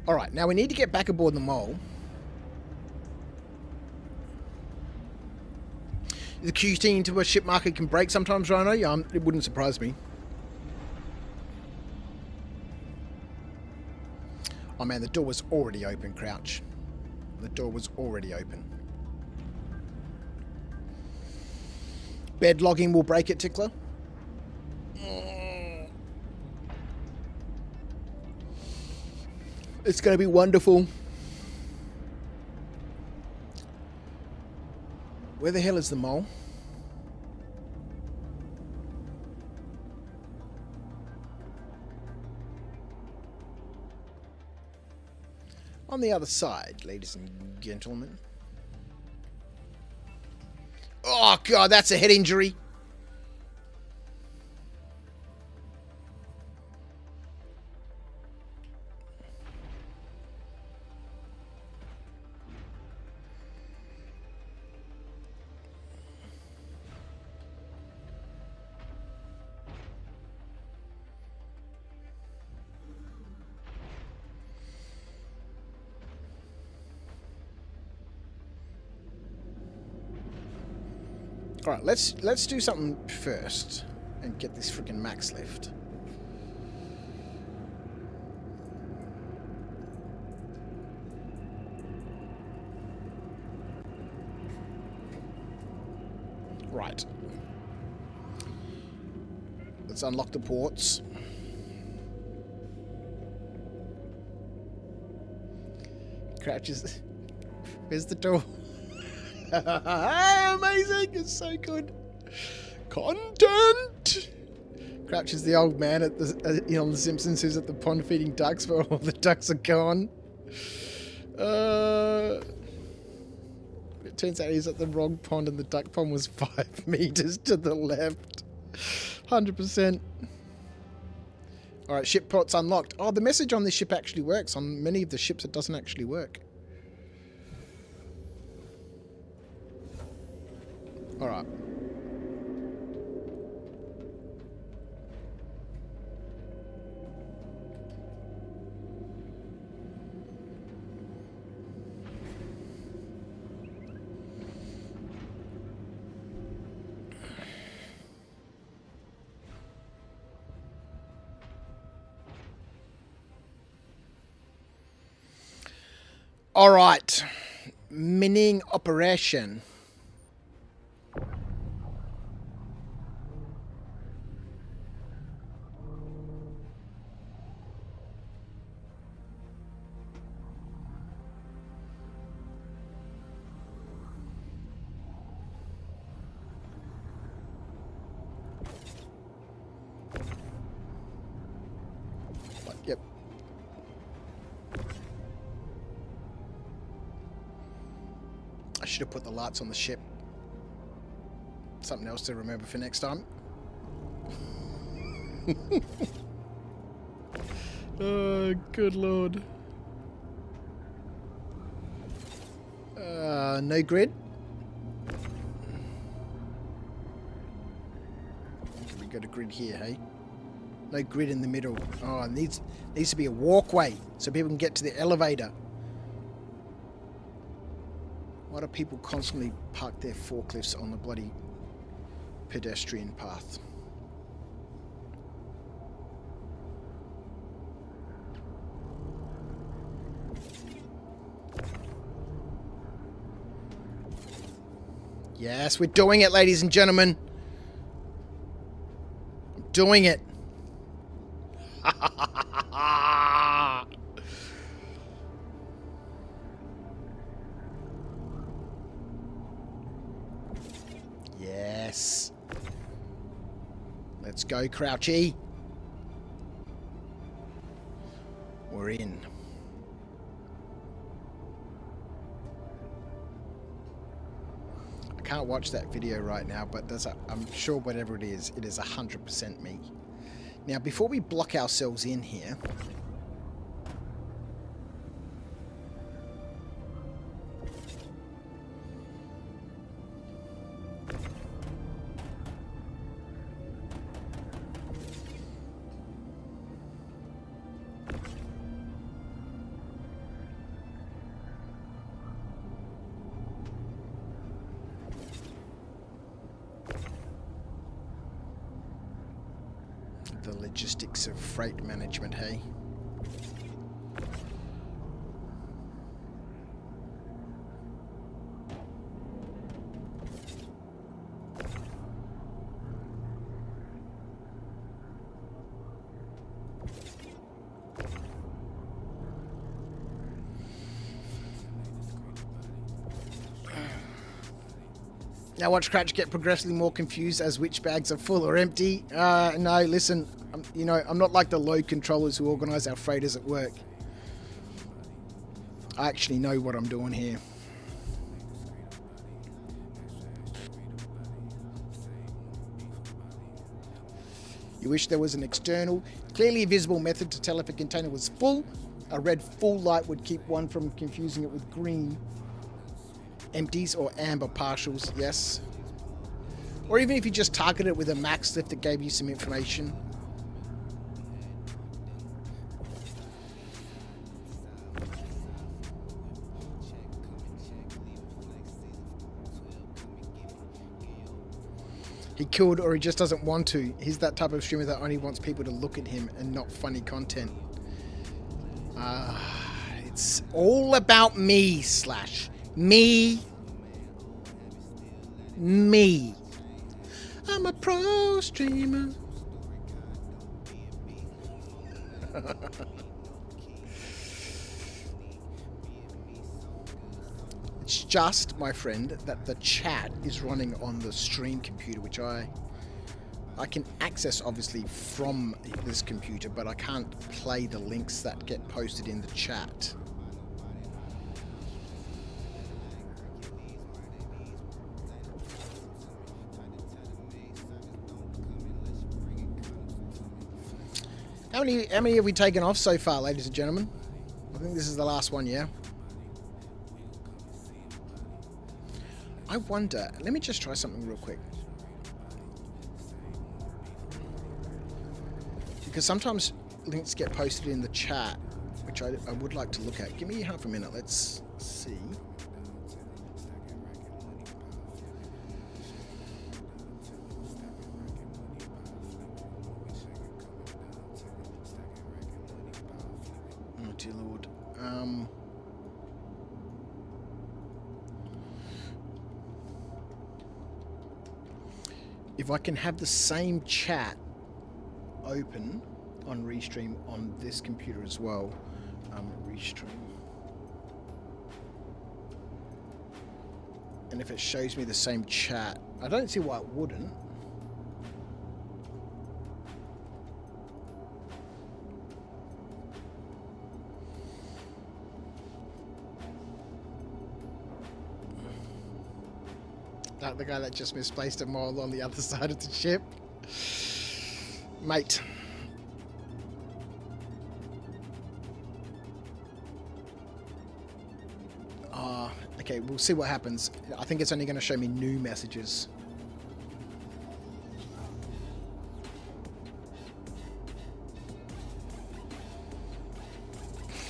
Alright, now we need to get back aboard the mole. The QT into a ship market can break sometimes, Rhino. Yeah, it wouldn't surprise me. Oh man, the door was already open, Crouch. The door was already open. Bed logging will break it, Tickler. It's going to be wonderful. Where the hell is the mole? On the other side, ladies and gentlemen. Oh, God, that's a head injury. All right, let's do something first and get this freaking max lift. Right. Let's unlock the ports. Crouches. Where's the door? Amazing! It's so good. Content. Crouch is the old man at the on The Simpsons who's at the pond feeding ducks, but all the ducks are gone. It turns out he's at the wrong pond, and the duck pond was 5 meters to the left. 100%. All right, ship ports unlocked. Oh, the message on this ship actually works. On many of the ships, it doesn't actually work. All right. All right. Mining operation. Yep. I should have put the lights on the ship. Something else to remember for next time. Oh, good lord. No grid. Can we go to grid here, hey? No grid in the middle. Oh, it needs to be a walkway so people can get to the elevator. Why do people constantly park their forklifts on the bloody pedestrian path? Yes, we're doing it, ladies and gentlemen. I'm doing it. Yes. Let's go, Crouchy. We're in. I can't watch that video right now, but I'm sure whatever it is 100% me. Now, before we block ourselves in here, the logistics of freight management, hey? Now watch Crouch get progressively more confused as which bags are full or empty. No, listen, I'm not like the load controllers who organise our freighters at work. I actually know what I'm doing here. You wish there was an external, clearly visible method to tell if a container was full. A red full light would keep one from confusing it with green empties or amber partials, yes. Or even if you just targeted it with a max lift that gave you some information. He could, or he just doesn't want to. He's that type of streamer that only wants people to look at him and not funny content. It's all about me, Slash. Me. I'm a pro streamer. It's just, my friend, that the chat is running on the stream computer, which I can access obviously from this computer, but I can't play the links that get posted in the chat. How many have we taken off so far, ladies and gentlemen? I think this is the last one, yeah? I wonder, let me just try something real quick. Because sometimes links get posted in the chat, which I would like to look at. Give me half a minute, let's see. Oh dear Lord. If I can have the same chat open on Restream on this computer as well. Restream. And if it shows me the same chat, I don't see why it wouldn't. Like the guy that just misplaced a mole on the other side of the ship. Mate. Okay, we'll see what happens. I think it's only going to show me new messages.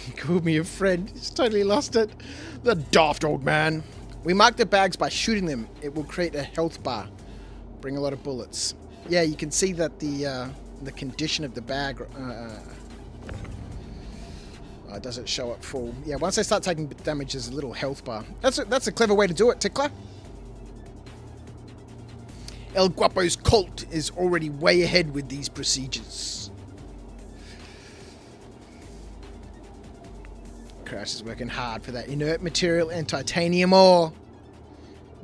He called me a friend. He's totally lost it. The daft old man. We mark the bags by shooting them. It will create a health bar. Bring a lot of bullets. Yeah, you can see that the condition of the bag doesn't show up full. Yeah, once they start taking damage, there's a little health bar. That's a clever way to do it, Tickler. El Guapo's cult is already way ahead with these procedures. Crash is working hard for that inert material and titanium ore.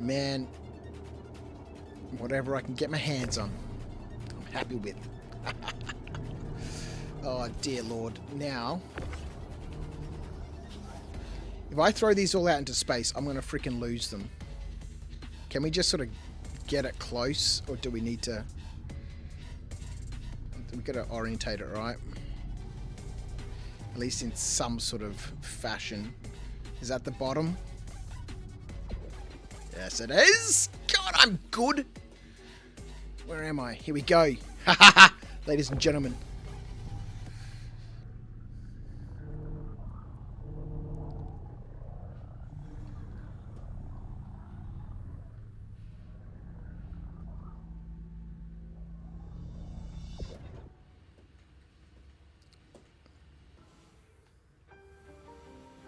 Man, whatever I can get my hands on, I'm happy with. Oh, dear Lord. Now, if I throw these all out into space, I'm going to freaking lose them. Can we just sort of get it close, or do we need to... We've got to orientate it right. At least in some sort of fashion. Is that the bottom? Yes, it is. God, I'm good. Where am I? Here we go. Ladies and gentlemen.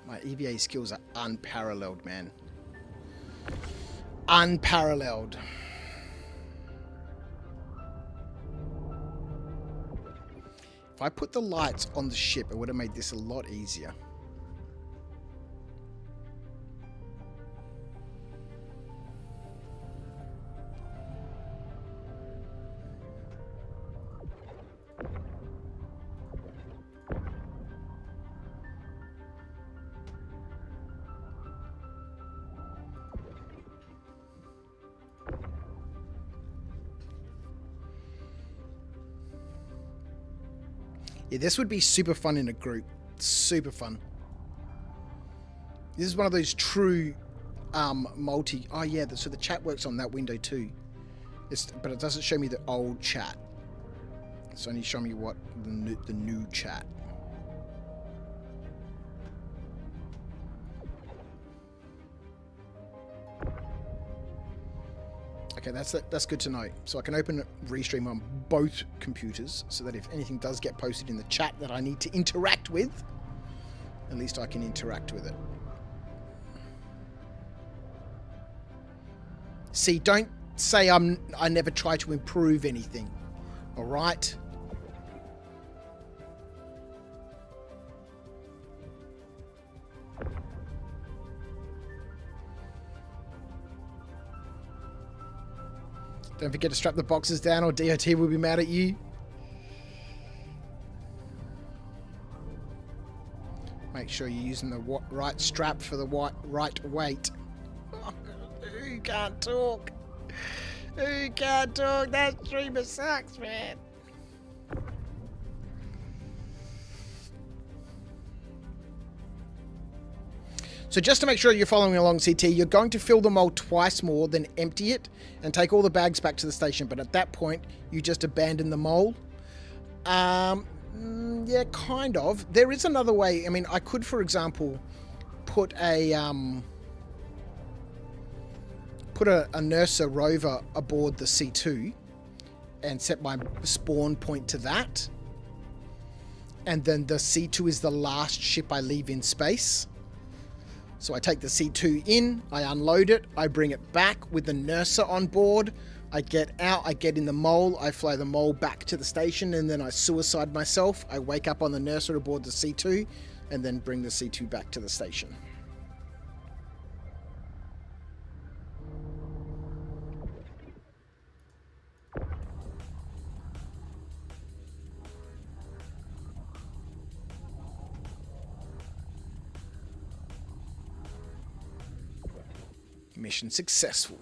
My EVA skills are unparalleled, man. Unparalleled. If I put the lights on the ship, it would have made this a lot easier. Yeah, this would be super fun in a group. Super fun. This is one of those true multi... Oh, yeah, so the chat works on that window too. But it doesn't show me the old chat. It's only showing me what the new chat. Okay, that's good to know. So I can open Restream on both computers, so that if anything does get posted in the chat that I need to interact with, at least I can interact with it. See, don't say I never try to improve anything. All right? Don't forget to strap the boxes down or DOT will be mad at you. Make sure you're using the right strap for the right weight. Who can't talk? Who can't talk? That streamer sucks, man. So just to make sure you're following along, CT, you're going to fill the mold twice more, then empty it and take all the bags back to the station. But at that point, you just abandon the mold. Yeah, kind of. There is another way. I mean, I could, for example, put a Nursa rover aboard the C2 and set my spawn point to that. And then the C2 is the last ship I leave in space. So I take the C2 in, I unload it, I bring it back with the Nursa on board. I get out, I get in the mole, I fly the mole back to the station, and then I suicide myself. I wake up on the Nursa aboard the C2, and then bring the C2 back to the station. Mission successful.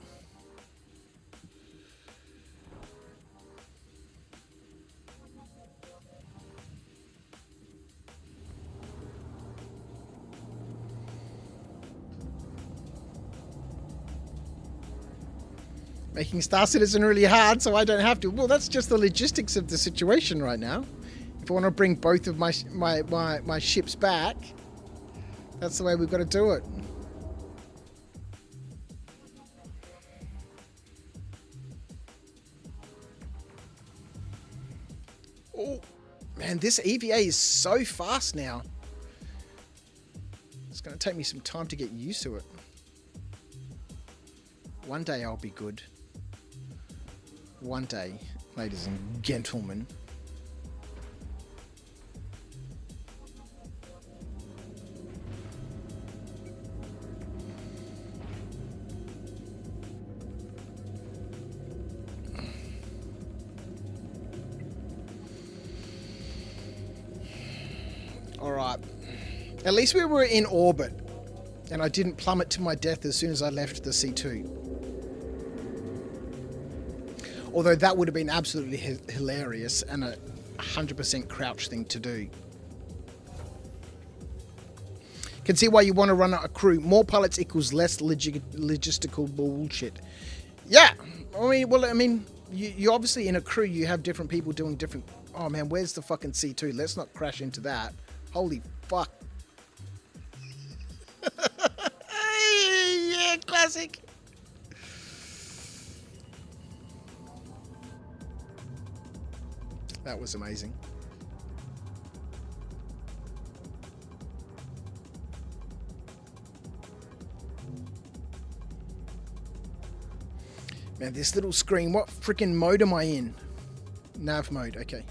Making Star Citizen really hard, so I don't have to. Well, that's just the logistics of the situation right now. If I want to bring both of my ships back, that's the way we've got to do it. Oh, man, this EVA is so fast now. It's going to take me some time to get used to it. One day I'll be good. One day, ladies and gentlemen. At least we were in orbit, and I didn't plummet to my death as soon as I left the C2. Although that would have been absolutely hilarious and a 100% crouch thing to do. Can see why you want to run out a crew. More pilots equals less logistical bullshit. Yeah, I mean, you obviously in a crew you have different people doing different. Oh man, where's the fucking C2? Let's not crash into that. Holy fuck. Yeah, classic. That was amazing. Man, this little screen, what freaking mode am I in? Nav mode, okay.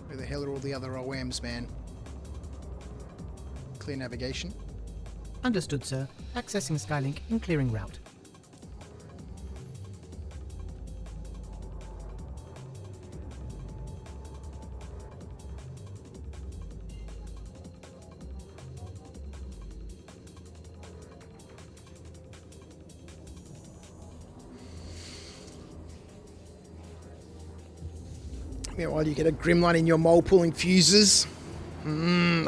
Where the hell are all the other OMs, man? Clear navigation. Understood, sir. Accessing Skylink and clearing route. Meanwhile, you get a gremlin in your mole pulling fuses. A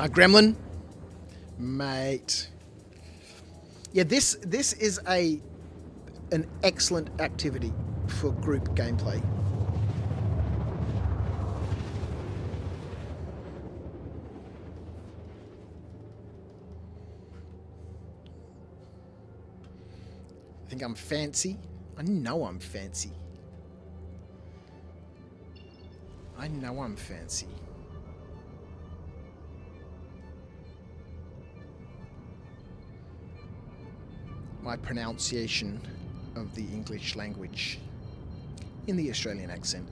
gremlin? Mate. Yeah, this is an excellent activity for group gameplay. I think I'm fancy. I know I'm fancy. I know I'm fancy. My pronunciation of the English language in the Australian accent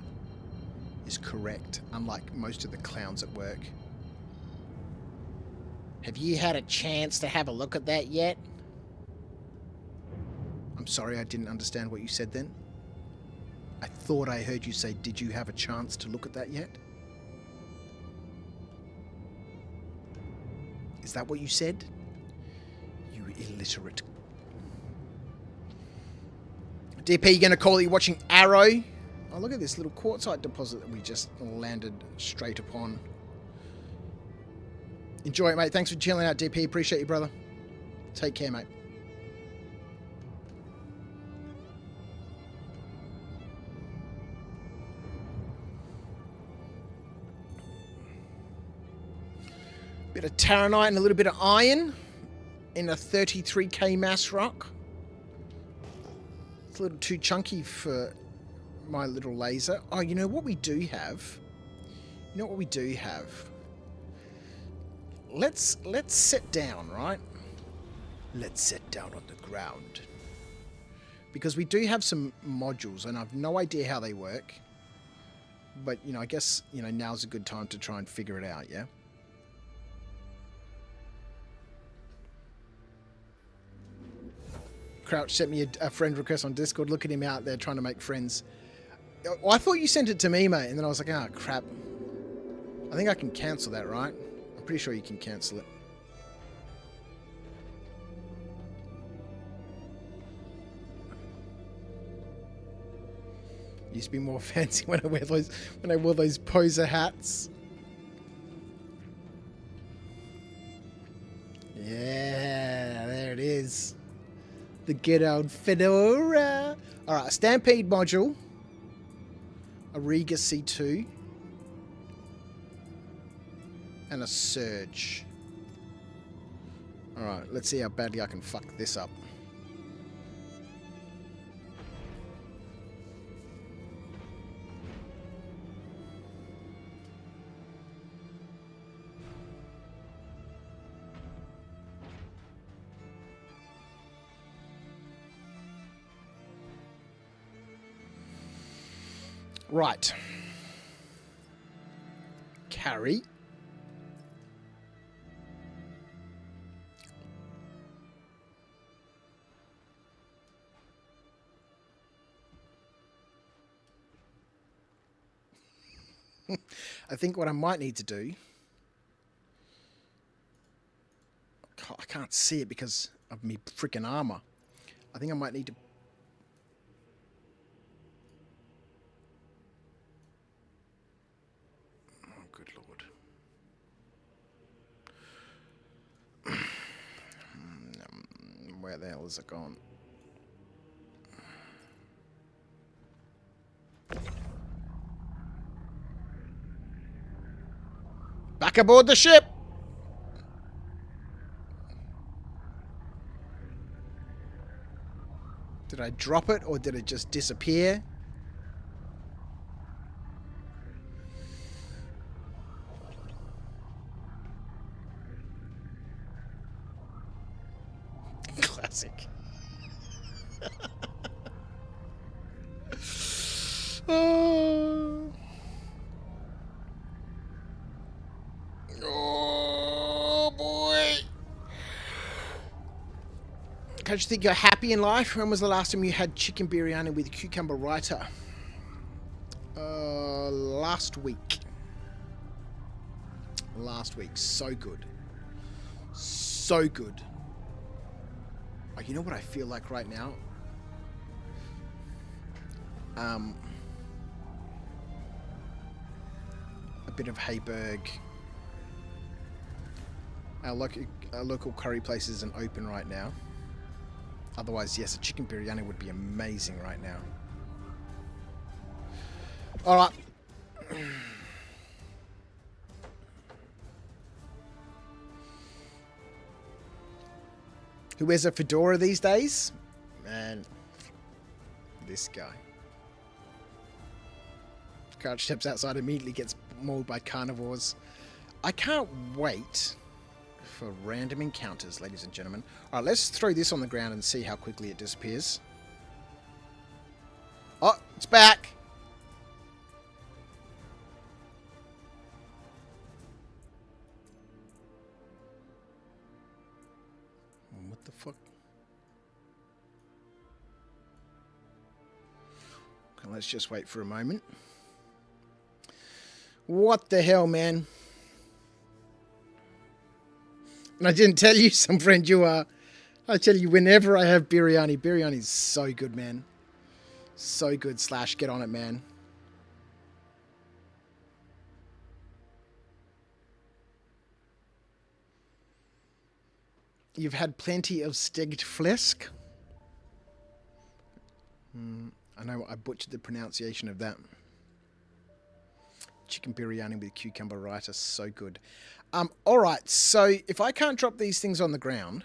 is correct, unlike most of the clowns at work. Have you had a chance to have a look at that yet? I'm sorry, I didn't understand what you said then. I thought I heard you say, did you have a chance to look at that yet? Is that what you said? You illiterate. DP, you going to call it you're watching Arrow? Oh, look at this little quartzite deposit that we just landed straight upon. Enjoy it, mate. Thanks for chilling out, DP. Appreciate you, brother. Take care, mate. Bit of taranite and a little bit of iron in a 33k mass rock. It's a little too chunky for my little laser. Oh, you know what we do have? You know what we do have? Let's sit down, right? Let's sit down on the ground. Because we do have some modules and I've no idea how they work. But, you know, I guess, you know, now's a good time to try and figure it out, yeah? Crouch sent me a friend request on Discord. Look at him out there trying to make friends. Oh, I thought you sent it to me, mate. And then I was like, oh, crap. I think I can cancel that, right? I'm pretty sure you can cancel it. Used to be more fancy when I wore those poser hats. Yeah, there it is. The good old fedora. Alright, a Stampede module. A Riga C2. And a Surge. Alright, let's see how badly I can fuck this up. Right. Carry. I think what I might need to do... I can't see it because of me freaking armor. I think I might need to... Oh, good lord. Where the hell is it gone? Back aboard the ship! Did I drop it or did it just disappear? Classic. Oh. Oh boy. Can't you think you're happy in life? When was the last time you had chicken biryani with cucumber raita? Last week. Last week. So good. So good. Oh, you know what I feel like right now? A bit of Hayberg. Our local curry place isn't open right now. Otherwise, yes, a chicken biryani would be amazing right now. Alright. Who wears a fedora these days? Man, this guy. Crouch steps outside, immediately gets mauled by carnivores. I can't wait for random encounters, ladies and gentlemen. Alright, let's throw this on the ground and see how quickly it disappears. Oh, it's back! What the fuck? Okay, let's just wait for a moment. What the hell, man? And I didn't tell you, some friend you are. I tell you, whenever I have biryani, biryani's so good, man. So good. Slash, get on it, man. You've had plenty of stegged flesk. I know I butchered the pronunciation of that. Chicken biryani with cucumber raita, so good. Alright, so if I can't drop these things on the ground,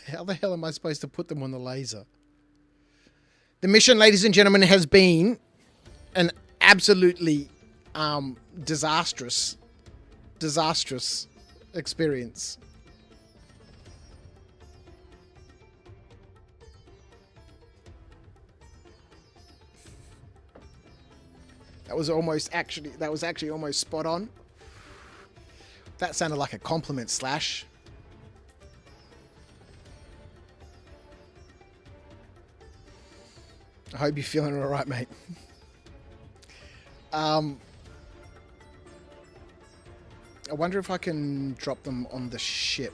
how the hell am I supposed to put them on the laser? The mission, ladies and gentlemen, has been an absolutely disastrous experience. That was actually almost spot on. That sounded like a compliment, Slash. I hope you're feeling all right, mate. I wonder if I can drop them on the ship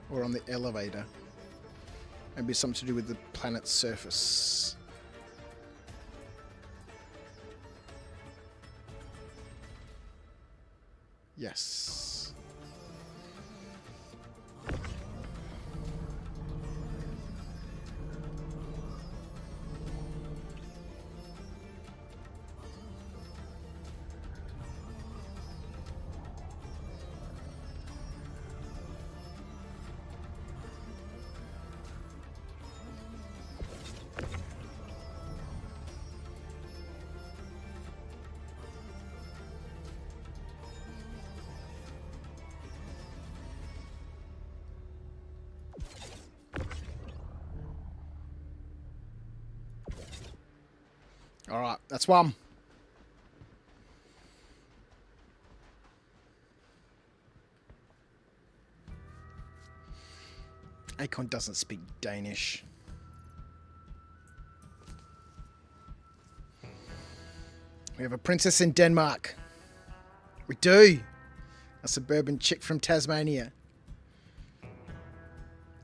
or on the elevator. Maybe something to do with the planet's surface. Yes. All right, that's one. Akon doesn't speak Danish. We have a princess in Denmark. We do. A suburban chick from Tasmania.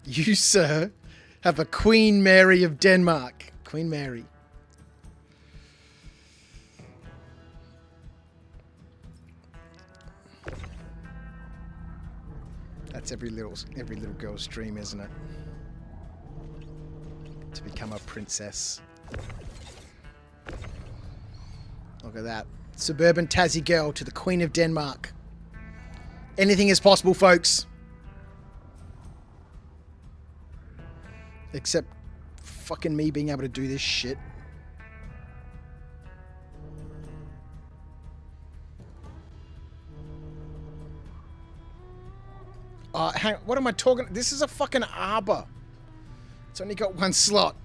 You, sir, have a Queen Mary of Denmark. Queen Mary. That's every little girl's dream, isn't it? To become a princess. Look at that. Suburban Tassie girl to the Queen of Denmark. Anything is possible, folks. Except fucking me being able to do this shit. Hang on, what am I talking? This is a fucking arbor. It's only got one slot.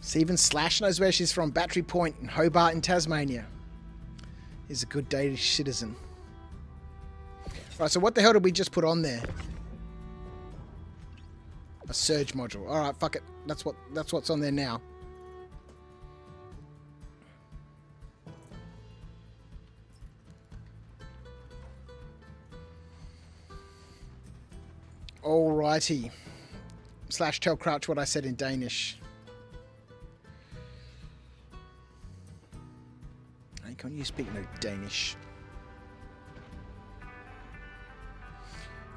See, even Slash knows where she's from. Battery Point in Hobart in Tasmania. He's a good Danish citizen. Right, so what the hell did we just put on there? A surge module. Alright, fuck it. That's what's on there now. Alrighty. Slash tell Crouch what I said in Danish. Hey, can't you speak no Danish?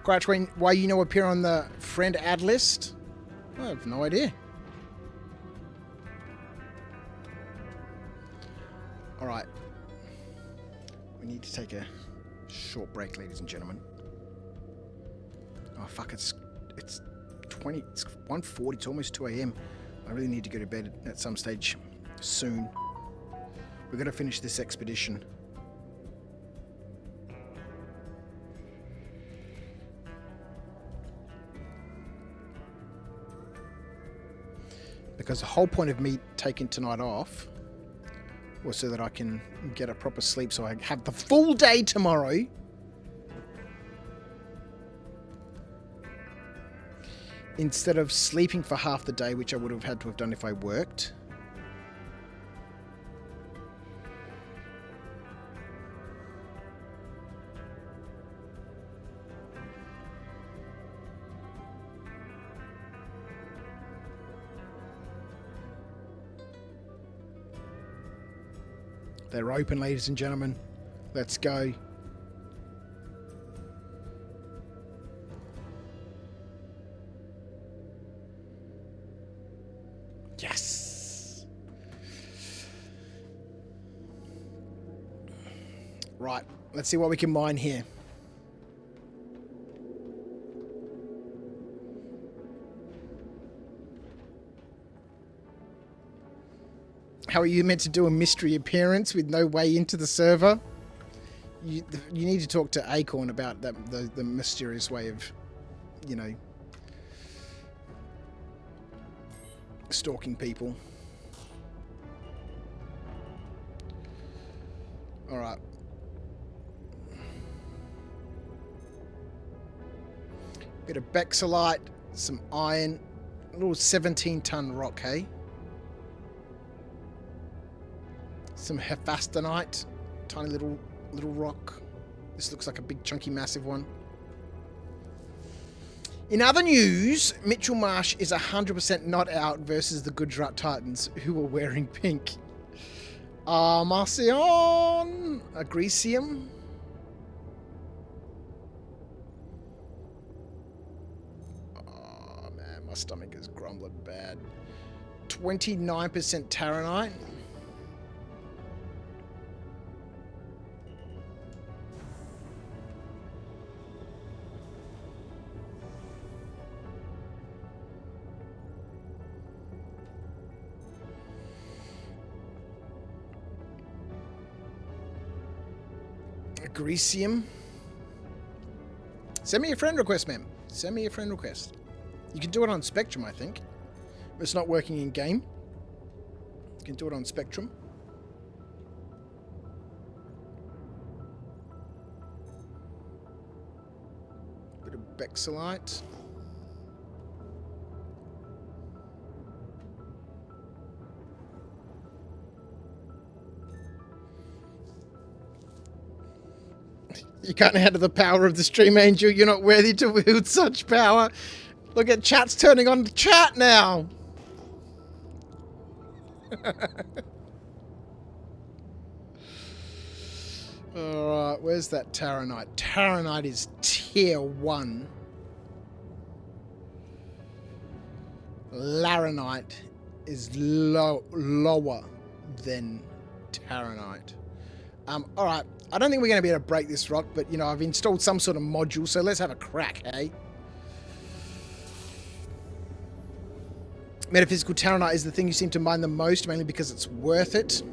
Crouch, why you know appear on the friend ad list? I have no idea. Alright. We need to take a short break, ladies and gentlemen. Oh fuck, it's 1:40, it's almost 2 AM. I really need to go to bed at some stage soon. We're gonna finish this expedition. Because the whole point of me taking tonight off was so that I can get a proper sleep so I have the full day tomorrow. Instead of sleeping for half the day, which I would have had to have done if I worked. They're open, ladies and gentlemen. Let's go. Yes. Right. Let's see what we can mine here. How are you meant to do a mystery appearance with no way into the server? You need to talk to Acorn about that, the mysterious way of, you know, stalking people. Alright. Bit of Bexolite, some iron, a little 17-ton rock, hey? Some Hephaestonite, tiny little rock. This looks like a big, chunky, massive one. In other news, Mitchell Marsh is 100% not out versus the Gujarat Titans, who are wearing pink. Marcion, Agresium. Oh man, my stomach is grumbling bad. 29% Taranite. Agresium. Send me a friend request, ma'am. Send me a friend request. You can do it on Spectrum, I think. It's not working in game. You can do it on Spectrum. Bit of Bexolite. You can't handle the power of the stream angel. You're not worthy to wield such power. Look at chat's turning on the chat now. Alright, where's that Taranite? Taranite is tier 1. Laranite is lower than Taranite. Alright, I don't think we're going to be able to break this rock, but, you know, I've installed some sort of module, so let's have a crack, hey? Metaphysical Taranite is the thing you seem to mine the most, mainly because it's worth it.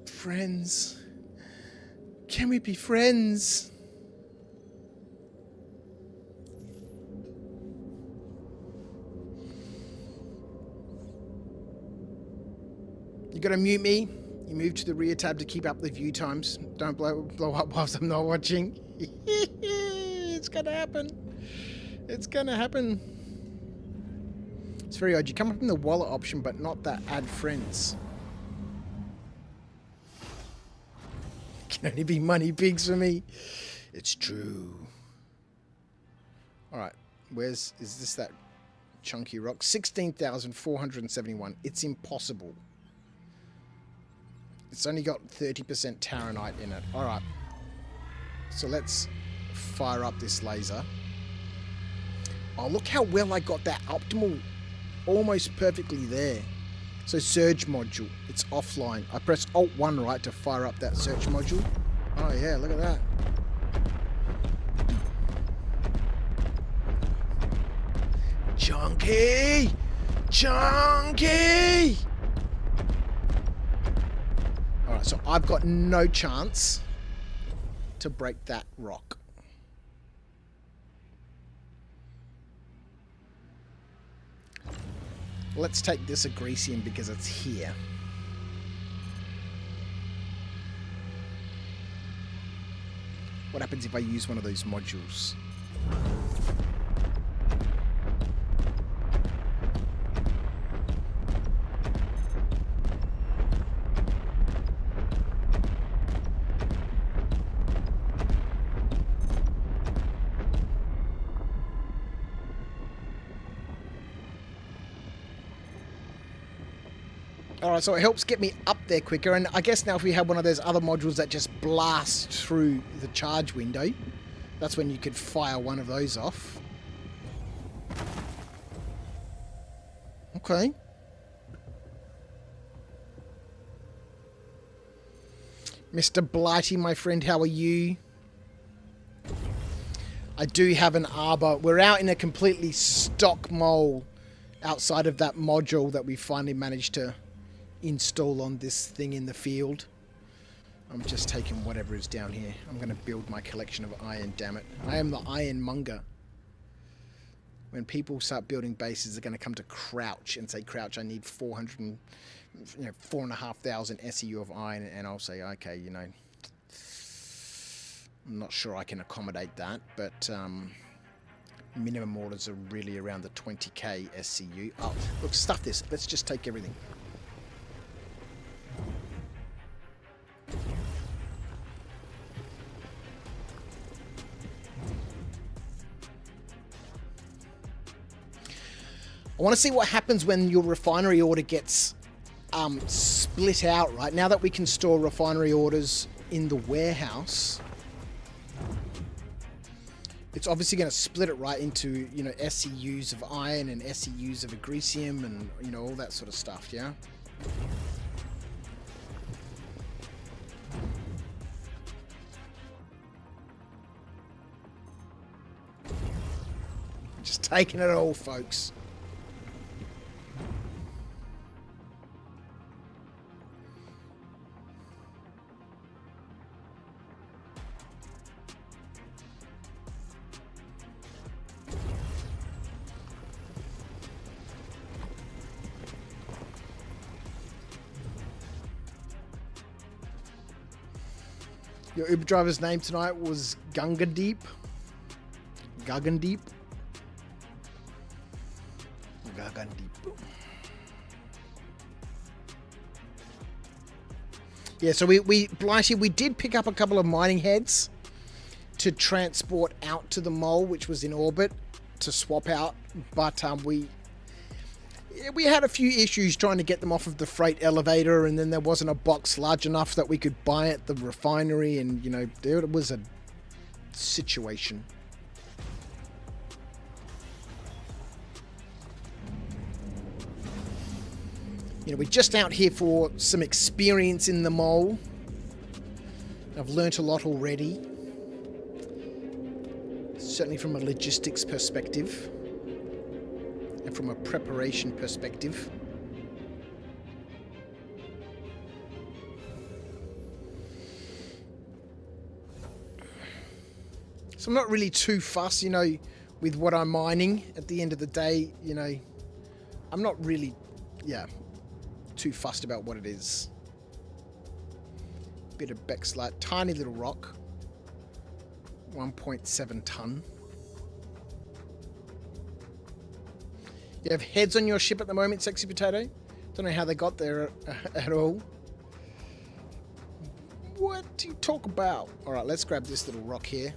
Friends. Can we be friends? You gotta mute me. You move to the rear tab to keep up the view times. Don't blow up whilst I'm not watching. It's gonna happen. It's gonna happen. It's very odd. You come up in the wallet option, but not that add friends. Can only be money pigs for me. It's true. Alright. Is this that chunky rock? 16,471. It's impossible. It's only got 30% Taranite in it. Alright. So let's fire up this laser. Oh, look how well I got that optimal. Almost perfectly there. So surge module, it's offline. I press Alt-1 right to fire up that search module. Oh yeah, look at that. Chunky! Chunky! Alright, so I've got no chance to break that rock. Let's take this Agresium because it's here. What happens if I use one of those modules? Alright, so it helps get me up there quicker, and I guess now if we have one of those other modules that just blast through the charge window, that's when you could fire one of those off. Okay. Mr. Blighty, my friend, how are you? I do have an arbor. We're out in a completely stock mole outside of that module that we finally managed to install on this thing in the field. I'm just taking whatever is down here. I'm going to build my collection of iron, damn it. I am the iron monger. When people start building bases, they're going to come to Crouch and say, Crouch, I need 4,500 SEU of iron, and I'll say, okay, you know, I'm not sure I can accommodate that, but minimum orders are really around the 20k SCU. Oh, look, stuff this. Let's just take everything. I want to see what happens when your refinery order gets split out, right? Now that we can store refinery orders in the warehouse, it's obviously going to split it right into, you know, SCUs of iron and SCUs of Agresium and, you know, all that sort of stuff, yeah? Just taking it all, folks. Your Uber driver's name tonight was Gungandeep. Gagandeep. Gagandeep. Yeah, so Blighty, we did pick up a couple of mining heads to transport out to the mole, which was in orbit, to swap out. But we had a few issues trying to get them off of the freight elevator, and then there wasn't a box large enough that we could buy at the refinery, and, you know, there was a situation. You know, we're just out here for some experience in the mole. I've learnt a lot already. Certainly from a logistics perspective. And from a preparation perspective. So I'm not really too fussed, you know, with what I'm mining. At the end of the day, you know, I'm not really, too fussed about what it is. Bit of Bexlite, tiny little rock. 1.7 ton. You have heads on your ship at the moment, Sexy Potato? Don't know how they got there at all. What do you talk about? Alright, let's grab this little rock here.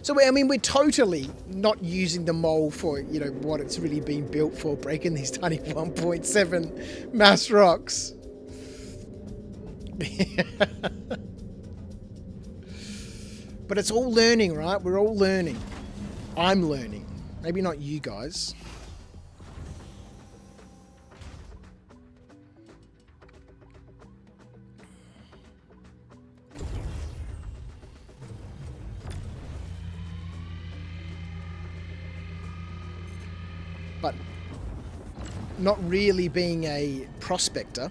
So, I mean, we're totally not using the mole for, you know, what it's really been built for, breaking these tiny 1.7 mass rocks. But it's all learning, right? We're all learning. I'm learning. Maybe not you guys. But not really being a prospector,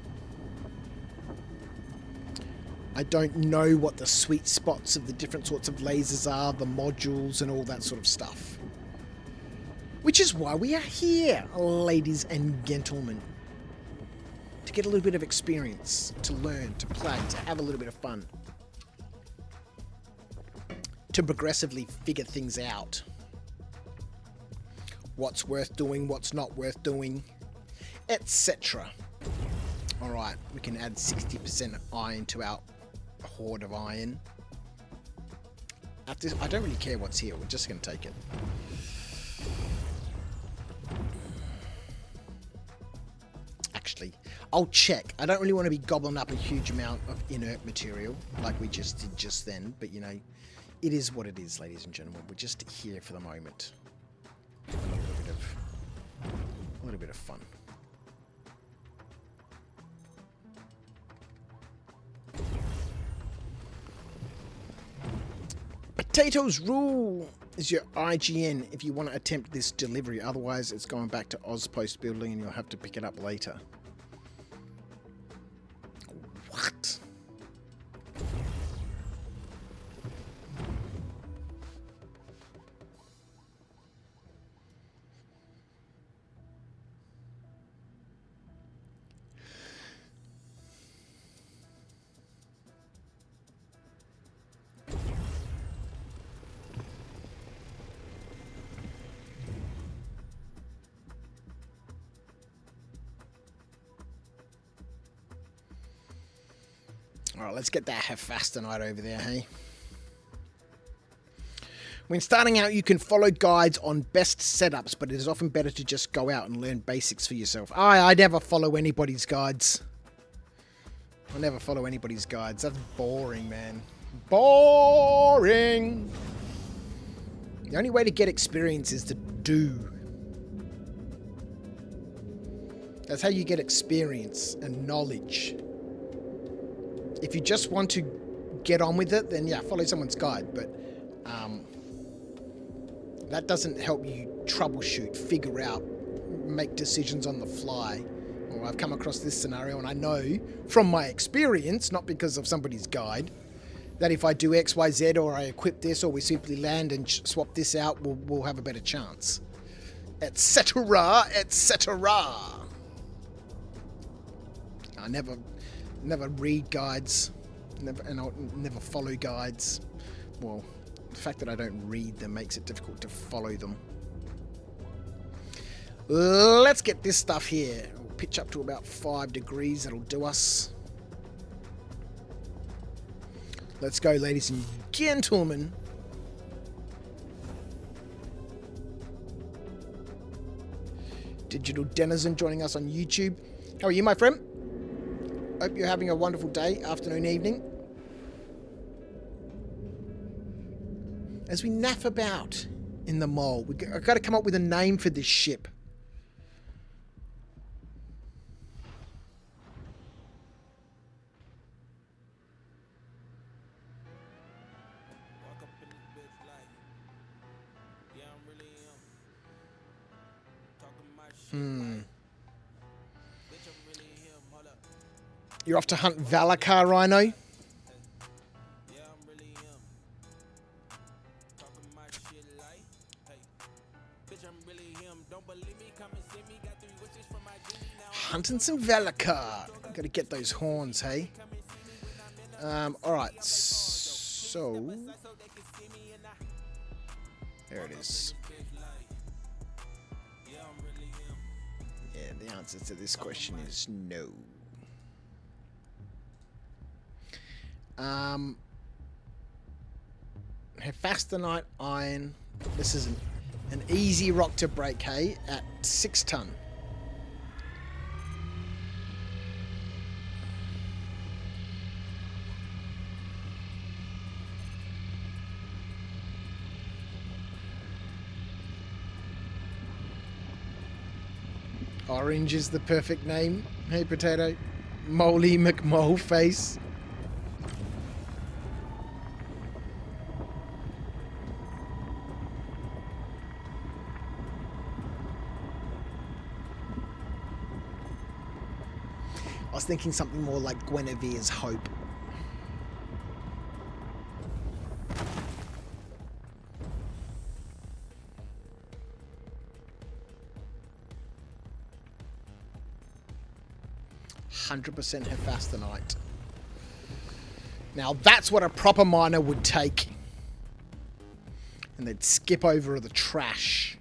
I don't know what the sweet spots of the different sorts of lasers are, the modules and all that sort of stuff. Which is why we are here, ladies and gentlemen. To get a little bit of experience, to learn, to play, to have a little bit of fun. To progressively figure things out. What's worth doing, what's not worth doing, etc. Alright, we can add 60% iron to our hoard of iron. At this, I don't really care what's here, we're just going to take it. Actually, I'll check. I don't really want to be gobbling up a huge amount of inert material like we just did just then, but you know, it is what it is, ladies and gentlemen. We're just here for the moment. A little bit of fun. Potatoes rule is your IGN if you want to attempt this delivery. Otherwise, it's going back to Ozpost building and you'll have to pick it up later. What? Alright, let's get that Hephaestonite over there, hey? When starting out, you can follow guides on best setups, but it is often better to just go out and learn basics for yourself. I never follow anybody's guides. I never follow anybody's guides. That's boring, man. Boring! The only way to get experience is to do. That's how you get experience and knowledge. If you just want to get on with it, then yeah, follow someone's guide. But that doesn't help you troubleshoot, figure out, make decisions on the fly. Or I've come across this scenario and I know from my experience, not because of somebody's guide, that if I do X, Y, Z, or I equip this, or we simply land and swap this out, we'll have a better chance. Etc. etc. I never read guides. I'll never follow guides. Well, the fact that I don't read them makes it difficult to follow them. Let's get this stuff here. We'll pitch up to about 5 degrees. That'll do us. Let's go, ladies and gentlemen. Digital Denizen joining us on YouTube. How are you, my friend? Hope you're having a wonderful day, afternoon, evening. As we naff about in the mall, I've got to come up with a name for this ship. You're off to hunt Valakar, Rhino? Hunting some Valakar. Gotta get those horns, hey? Alright, so... There it is. Yeah, the answer to this question is no. Hephaestonite iron. This is an easy rock to break, hey, at 6 ton. Orange is the perfect name. Hey, Potato. Moly McMole face. I was thinking something more like Guinevere's Hope. %100% Hephaestonite. Now that's what a proper miner would take. And they'd skip over the trash.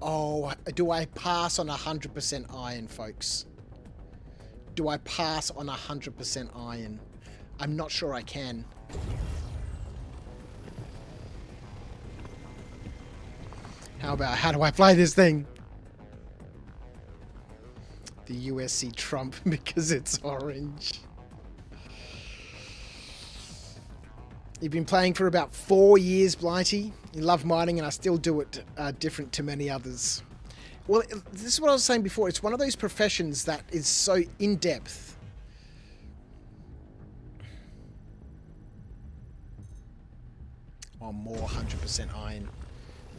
Oh, do I pass on 100% iron, folks? Do I pass on 100% iron? I'm not sure I can. How do I play this thing? The USC Trump because it's orange. You've been playing for about 4 years, Blighty. You love mining, and I still do it different to many others. Well, this is what I was saying before. It's one of those professions that is so in-depth. Oh, more 100% iron.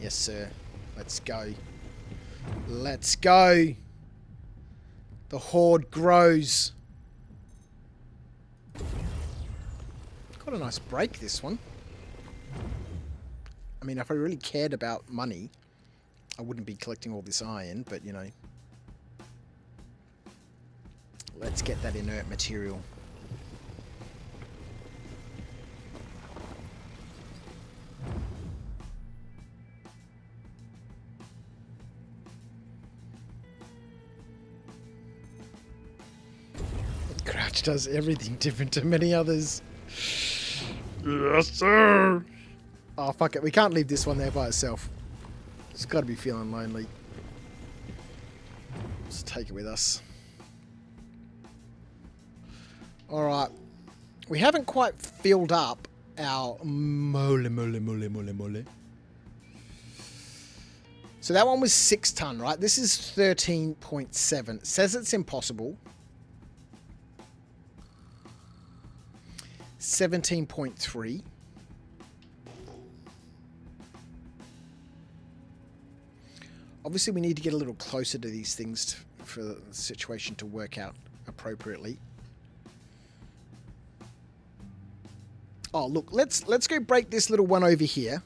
Yes, sir. Let's go. Let's go. The horde grows. Got a nice break, this one. I mean, if I really cared about money, I wouldn't be collecting all this iron, but, you know. Let's get that inert material. Crouch does everything different to many others. Yes, sir. Oh, fuck it. We can't leave this one there by itself. It's got to be feeling lonely. Let's take it with us. Alright. We haven't quite filled up our mole. So that one was 6 ton, right? This is 13.7. It says it's impossible. 17.3. Obviously, we need to get a little closer to these things for the situation to work out appropriately. Oh, look, let's go break this little one over here.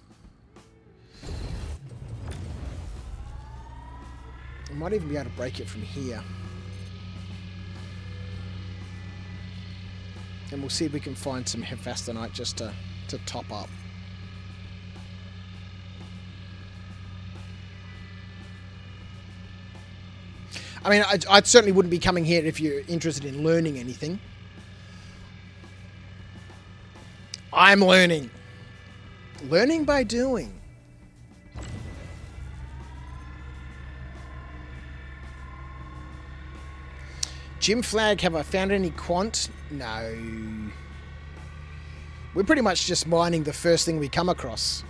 I might even be able to break it from here. And we'll see if we can find some hephaestonite just to top up. I mean, I certainly wouldn't be coming here if you're interested in learning anything. I'm learning. Learning by doing. Jim Flag, have I found any quant? No. We're pretty much just mining the first thing we come across.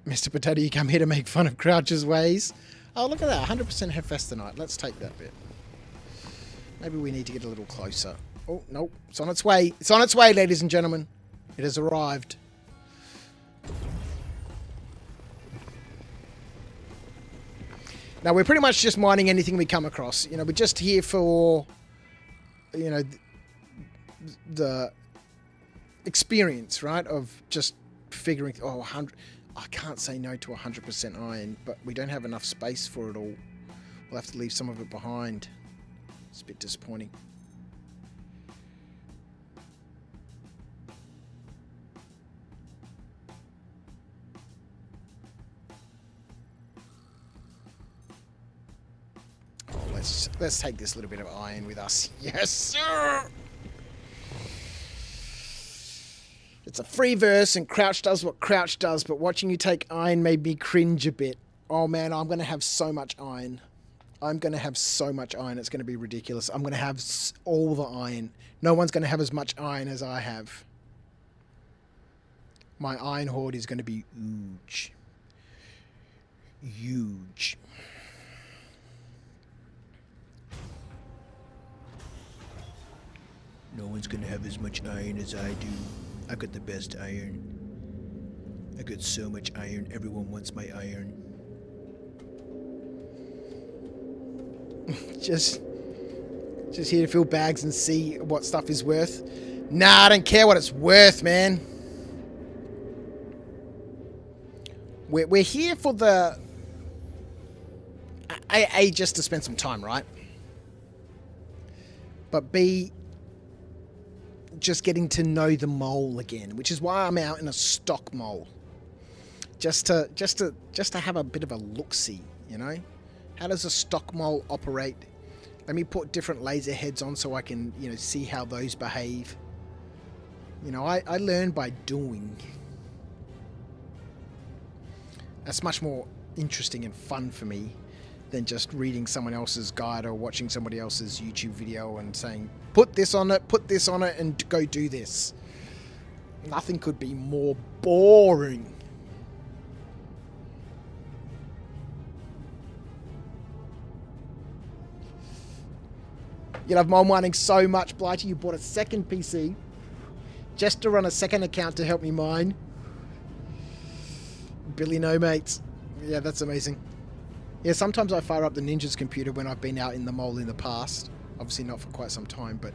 Mr. Potato, you come here to make fun of Crouch's ways. Oh, look at that. 100% hephaestonite. Let's take that bit. Maybe we need to get a little closer. Oh, no. It's on its way. It's on its way, ladies and gentlemen. It has arrived. Now, we're pretty much just mining anything we come across. You know, we're just here for, you know, the experience, right, of just figuring, oh, 100... I can't say no to 100% iron, but we don't have enough space for it all. We'll have to leave some of it behind. It's a bit disappointing. Oh, let's take this little bit of iron with us. Yes, sir! It's a free verse and Crouch does what Crouch does, but watching you take iron made me cringe a bit. Oh man, I'm going to have so much iron. I'm going to have so much iron. It's going to be ridiculous. I'm going to have all the iron. No one's going to have as much iron as I have. My iron hoard is going to be huge. Huge. No one's going to have as much iron as I do. I got the best iron. I got so much iron. Everyone wants my iron. just here to fill bags and see what stuff is worth. Nah, I don't care what it's worth, man. We're here for the A, just to spend some time, right? But B, just getting to know the mole again, which is why I'm out in a stock mole. Just to have a bit of a look-see, you know? How does a stock mole operate? Let me put different laser heads on so I can, you know, see how those behave. You know, I learn by doing. That's much more interesting and fun for me than just reading someone else's guide or watching somebody else's YouTube video and saying, put this on it, and go do this. Nothing could be more boring. You love mole mining so much, Blighty, you bought a second PC just to run a second account to help me mine. Billy no mates. Yeah, that's amazing. Yeah, sometimes I fire up the Ninja's computer when I've been out in the mole in the past. Obviously not for quite some time, but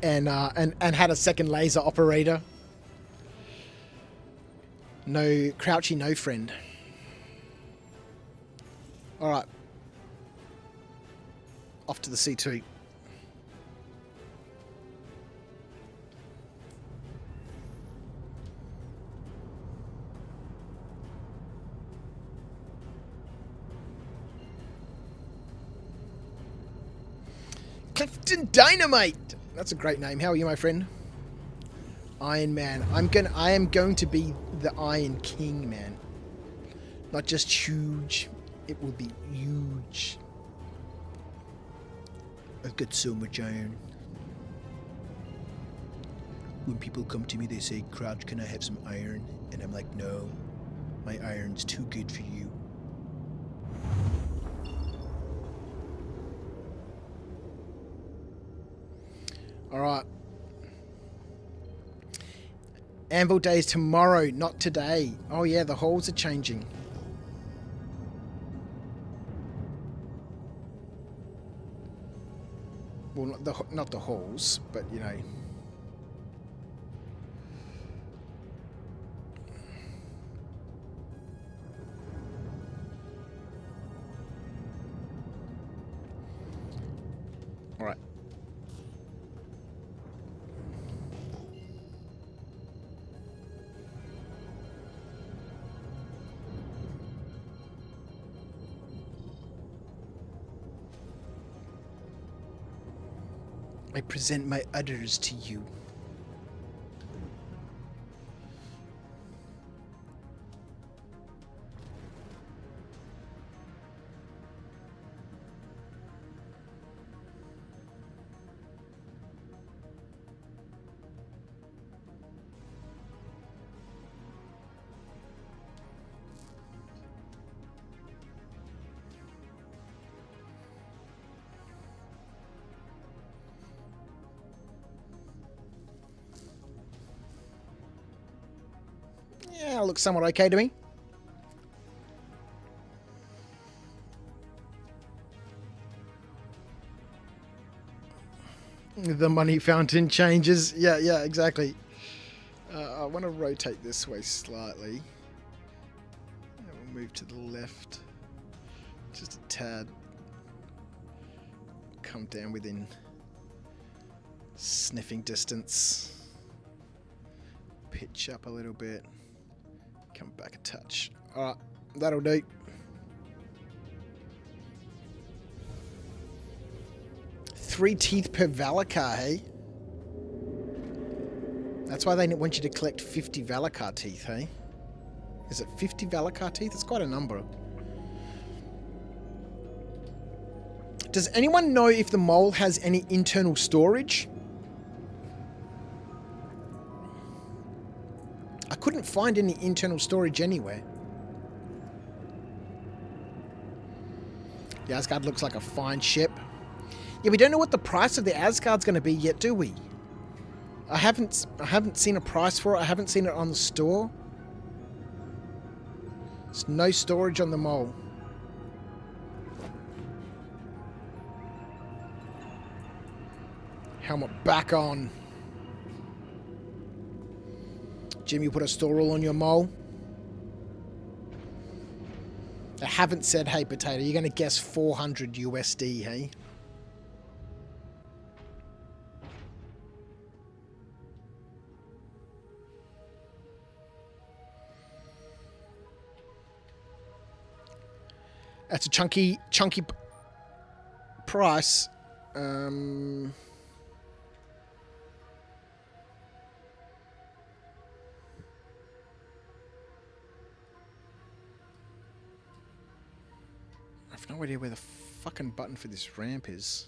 and had a second laser operator. No Crouchy, no friend. All right, off to the C2. Clifton Dynamite. That's a great name. How are you, my friend? Iron Man. I am going to be the Iron King, man. Not just huge. It will be huge. I've got so much iron. When people come to me, they say, Crouch, can I have some iron? And I'm like, no. My iron's too good for you. Alright. Anvil Day is tomorrow, not today. Oh yeah, the halls are changing. Well, not the halls, but you know. I present my udders to you. Yeah, looks somewhat okay to me. The money fountain changes. Yeah, exactly. I want to rotate this way slightly. And we'll move to the left. Just a tad. Come down within sniffing distance. Pitch up a little bit. Come back a touch. Alright, that'll do. Three teeth per Valakar, hey? That's why they want you to collect 50 Valakar teeth, hey? Is it 50 Valakar teeth? It's quite a number. Does anyone know if the mole has any internal storage? I couldn't find any internal storage anywhere. The Asgard looks like a fine ship. Yeah, we don't know what the price of the Asgard's going to be yet, do we? I haven't seen a price for it. I haven't seen it on the store. There's no storage on the mole. Helmet back on. Jim, you put a store rule on your mole. I haven't said, hey, Potato, you're going to guess 400 USD, hey? That's a chunky price. I have no idea where the fucking button for this ramp is.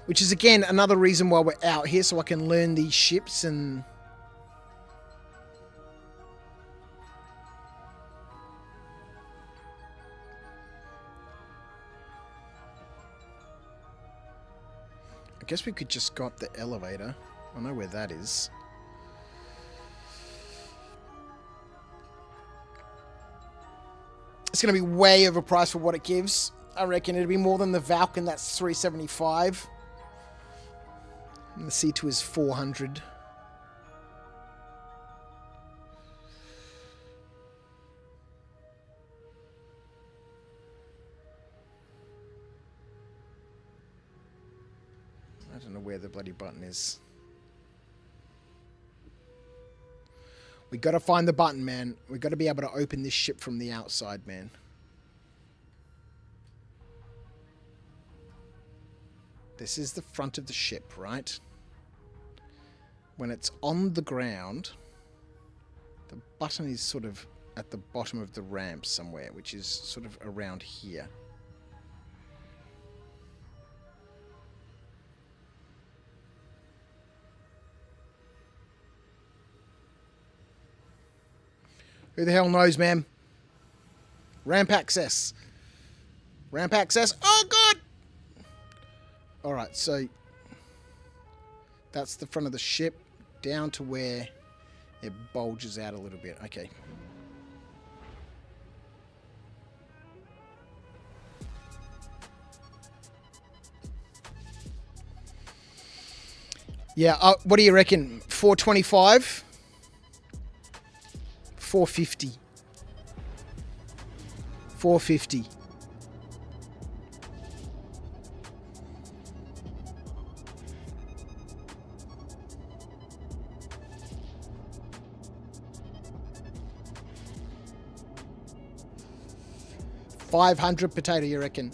Which is, again, another reason why we're out here, so I can learn these ships and... I guess we could just go up the elevator. I know where that is. It's going to be way overpriced for what it gives. I reckon it'll be more than the Valken, that's $375. And the C2 is 400. I don't know where the bloody button is. We got to find the button, man. We got to be able to open this ship from the outside, man. This is the front of the ship, right? When it's on the ground, the button is sort of at the bottom of the ramp somewhere, which is sort of around here. Who the hell knows, man? Ramp access. Ramp access. Oh, God! Alright, so that's the front of the ship down to where it bulges out a little bit. Okay. Yeah, what do you reckon? 425? 450. 450. 500 potato, you reckon?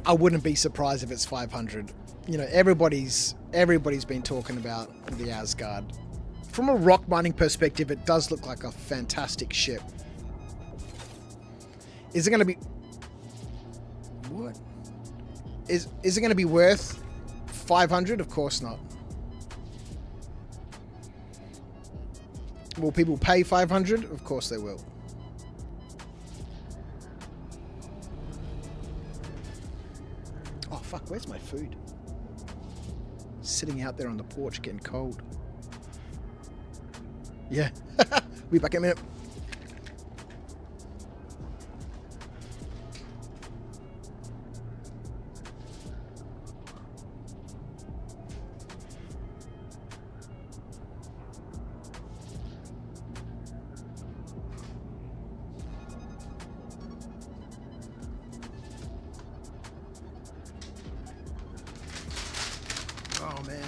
I wouldn't be surprised if it's 500. You know, everybody's been talking about the Asgard. From a rock mining perspective, it does look like a fantastic ship. Is it going to be... What? Is it going to be worth 500? Of course not. Will people pay 500? Of course they will. Oh, fuck, where's my food? Sitting out there on the porch getting cold. Yeah. Be back in a minute. Oh man.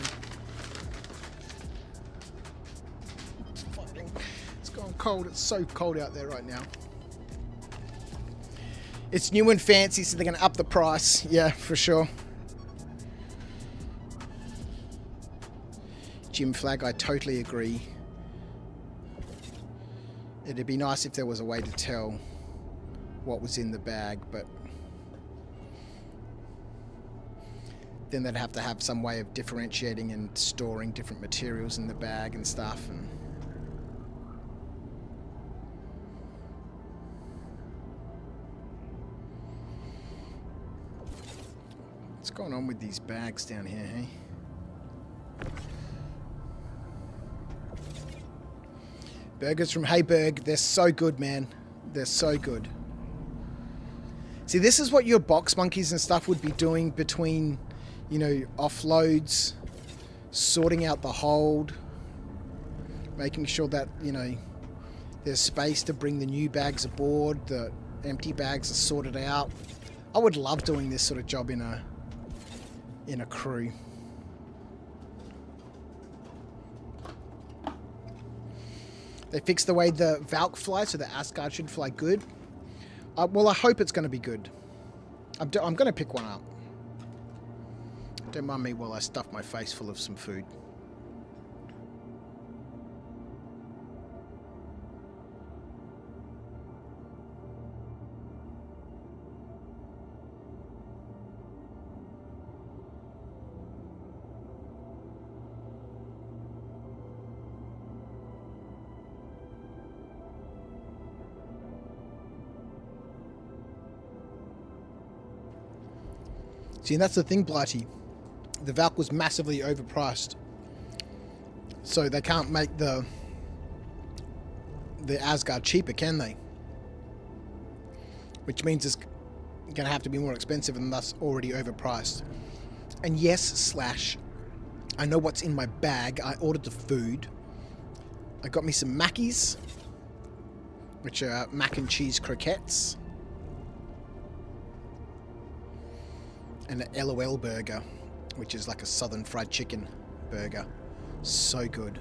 It's gone cold. It's so cold out there right now. It's new and fancy, so they're going to up the price. Yeah, for sure. Jim Flag, I totally agree. It'd be nice if there was a way to tell what was in the bag, but then they'd have to have some way of differentiating and storing different materials in the bag and stuff. And what's going on with these bags down here, hey? Burgers from Heyberg, they're so good, man. They're so good. See, this is what your box monkeys and stuff would be doing between, you know, offloads, sorting out the hold, making sure that, you know, there's space to bring the new bags aboard, the empty bags are sorted out. I would love doing this sort of job in a crew. They fixed the way the Valk flies, so the Asgard should fly good. Well, I hope it's going to be good. I'm going to pick one up. Don't mind me while I stuff my face full of some food. See, and that's the thing, Blighty. The Valk was massively overpriced. So they can't make the Asgard cheaper, can they? Which means it's going to have to be more expensive and thus already overpriced. And yes, Slash, I know what's in my bag. I ordered the food. I got me some Mackies, which are mac and cheese croquettes. And an LOL burger, which is like a southern fried chicken burger. So good.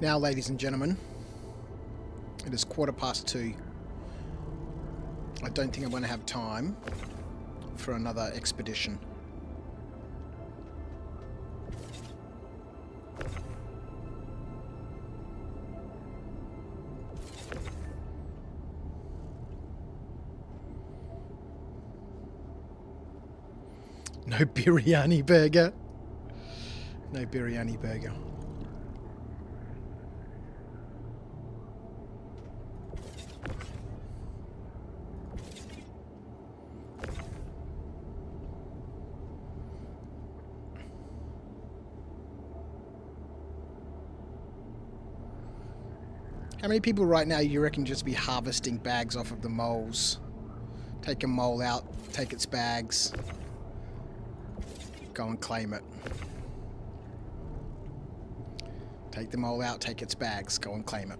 Now, ladies and gentlemen, it is 2:15. I don't think I'm going to have time for another expedition. No biryani burger. No biryani burger. How many people right now you reckon just be harvesting bags off of the moles to Take a mole out, take its bags, go and claim it. Take the mole out, take its bags, go and claim it.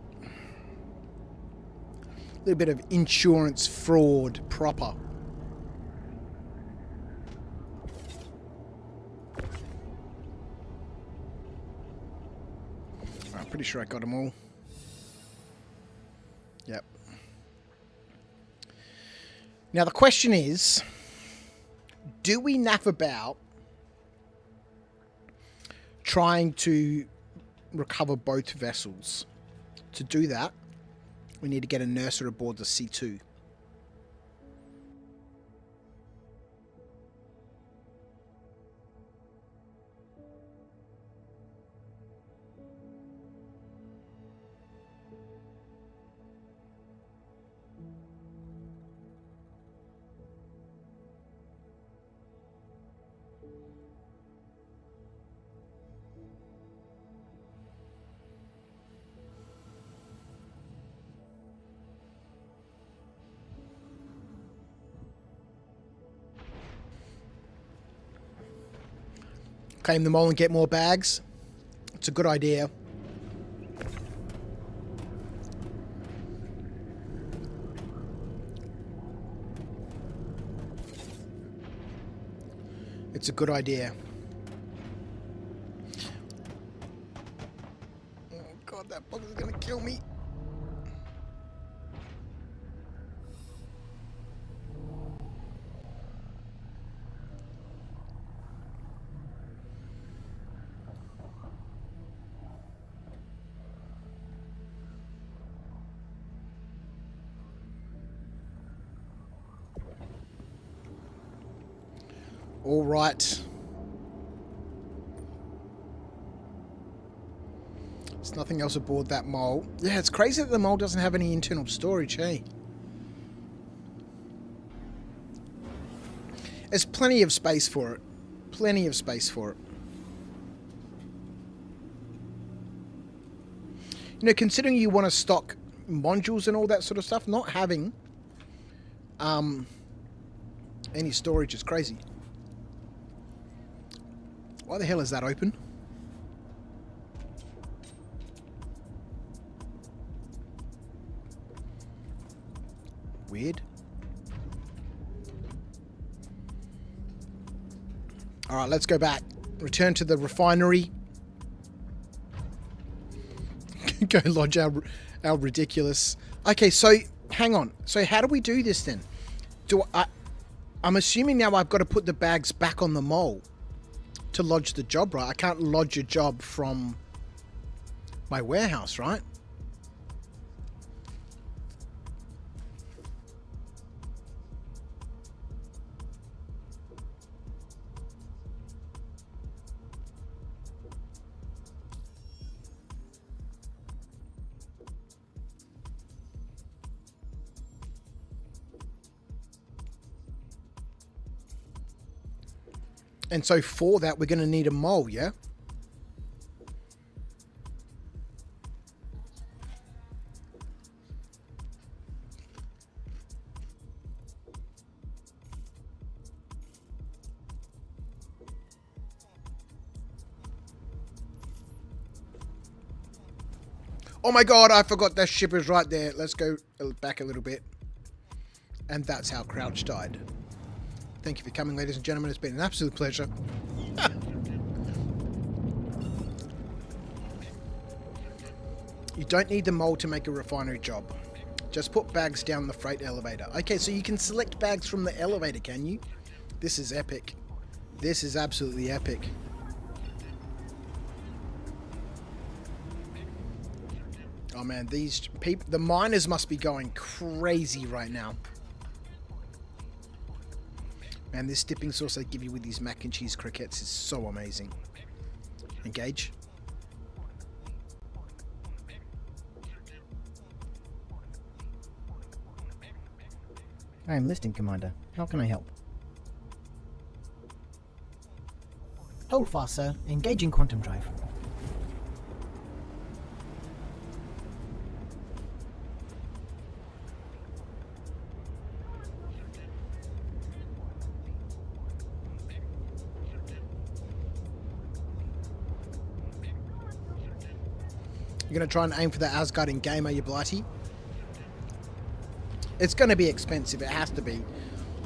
A little bit of insurance fraud proper. I'm pretty sure I got them all. Yep. Now the question is, do we naff about trying to recover both vessels? To do that, we need to get a nurser aboard the C2. Claim them all and get more bags. It's a good idea. It's a good idea. Oh god, that bug is gonna kill me. All right. There's nothing else aboard that mole. Yeah, it's crazy that the mole doesn't have any internal storage, hey? There's plenty of space for it. Plenty of space for it. You know, considering you want to stock modules and all that sort of stuff, not having any storage is crazy. Why the hell is that open? Weird. Alright, let's go back. Return to the refinery. Go lodge our ridiculous... Okay, so, hang on. So how do we do this then? I'm assuming now I've got to put the bags back on the mole to lodge the job, right? I can't lodge a job from my warehouse, right? And so for that, we're going to need a mole, yeah? Oh my god, I forgot that ship is right there. Let's go back a little bit. And that's how Crouch died. Thank you for coming, ladies and gentlemen. It's been an absolute pleasure. You don't need the mole to make a refinery job. Just put bags down the freight elevator. Okay, so you can select bags from the elevator, can you? This is epic. This is absolutely epic. Oh man, these people, the miners must be going crazy right now. Man, this dipping sauce they give you with these mac and cheese croquettes is so amazing. Engage. I am listening, Commander. How can I help? Hold fast, sir. Engaging quantum drive. You're going to try and aim for the Asgardian game, are you, Blighty? It's going to be expensive. It has to be.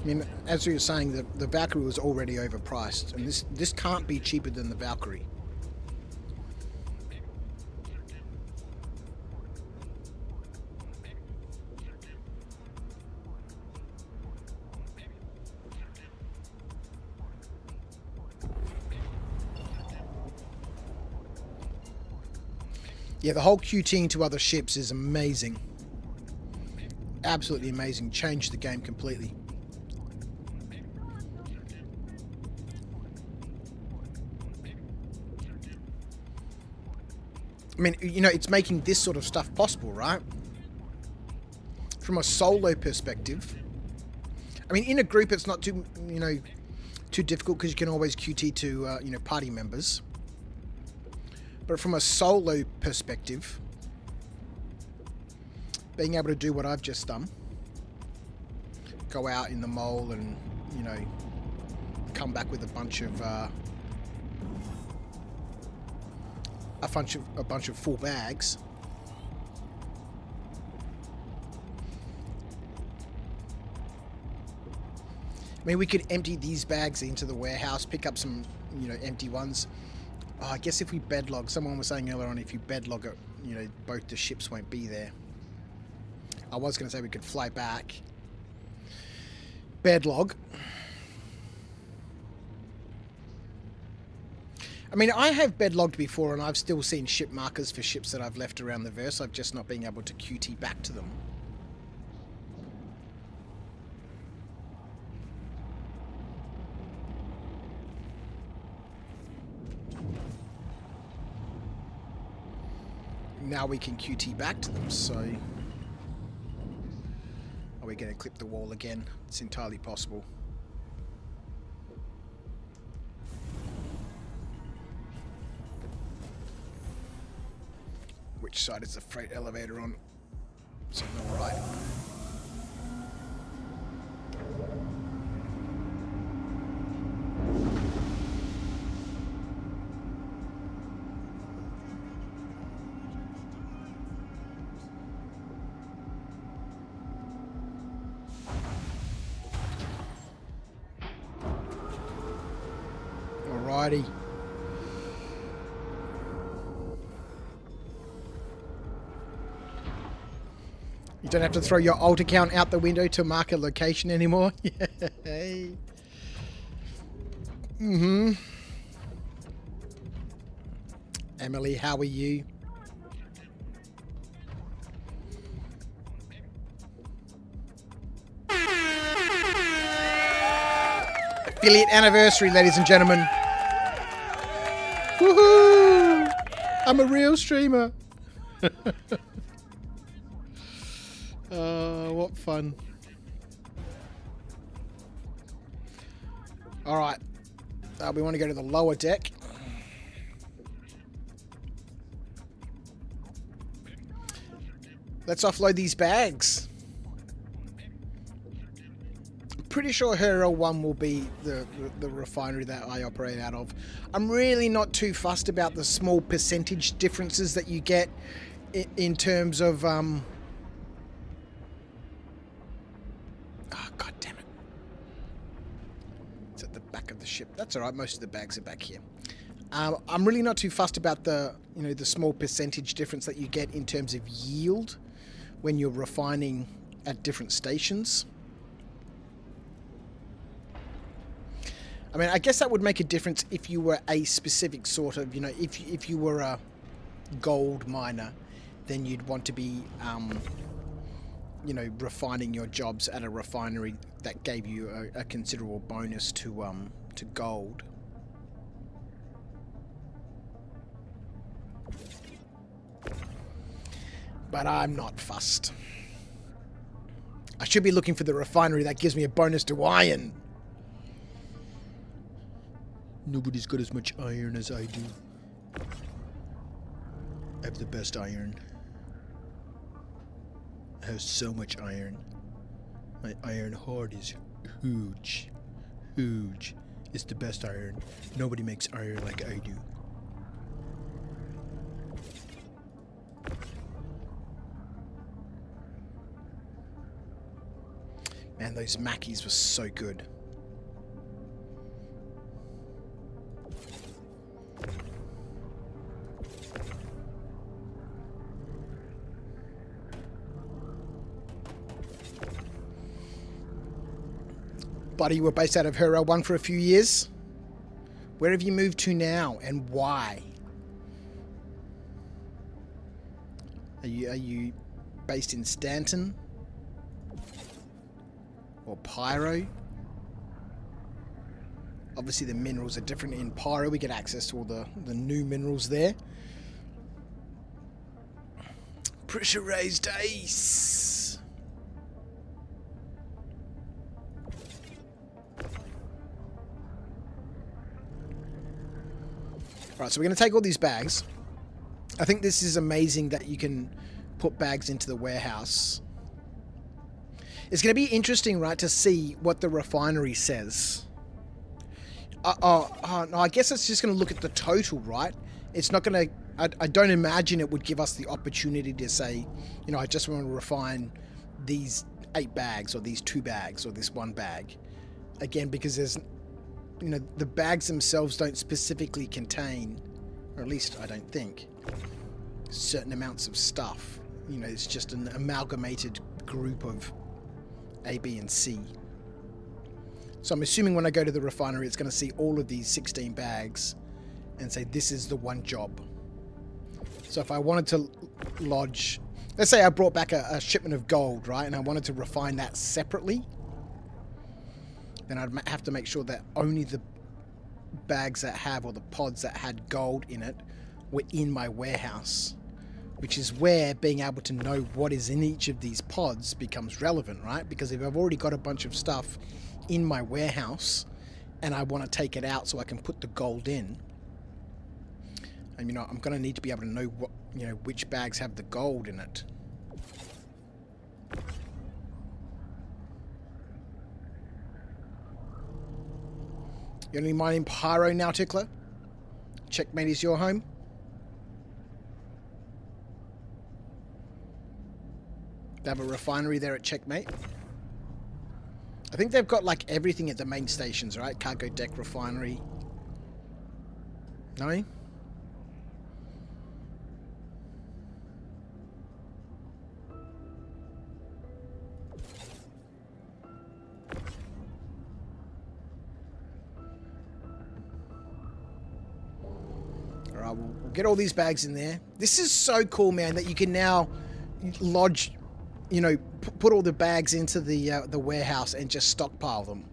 I mean, as you were saying, the Valkyrie was already overpriced, and this can't be cheaper than the Valkyrie. Yeah, the whole QTing to other ships is amazing. Absolutely amazing. Changed the game completely. I mean, you know, it's making this sort of stuff possible, right? From a solo perspective. I mean, in a group, it's not too, you know, too difficult because you can always QT to, you know, party members. But from a solo perspective, being able to do what I've just done, go out in the mole and, you know, come back with a bunch of full bags. I mean, we could empty these bags into the warehouse, pick up some, you know, empty ones. Oh, I guess if we bedlog, someone was saying earlier on, if you bedlog it, you know, both the ships won't be there. I was going to say we could fly back. Bedlog. I mean, I have bedlogged before, and I've still seen ship markers for ships that I've left around the verse. I've just not been able to QT back to them. Now we can QT back to them, so... Are we going to clip the wall again? It's entirely possible. Which side is the freight elevator on? It's on the right. Alrighty. You don't have to throw your alt account out the window to mark a location anymore. Yay. Mm-hmm. Emily, how are you? Affiliate anniversary, ladies and gentlemen. Woohoo! I'm a real streamer. What fun. Alright. We want to go to the lower deck. Let's offload these bags. I'm pretty sure Hero 1 will be the refinery that I operate out of. I'm really not too fussed about the small percentage differences that you get in terms of... Oh, God damn it. It's at the back of the ship. That's alright, most of the bags are back here. I'm really not too fussed about the, you know, the small percentage difference that you get in terms of yield when you're refining at different stations. I mean, I guess that would make a difference if you were a specific sort of, you know, if you were a gold miner, then you'd want to be, you know, refining your jobs at a refinery that gave you a considerable bonus to gold. But I'm not fussed. I should be looking for the refinery that gives me a bonus to iron. Nobody's got as much iron as I do. I have the best iron. I have so much iron. My iron hoard is huge. Huge. It's the best iron. Nobody makes iron like I do. Man, those Mackies were so good. Buddy, you were based out of Hero 1 for a few years. Where have you moved to now and why? Are you based in Stanton? Or Pyro? Obviously the minerals are different in Pyro. We get access to all the new minerals there. Pressure raised ace. Right, so we're going to take all these bags. I think this is amazing that you can put bags into the warehouse. It's going to be interesting, right, to see what the refinery says. No, I guess it's just going to look at the total, right? It's not going to... I don't imagine it would give us the opportunity to say, you know, I just want to refine these 8 bags or these 2 bags or this 1 bag. Again, because there's... You know, the bags themselves don't specifically contain, or at least I don't think, certain amounts of stuff. You know, it's just an amalgamated group of A, B, and C. So I'm assuming when I go to the refinery, it's going to see all of these 16 bags and say, this is the one job. So if I wanted to lodge, let's say I brought back a shipment of gold, right? And I wanted to refine that separately. Then I'd have to make sure that only the bags that have, or the pods that had gold in it, were in my warehouse. Which is where being able to know what is in each of these pods becomes relevant, right? Because if I've already got a bunch of stuff in my warehouse and I want to take it out so I can put the gold in, and you know, I'm going to need to be able to know what, you know, which bags have the gold in it. You only mining Pyro now, Tickler? Checkmate is your home? They have a refinery there at Checkmate. I think they've got like everything at the main stations, right? Cargo deck refinery. No? Alright, we'll get all these bags in there. This is so cool, man, that you can now lodge, you know, put all the bags into the warehouse and just stockpile them.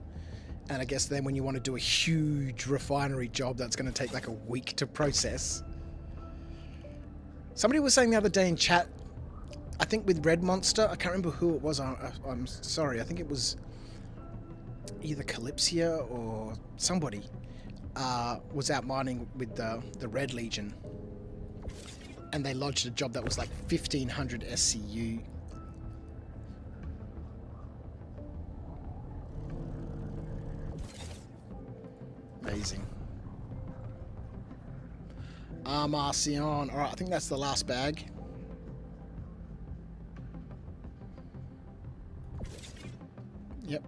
And I guess then when you want to do a huge refinery job that's going to take like a week to process. Somebody was saying the other day in chat, I think with Red Monster, I can't remember who it was, I'm sorry, I think it was either Calypsia or somebody, was out mining with the Red Legion. And they lodged a job that was like 1500 SCU. Amazing. Marcion. Alright, I think that's the last bag. Yep.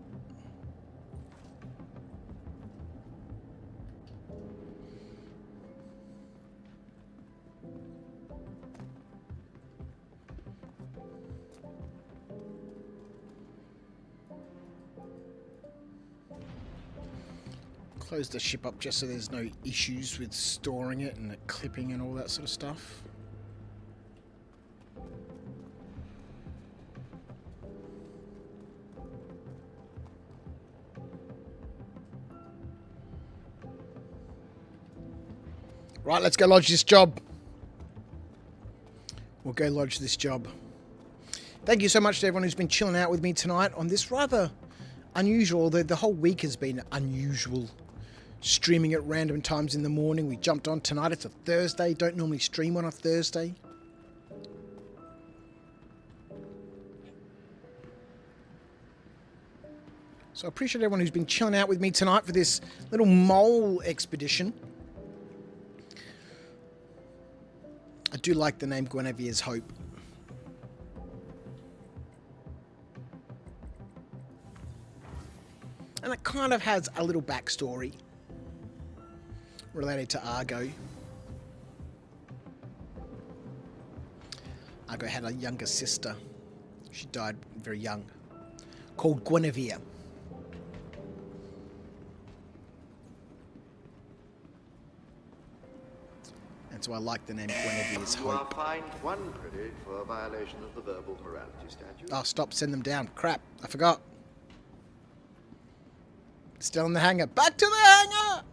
Close the ship up just so there's no issues with storing it and the clipping and all that sort of stuff. Right, let's go lodge this job. We'll go lodge this job. Thank you so much to everyone who's been chilling out with me tonight on this rather unusual, the whole week has been unusual. Streaming at random times in the morning. We jumped on tonight. It's a Thursday. Don't normally stream on a Thursday. So I appreciate everyone who's been chilling out with me tonight for this little mole expedition. I do like the name Guinevere's Hope. And it kind of has a little backstory related to Argo. Argo had a younger sister. She died very young, called Guinevere. And so I like the name Guinevere's You are Hope. fined 1 credit for a violation of the verbal morality statute. Oh, stop, send them down. Crap, I forgot. Still in the hangar. Back to the hangar!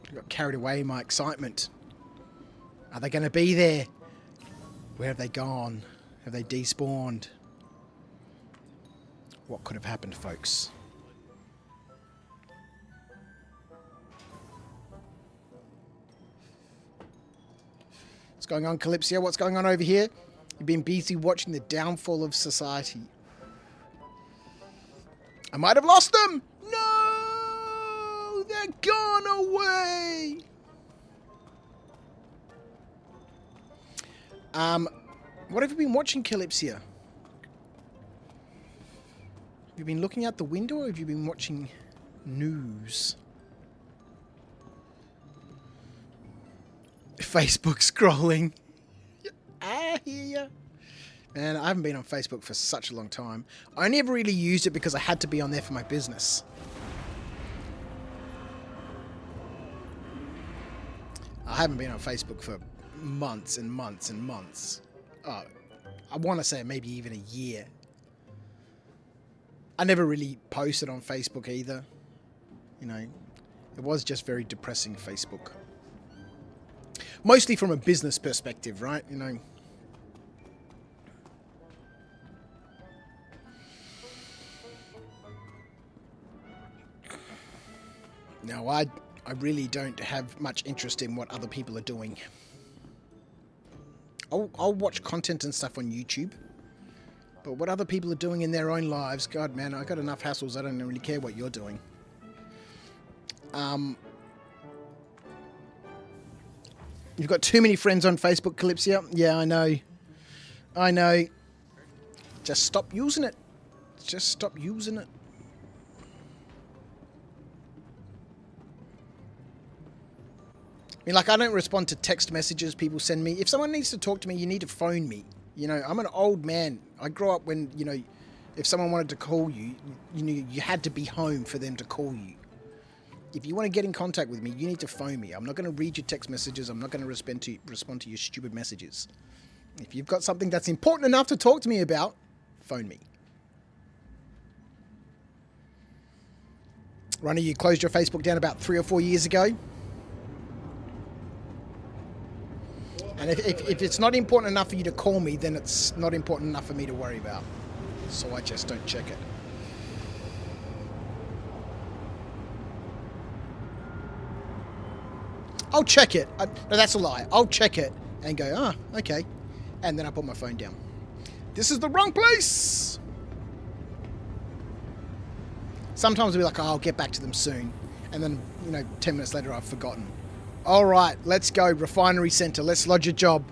I got carried away in my excitement. Are they going to be there? Where have they gone? Have they despawned? What could have happened, folks? What's going on, Calypso? What's going on over here? You've been busy watching the downfall of society. I might have lost them! No! They're gone away! What have you been watching, Calypsia? Have you been looking out the window or have you been watching news? Facebook scrolling. I hear ya. Man, I haven't been on Facebook for such a long time. I only ever really used it because I had to be on there for my business. I haven't been on Facebook for months and months and months. I want to say maybe even a year. I never really posted on Facebook either. You know, it was just very depressing, Facebook. Mostly from a business perspective, right? You know. No, I really don't have much interest in what other people are doing. I'll watch content and stuff on YouTube. But what other people are doing in their own lives, God, man, I got enough hassles. I don't really care what you're doing. You've got too many friends on Facebook, Calypsia. Yeah, I know. I know. Just stop using it. Just stop using it. I mean, like, I don't respond to text messages people send me. If someone needs to talk to me, you need to phone me. You know, I'm an old man. I grew up when, you know, if someone wanted to call you, you know, you had to be home for them to call you. If you want to get in contact with me, you need to phone me. I'm not going to read your text messages. I'm not going to respond to your stupid messages. If you've got something that's important enough to talk to me about, phone me. Ronnie, you closed your Facebook down about 3 or 4 years ago. And if it's not important enough for you to call me, then it's not important enough for me to worry about. So I just don't check it. I'll check it. No, that's a lie. I'll check it and go, ah, okay. And then I put my phone down. This is the wrong place! Sometimes I'll be like, oh, I'll get back to them soon. And then, you know, 10 minutes later, I've forgotten. All right, let's go. Refinery Centre. Let's lodge a job.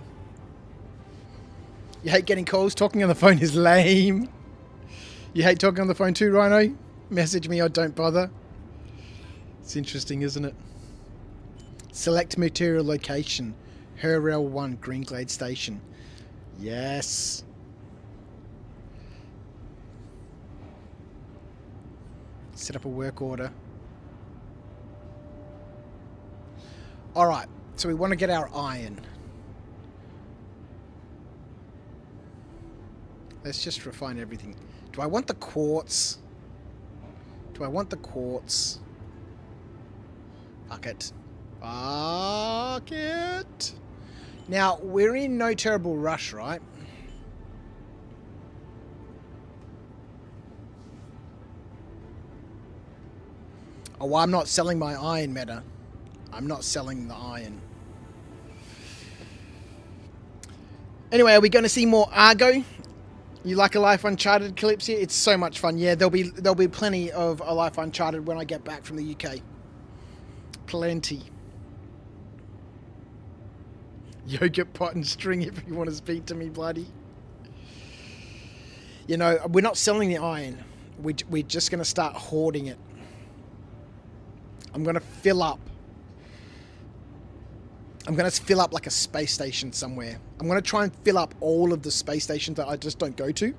You hate getting calls? Talking on the phone is lame. You hate talking on the phone too, Rhino? Message me or don't bother. It's interesting, isn't it? Select material location. Herrell 1, Greenglade Station. Yes. Set up a work order. Alright, so we want to get our iron. Let's just refine everything. Do I want the quartz? Do I want the quartz? Fuck it. Fuck it. Now, we're in no terrible rush, right? Oh, I'm not selling my iron, Meta. I'm not selling the iron. Anyway, are we going to see more Argo? You like A Life Uncharted, Calypsia? It's so much fun. Yeah, there'll be plenty of A Life Uncharted when I get back from the UK. Plenty. Yogurt pot and string if you want to speak to me, bloody. You know, we're not selling the iron. We're just going to start hoarding it. I'm going to fill up. I'm going to fill up like a space station somewhere. I'm going to try and fill up all of the space stations that I just don't go to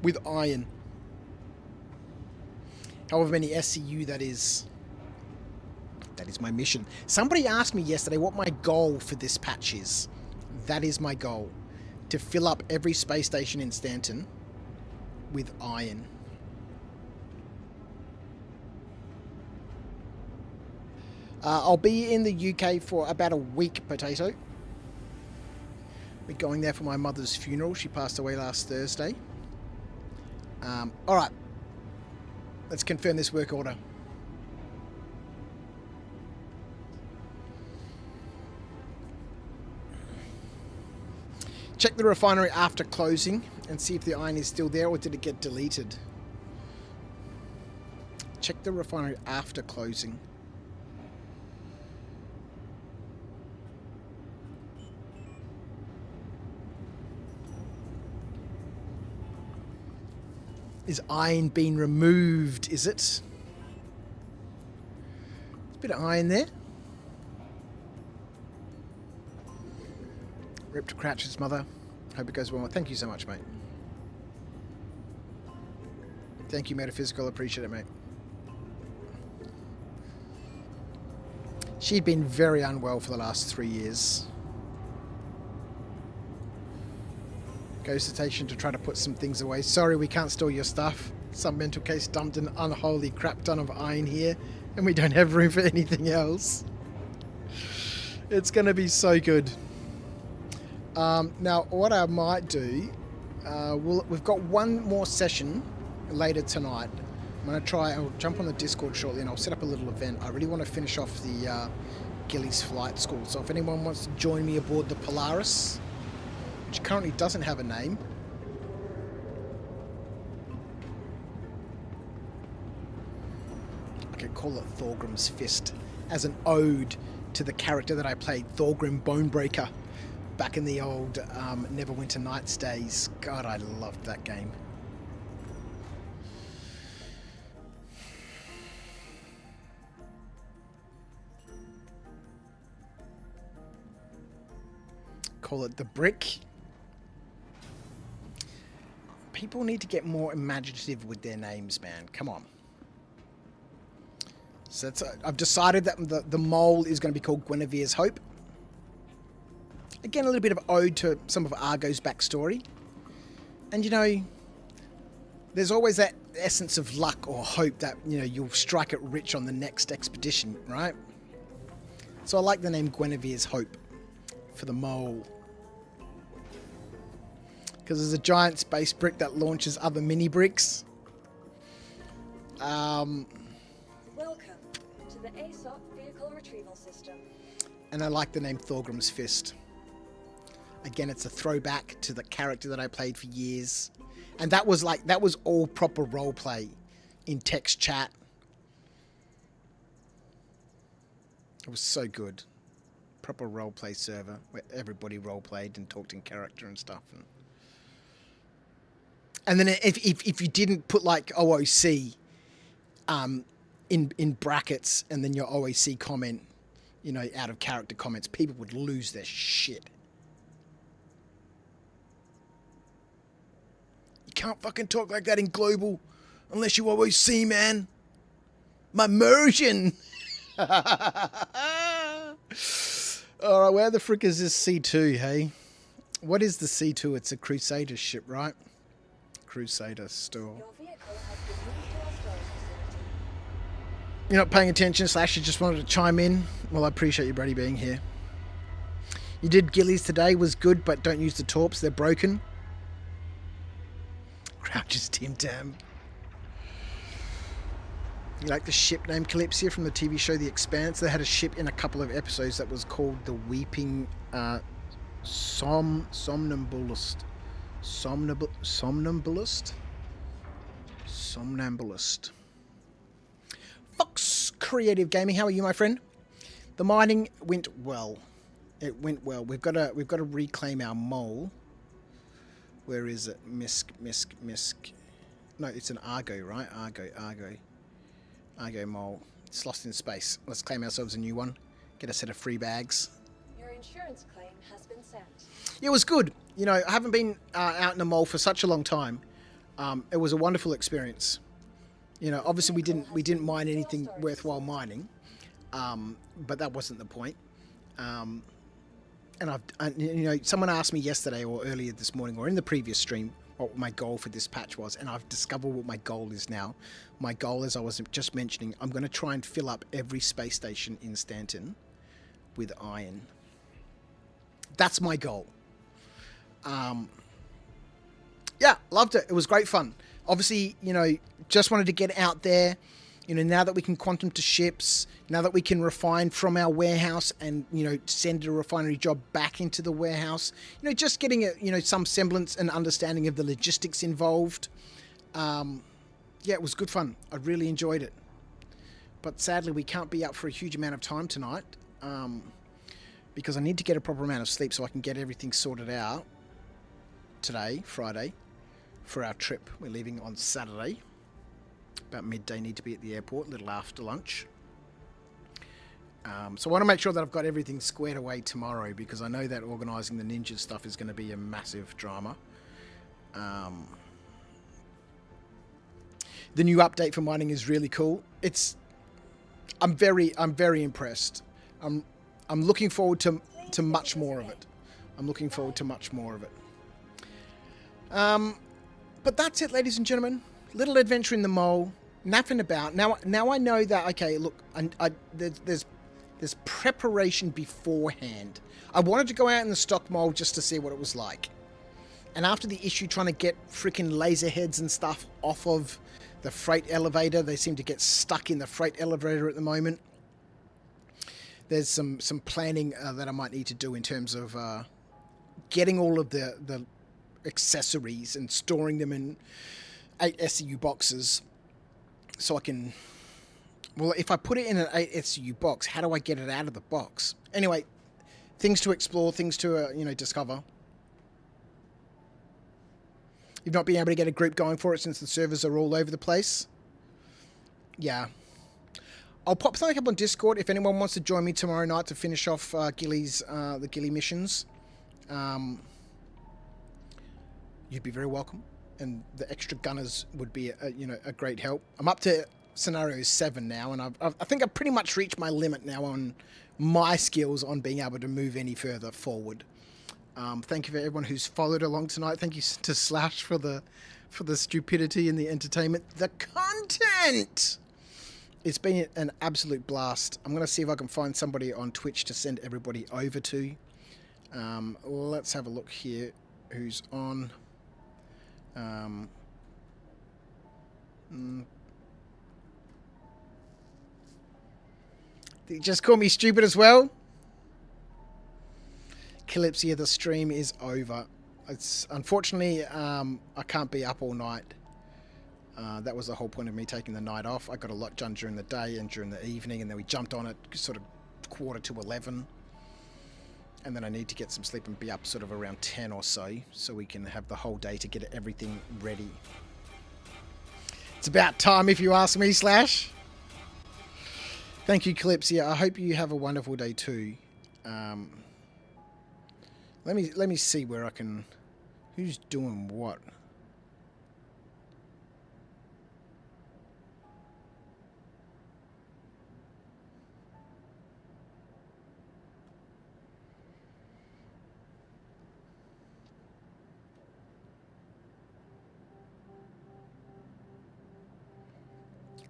with iron. However many SCU that is. That is my mission. Somebody asked me yesterday what my goal for this patch is. That is my goal. To fill up every space station in Stanton with iron. I'll be in the UK for about a week, Potato. We're going there for my mother's funeral. She passed away last Thursday. Alright. Let's confirm this work order. Check the refinery after closing and see if the iron is still there or did it get deleted. Check the refinery after closing. Is iron being removed, is it? There's a bit of iron there. Rip to Crouch's mother. Hope it goes well. Thank you so much, mate. Thank you, Metaphysical. Appreciate it, mate. She'd been very unwell for the last 3 years. Goes to station to try to put some things away. Sorry, we can't store your stuff. Some mental case dumped an unholy crap ton of iron here, and we don't have room for anything else. It's going to be so good. Now, what I might do, we've got one more session later tonight. I'm going to try, I'll jump on the Discord shortly and I'll set up a little event. I really want to finish off the Gillies Flight School. So if anyone wants to join me aboard the Polaris, which currently doesn't have a name. I could call it Thorgrim's Fist as an ode to the character that I played, Thorgrim Bonebreaker, back in the old Neverwinter Nights days. God, I loved that game. Call it the Brick. People need to get more imaginative with their names, man. Come on. So that's, I've decided that the mole is going to be called Guinevere's Hope. Again, a little bit of ode to some of Argo's backstory. And, you know, there's always that essence of luck or hope that, you know, you'll strike it rich on the next expedition, right? So I like the name Guinevere's Hope for the mole. Because there's a giant space brick that launches other mini bricks. Welcome to the ASOP Vehicle Retrieval System. And I like the name Thorgrim's Fist. Again, it's a throwback to the character that I played for years. And that was all proper roleplay in text chat. It was so good. Proper roleplay server where everybody roleplayed and talked in character and stuff. And then if you didn't put like OOC in brackets and then your OOC comment, you know, out of character comments, people would lose their shit. You can't fucking talk like that in global unless you OOC, man. My immersion. Alright, where the frick is this C2, hey? What is the C2? It's a Crusader ship, right? Crusader store. Your vehicle has been moved to our storage facility. You're not paying attention, Slash, you just wanted to chime in? Well, I appreciate you, Brady, being here. You did Gillies today, was good, but don't use the torps, they're broken. Crouch's Tim Tam. You like the ship named Calypsia from the TV show The Expanse? They had a ship in a couple of episodes that was called the Weeping Somnambulist. Somnambulist? Somnambulist. Fox Creative Gaming, how are you, my friend? The mining went well. It went well. We've got to reclaim our mole. Where is it? Misk. No, it's an Argo, right? Argo mole. It's lost in space. Let's claim ourselves a new one. Get a set of free bags. Your insurance claim has been sent. It was good. You know, I haven't been out in a mole for such a long time. It was a wonderful experience. You know, obviously we didn't mine anything worthwhile mining, but that wasn't the point. And you know, someone asked me yesterday or earlier this morning or in the previous stream what my goal for this patch was, and I've discovered what my goal is now. My goal, as I was just mentioning, I'm going to try and fill up every space station in Stanton with iron. That's my goal. Yeah, loved it. It was great fun. Obviously, you know, just wanted to get out there. You know, now that we can quantum to ships, now that we can refine from our warehouse and, you know, send a refinery job back into the warehouse, you know, just getting a, you know, some semblance and understanding of the logistics involved. Yeah, it was good fun. I really enjoyed it. But sadly, we can't be up for a huge amount of time tonight because I need to get a proper amount of sleep so I can get everything sorted out today, Friday, for our trip. We're leaving on Saturday. About midday, need to be at the airport, a little after lunch. So I want to make sure that I've got everything squared away tomorrow because I know that organising the ninja stuff is going to be a massive drama. The new update for mining is really cool. I'm very impressed. I'm looking forward to much more of it. But that's it, ladies and gentlemen. Little adventure in the mole. Napping about. Now I know that. Okay, look, there's preparation beforehand. I wanted to go out in the stock mole just to see what it was like. And after the issue trying to get freaking laser heads and stuff off of the freight elevator, they seem to get stuck in the freight elevator at the moment. There's some planning that I might need to do in terms of getting all of the accessories and storing them in 8 SCU boxes so I can... Well, if I put it in an 8 SCU box, how do I get it out of the box? Anyway, things to explore, things to, you know, discover. You've not been able to get a group going for it since the servers are all over the place. Yeah. I'll pop something up on Discord if anyone wants to join me tomorrow night to finish off Gilly's, the Gilly missions. You'd be very welcome. And the extra gunners would be, you know, a great help. I'm up to scenario 7 now, and I think I've pretty much reached my limit now on my skills on being able to move any further forward. Thank you for everyone who's followed along tonight. Thank you to Slash for the stupidity and the entertainment. The content! It's been an absolute blast. I'm going to see if I can find somebody on Twitch to send everybody over to. Let's have a look here. Who's on? Did you just call me stupid as well? Calypsia, the stream is over. It's unfortunately I can't be up all night. That was the whole point of me taking the night off. I got a lot done during the day and during the evening, and then we jumped on it sort of 10:45. And then I need to get some sleep and be up sort of around 10 or so we can have the whole day to get everything ready. It's about time, if you ask me, Slash. Thank you, Calypsia. I hope you have a wonderful day too. Let me see where I can... Who's doing what?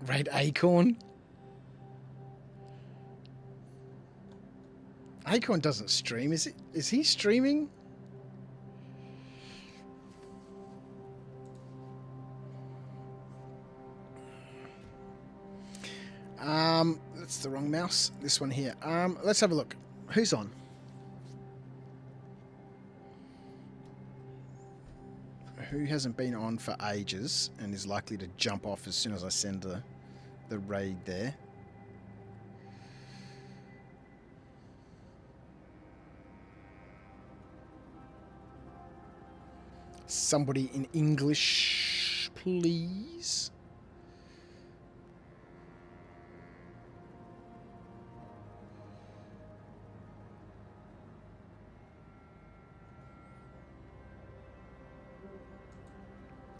Raid Acorn? Acorn doesn't stream. Is he streaming? That's the wrong mouse. This one here. Let's have a look. Who's on? Who hasn't been on for ages and is likely to jump off as soon as I send the raid there? Somebody in English, please.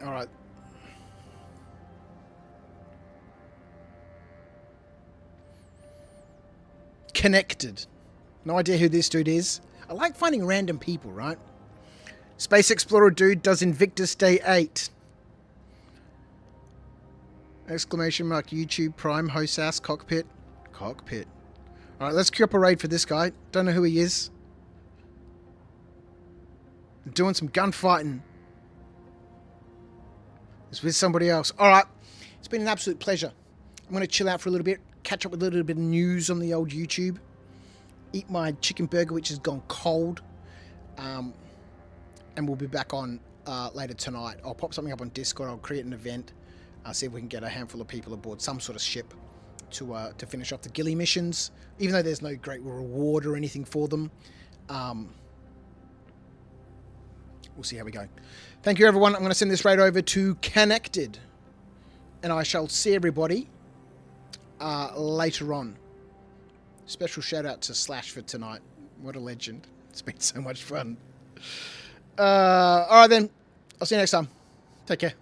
All right. Connected. No idea who this dude is. I like finding random people, right? Space Explorer dude does Invictus Day 8. Exclamation mark YouTube Prime Hosas Cockpit. Cockpit. Alright, let's queue up a raid for this guy. Don't know who he is. Doing some gunfighting. It's with somebody else. Alright. It's been an absolute pleasure. I'm going to chill out for a little bit. Catch up with a little bit of news on the old YouTube. Eat my chicken burger, which has gone cold. And we'll be back on later tonight. I'll pop something up on Discord. I'll create an event. See if we can get a handful of people aboard some sort of ship to finish off the ghillie missions. Even though there's no great reward or anything for them. We'll see how we go. Thank you, everyone. I'm going to send this raid over to Connected. And I shall see everybody later on. Special shout out to Slash for tonight. What a legend. It's been so much fun. Alright then. I'll see you next time. Take care.